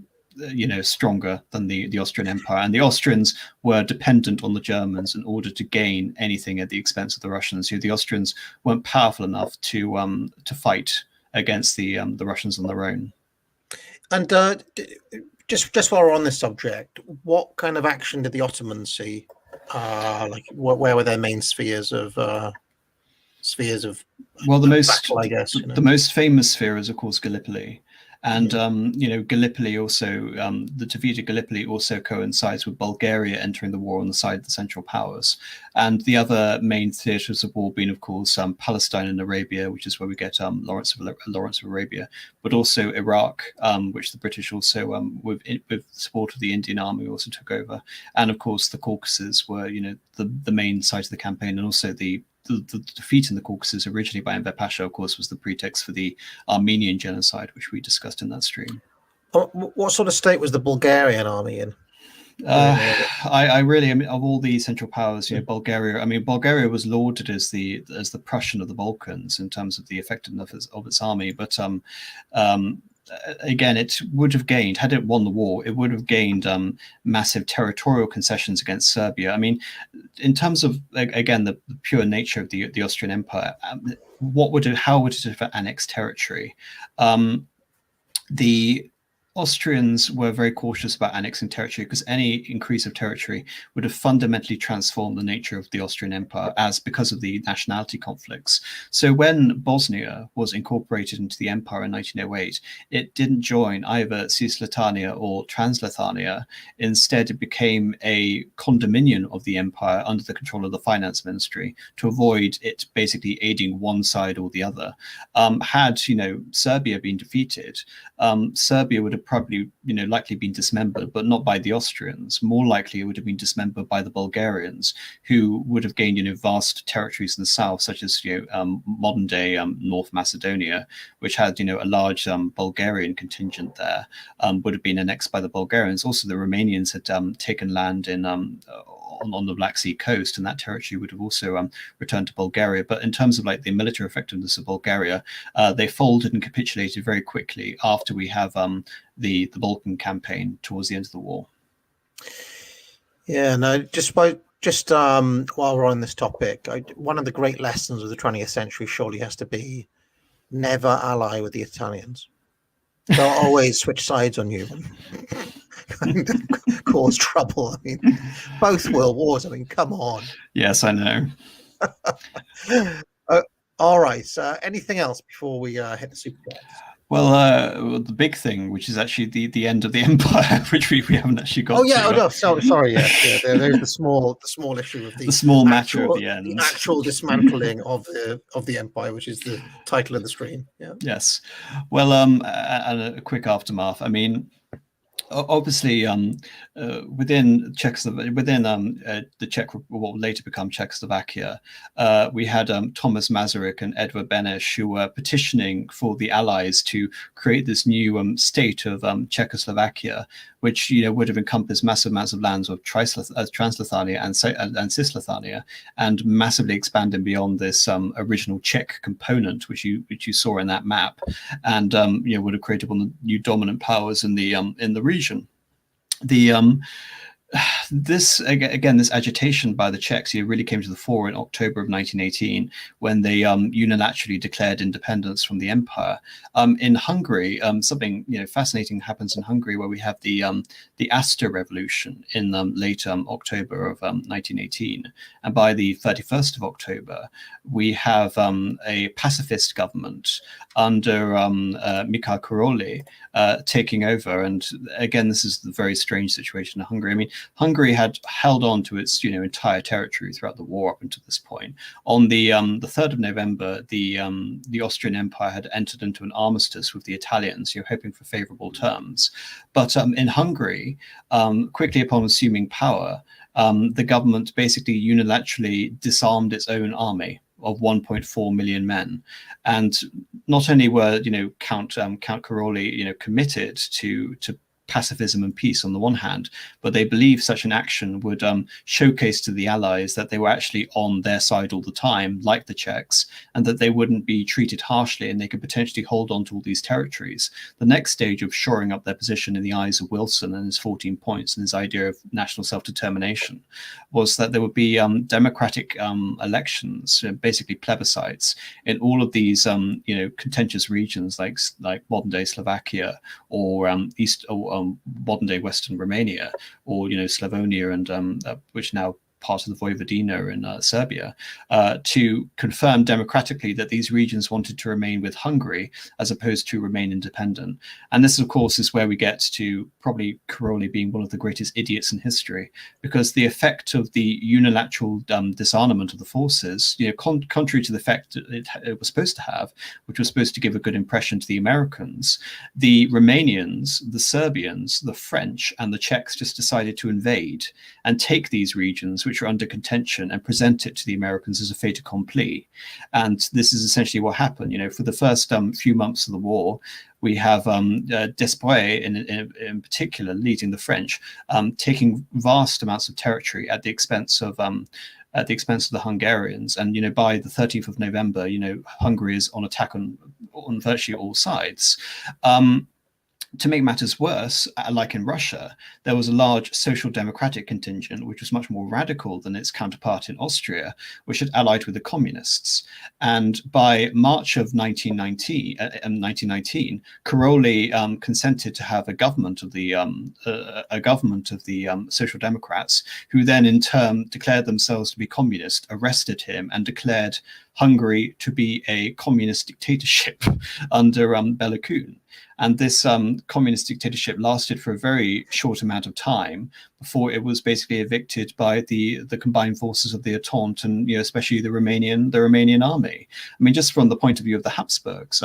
stronger than the Austrian Empire, and the Austrians were dependent on the Germans in order to gain anything at the expense of the Russians. The Austrians weren't powerful enough to fight against the Russians on their own. And just while we're on this subject, what kind of action did the Ottomans see? Where were their main spheres of battle, I guess? The most famous sphere is, of course, Gallipoli. And Gallipoli also, the defeat of Gallipoli also coincides with Bulgaria entering the war on the side of the Central Powers. And the other main theatres of war being, of course, Palestine and Arabia, which is where we get Lawrence of Arabia, but also Iraq, which the British also, with support of the Indian Army, also took over. And of course, the Caucasus were, the main site of the campaign, and also the defeat in the Caucasus originally by Enver Pasha, of course, was the pretext for the Armenian genocide, which we discussed in that stream. What sort of state was the Bulgarian army in? I mean, of all the Central Powers, Bulgaria was lauded as the Prussian of the Balkans in terms of the effectiveness of its army, but again, it would have gained, had it won the war, it would have gained massive territorial concessions against Serbia. I mean, in terms of, again, the pure nature of the Austrian Empire, how would it have annexed territory? The Austrians were very cautious about annexing territory because any increase of territory would have fundamentally transformed the nature of the Austrian Empire because of the nationality conflicts. So when Bosnia was incorporated into the empire in 1908, it didn't join either Cisleithania or Transleithania. Instead, it became a condominion of the empire under the control of the finance ministry to avoid it basically aiding one side or the other. Had Serbia been defeated, Serbia would have probably likely been dismembered, but not by the Austrians. More likely it would have been dismembered by the Bulgarians, who would have gained vast territories in the south, such as modern day North Macedonia, which had a large Bulgarian contingent there, would have been annexed by the Bulgarians. Also, the Romanians had taken land in on the Black Sea coast, and that territory would have also returned to Bulgaria. But in terms of the military effectiveness of Bulgaria, they folded and capitulated very quickly after we have the Balkan campaign towards the end of the war. Yeah, no, just by Just while we're on this topic, one of the great lessons of the 20th century surely has to be never ally with the Italians. They'll always switch sides on you and kind of cause trouble. I mean, both world wars. I mean, come on. Yes, I know. All right. Anything else before we hit the super chats? Well, the big thing, which is actually the end of the empire, which we haven't actually got. Oh yeah, to, no, sorry. Yeah. There's the small issue of the small matter of the end, the actual dismantling of the empire, which is the title of the stream. Yeah. Yes. Well, and a quick aftermath. I mean, obviously, within Czechoslovakia, within the Czech, what would later become Czechoslovakia, we had Thomas Masaryk and Edvard Beneš, who were petitioning for the Allies to create this new state of Czechoslovakia, which would have encompassed massive amounts of lands of Transleithania and Cisleithania, and massively expanding beyond this original Czech component, which you saw in that map, and would have created one of the new dominant powers in the region. This agitation by the Czechs really came to the fore in October of 1918, when they unilaterally declared independence from the empire. In Hungary, something fascinating happens in Hungary, where we have the Aster Revolution in late October of 1918, and by the 31st of October, we have a pacifist government under Mikhail Karolyi taking over. And again, this is the very strange situation in Hungary. I mean, Hungary had held on to its entire territory throughout the war up until this point. On the 3rd of November, the Austrian Empire had entered into an armistice with the Italians, hoping for favorable terms. But in Hungary, quickly upon assuming power, the government basically unilaterally disarmed its own army of 1.4 million men, and not only were Count Karolyi committed to pacifism and peace on the one hand, but they believed such an action would showcase to the Allies that they were actually on their side all the time, like the Czechs, and that they wouldn't be treated harshly, and they could potentially hold on to all these territories. The next stage of shoring up their position in the eyes of Wilson and his 14 points and his idea of national self-determination was that there would be democratic elections, basically plebiscites, in all of these contentious regions like modern-day Slovakia or modern-day Western Romania, or Slavonia, and which now part of the Vojvodina in Serbia, to confirm democratically that these regions wanted to remain with Hungary as opposed to remain independent. And this, of course, is where we get to probably Karolyi being one of the greatest idiots in history, because the effect of the unilateral disarmament of the forces, contrary to the effect it was supposed to have, which was supposed to give a good impression to the Americans, the Romanians, the Serbians, the French, and the Czechs just decided to invade and take these regions, which are under contention, and present it to the Americans as a fait accompli. And this is essentially what happened. For the first few months of the war, we have Desprez in particular leading the French, taking vast amounts of territory at the expense of the Hungarians. And by the 13th of November, Hungary is on attack on virtually all sides. To make matters worse, like in Russia, there was a large social democratic contingent, which was much more radical than its counterpart in Austria, which had allied with the communists. And by March of 1919, Karolyi consented to have a government of the Social Democrats, who then in turn declared themselves to be communist, arrested him, and declared Hungary to be a communist dictatorship under Bela Kun. And this communist dictatorship lasted for a very short amount of time before it was basically evicted by the combined forces of the Entente, and especially the Romanian army. I mean, just from the point of view of the Habsburgs,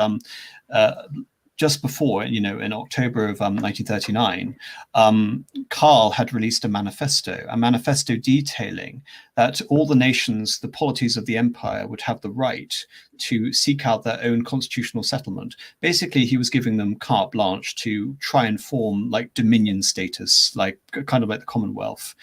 just before, in October of 1939, Karl had released a manifesto detailing that all the nations, the polities of the empire, would have the right to seek out their own constitutional settlement. Basically, he was giving them carte blanche to try and form dominion status, kind of like the Commonwealth,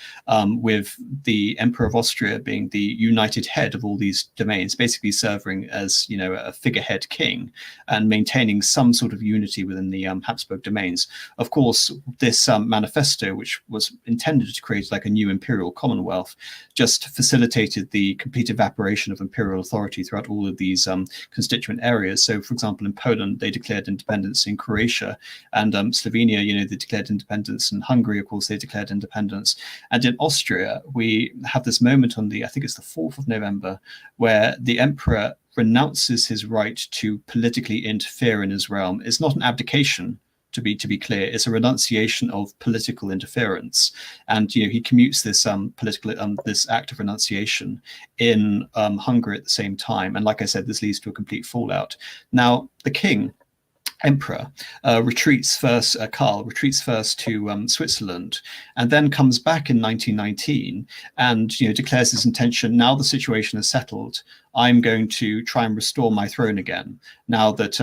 with the Emperor of Austria being the united head of all these domains, basically serving as a figurehead king and maintaining some sort of unity within the Habsburg domains. Of course, this manifesto, which was intended to create like a new imperial commonwealth, just facilitated the complete evaporation of imperial authority throughout all of these constituent areas. So, for example, in Poland, they declared independence. In Croatia and Slovenia, they declared independence. In Hungary, of course, they declared independence. And in Austria, we have this moment on I think it's the 4th of November, where the emperor renounces his right to politically interfere in his realm. It's not an abdication, to be clear. It's a renunciation of political interference, and he commutes this this act of renunciation in Hungary at the same time. And like I said, this leads to a complete fallout. Now, the emperor retreats first. Karl retreats first to Switzerland, and then comes back in 1919 and declares his intention. Now the situation is settled, I'm going to try and restore my throne again. Now that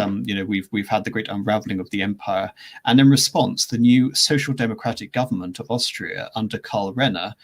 we've had the great unraveling of the empire, and in response, the new social democratic government of Austria under Karl Renner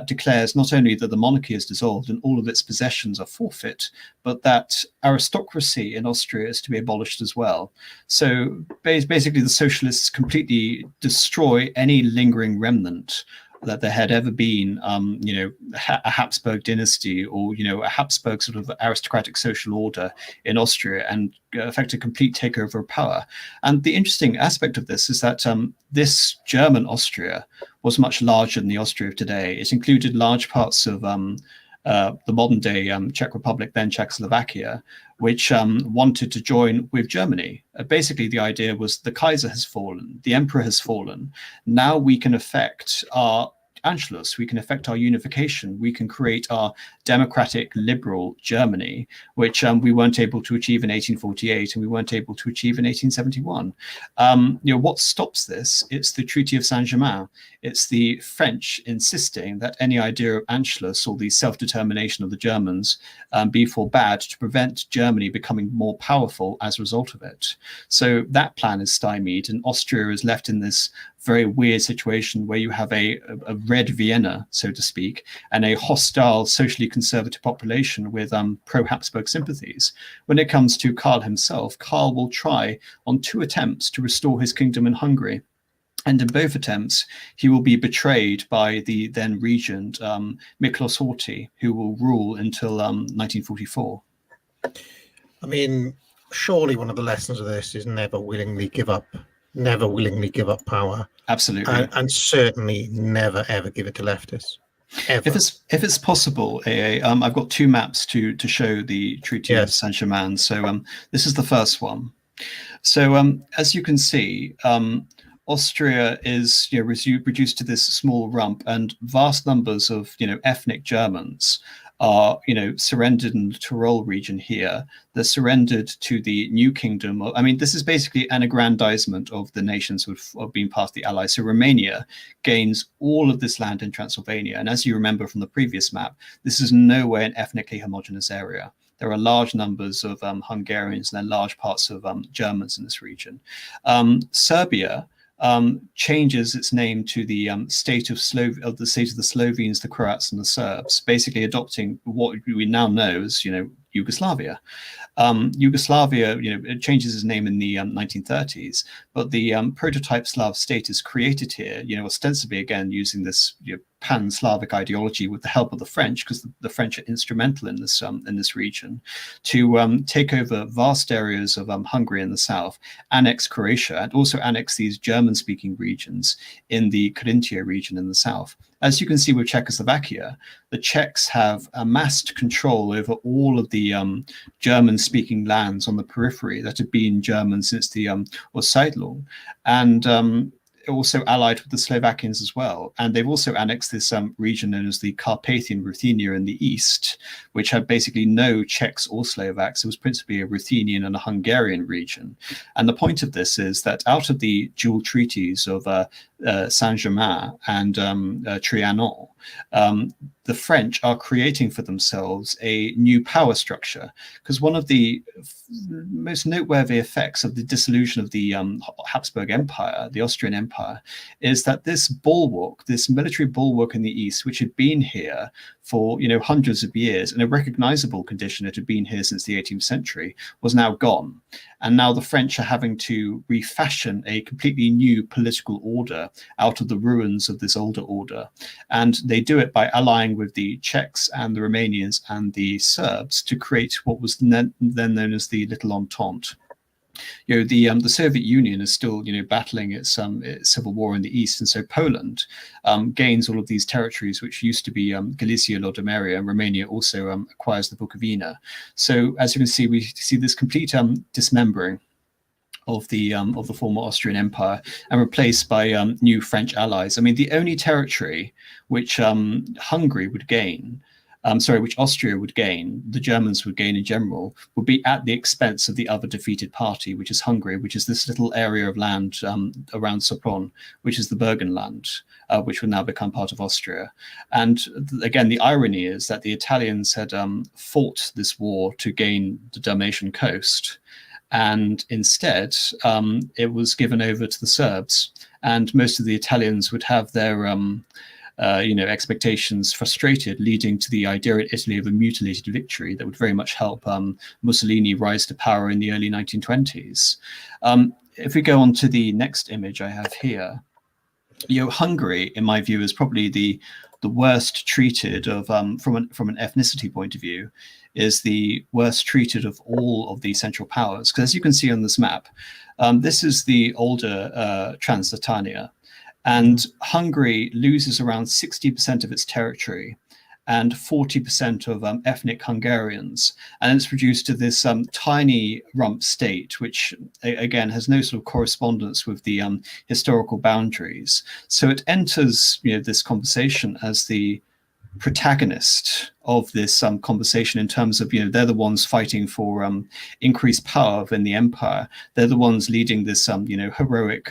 declares not only that the monarchy is dissolved and all of its possessions are forfeit, but that aristocracy in Austria is to be abolished as well. So basically, the socialists completely destroy any lingering remnant that there had ever been, a Habsburg dynasty or, a Habsburg sort of aristocratic social order in Austria, and affect a complete takeover of power. And the interesting aspect of this is that this German Austria was much larger than the Austria of today. It included large parts of the modern day Czech Republic, then Czechoslovakia, which wanted to join with Germany. Basically, the idea was the Kaiser has fallen, the emperor has fallen. Now we can effect our Anschluss, we can effect our unification, we can create our democratic liberal Germany, which we weren't able to achieve in 1848 and we weren't able to achieve in 1871. What stops this? It's the Treaty of Saint-Germain. It's the French insisting that any idea of Anschluss, or the self-determination of the Germans, be forbade to prevent Germany becoming more powerful as a result of it. So that plan is stymied, and Austria is left in this very weird situation where you have a red Vienna, so to speak, and a hostile, socially conservative population with pro-Habsburg sympathies. When it comes to Karl himself, Karl will try on 2 attempts to restore his kingdom in Hungary. And in both attempts, he will be betrayed by the then regent, Miklos Horthy, who will rule until 1944. I mean, surely one of the lessons of this is never willingly give up power. Absolutely. And certainly never, ever give it to leftists. Ever. If it's possible, I've got 2 maps to show the Treaty of Saint-Germain. So this is the first one. So as you can see, Austria is reduced to this small rump, and vast numbers of ethnic Germans are surrendered in the Tyrol region here. They're surrendered to the new kingdom. This is basically an aggrandizement of the nations who have been part of the Allies. So Romania gains all of this land in Transylvania, and as you remember from the previous map, this is nowhere an ethnically homogeneous area. There are large numbers of Hungarians and then large parts of Germans in this region. Serbia changes its name to the state of the Slovenes, the Croats, and the Serbs, basically adopting what we now know as Yugoslavia. Yugoslavia, it changes its name in the 1930s, but the prototype Slav state is created here, ostensibly again using this pan-Slavic ideology with the help of the French, because the French are instrumental in this region, to take over vast areas of Hungary in the south, annex Croatia, and also annex these German-speaking regions in the Carinthia region in the south. As you can see with Czechoslovakia, the Czechs have amassed control over all of the German-speaking lands on the periphery that have been German since the Aussiedlung, and also allied with the Slovakians as well. And they've also annexed this region known as the Carpathian Ruthenia in the east, which had basically no Czechs or Slovaks. It was principally a Ruthenian and a Hungarian region. And the point of this is that out of the dual treaties of Saint-Germain and Trianon, the French are creating for themselves a new power structure, because one of the most noteworthy effects of the dissolution of the Habsburg Empire, the Austrian Empire, is that this bulwark, this military bulwark in the east, which had been here for hundreds of years in a recognizable condition, it had been here since the 18th century, was now gone. And now the French are having to refashion a completely new political order out of the ruins of this older order. And they do it by allying with the Czechs and the Romanians and the Serbs to create what was then known as the Little Entente. The Soviet Union is still battling its civil war in the east, and so Poland gains all of these territories which used to be Galicia, Lodomeria, and Romania also acquires the Bukovina. So as you can see, we see this complete dismembering of the former Austrian Empire and replaced by new French allies. I mean, the only territory which Hungary would gain, which Austria would gain, the Germans would gain in general, would be at the expense of the other defeated party, which is Hungary, which is this little area of land around Sopron, which is the Burgenland, which will now become part of Austria. And again, the irony is that the Italians had fought this war to gain the Dalmatian coast, and instead it was given over to the Serbs, and most of the Italians would have their expectations frustrated, leading to the idea in Italy of a mutilated victory that would very much help Mussolini rise to power in the early 1920s. If we go on to the next image I have here, Hungary, in my view, is probably the worst treated of from an ethnicity point of view, is the worst treated of all of the Central Powers. Because as you can see on this map, this is the older Transylvania. And Hungary loses around 60% of its territory and 40% of ethnic Hungarians. And it's reduced to this tiny rump state, which, again, has no sort of correspondence with the historical boundaries. So it enters this conversation as the protagonist of this conversation in terms of, they're the ones fighting for increased power within the empire. They're the ones leading this, heroic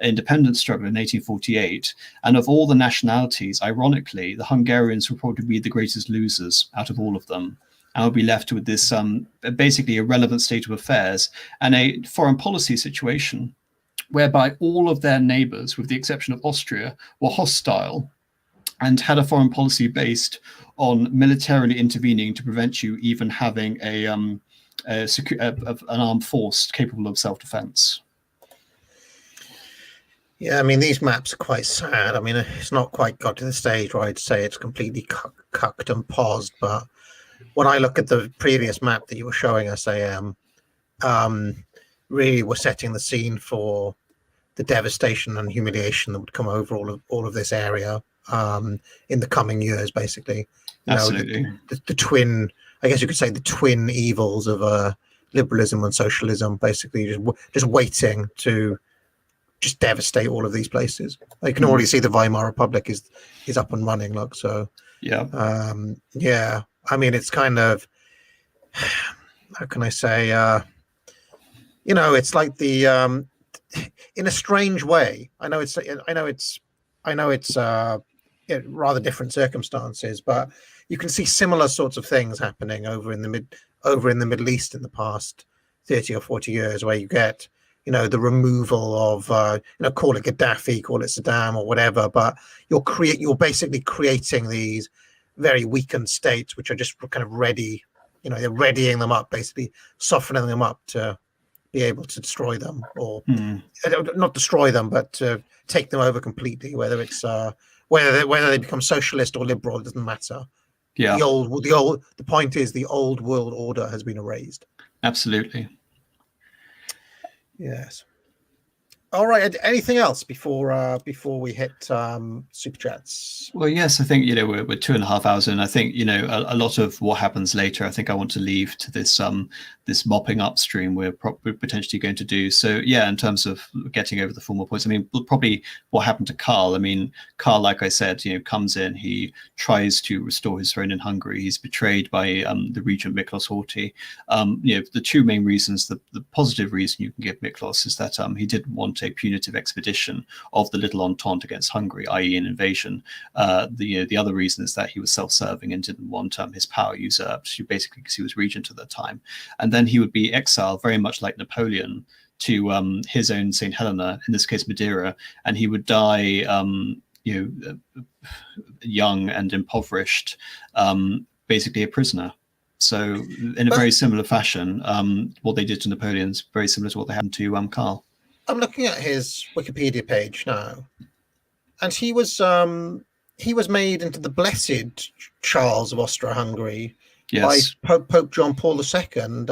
independence struggle in 1848. And of all the nationalities, ironically, the Hungarians will probably be the greatest losers out of all of them. And will be left with this basically irrelevant state of affairs and a foreign policy situation whereby all of their neighbors, with the exception of Austria, were hostile and had a foreign policy based on militarily intervening to prevent you even having an armed force capable of self-defense. Yeah, I mean, these maps are quite sad. I mean, it's not quite got to the stage where I'd say it's completely cucked and paused, but when I look at the previous map that you were showing us, really we're setting the scene for the devastation and humiliation that would come over all of this area in the coming years, basically. Absolutely. The twin, I guess you could say, the twin evils of liberalism and socialism, basically just waiting to just devastate all of these places. You can already see the Weimar Republic is up and running, look. So yeah. I mean, it's kind of, how can I say, it's like the in a strange way. I know it's rather different circumstances, but you can see similar sorts of things happening over in the Middle East in the past 30 or 40 years, where you get the removal of call it Gaddafi, call it Saddam or whatever, but you're basically creating these very weakened states which are just kind of ready, they're readying them up, basically softening them up to be able to destroy them, or not destroy them, but to take them over completely, whether it's whether they become socialist or liberal, it doesn't matter. Yeah. The point is the old world order has been erased. Absolutely. Yes. All right. Anything else before we hit super chats? Well, yes, I think we're 2.5 hours in. I think a lot of what happens later, I think I want to leave to this this mopping upstream we're potentially going to do. So yeah, in terms of getting over the formal points, I mean, probably what happened to Karl. I mean, Karl, like I said, comes in, he tries to restore his throne in Hungary. He's betrayed by the regent Miklos Horthy. The two main reasons, the positive reason you can give Miklos is that he didn't want mount a punitive expedition of the Little Entente against Hungary, i.e. an invasion. The other reason is that he was self-serving and didn't want his power usurped, basically because he was regent at the time. And then he would be exiled, very much like Napoleon, to his own St. Helena, in this case Madeira, and he would die young and impoverished, basically a prisoner. So in a very similar fashion, what they did to Napoleon is very similar to what they happened to Karl. I'm looking at his Wikipedia page now, and he was made into the Blessed Charles of Austria-Hungary by Pope John Paul II, and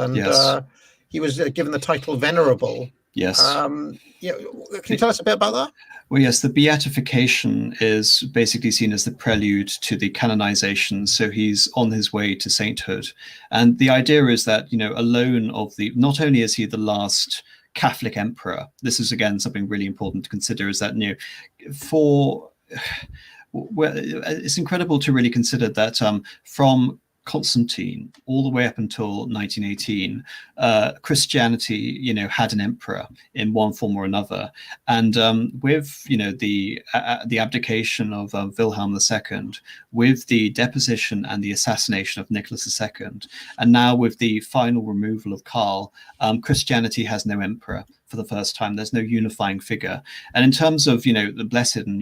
he was given the title Venerable. Yes. Can you tell us a bit about that? Well, yes, the beatification is basically seen as the prelude to the canonization. So he's on his way to sainthood. And the idea is that, alone of not only is he the last Catholic emperor, this is again something really important to consider, is that, it's incredible to really consider that from Constantine all the way up until 1918, Christianity, had an emperor in one form or another, and with the abdication of Wilhelm II, with the deposition and the assassination of Nicholas II, and now with the final removal of Karl, Christianity has no emperor. For the first time, there's no unifying figure. And in terms of the Blessed and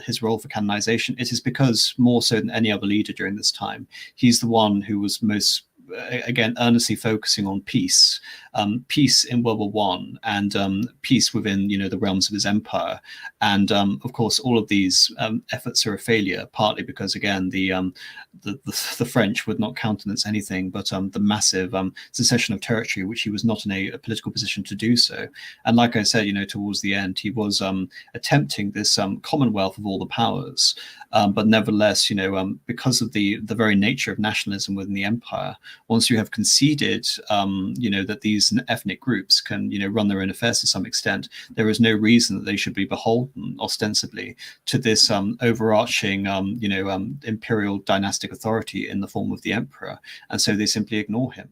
his role for canonization, it is because more so than any other leader during this time, he's the one who was most again earnestly focusing on peace in World War One, and peace within the realms of his empire. And of course all of these efforts are a failure, partly because again the French would not countenance anything but the massive secession of territory, which he was not in a political position to do so. And like I said, towards the end he was attempting this commonwealth of all the powers, but nevertheless, because of the very nature of nationalism within the empire, once you have conceded that these ethnic groups can run their own affairs to some extent, there is no reason that they should be beholden ostensibly to this overarching imperial dynastic authority in the form of the emperor, and so they simply ignore him.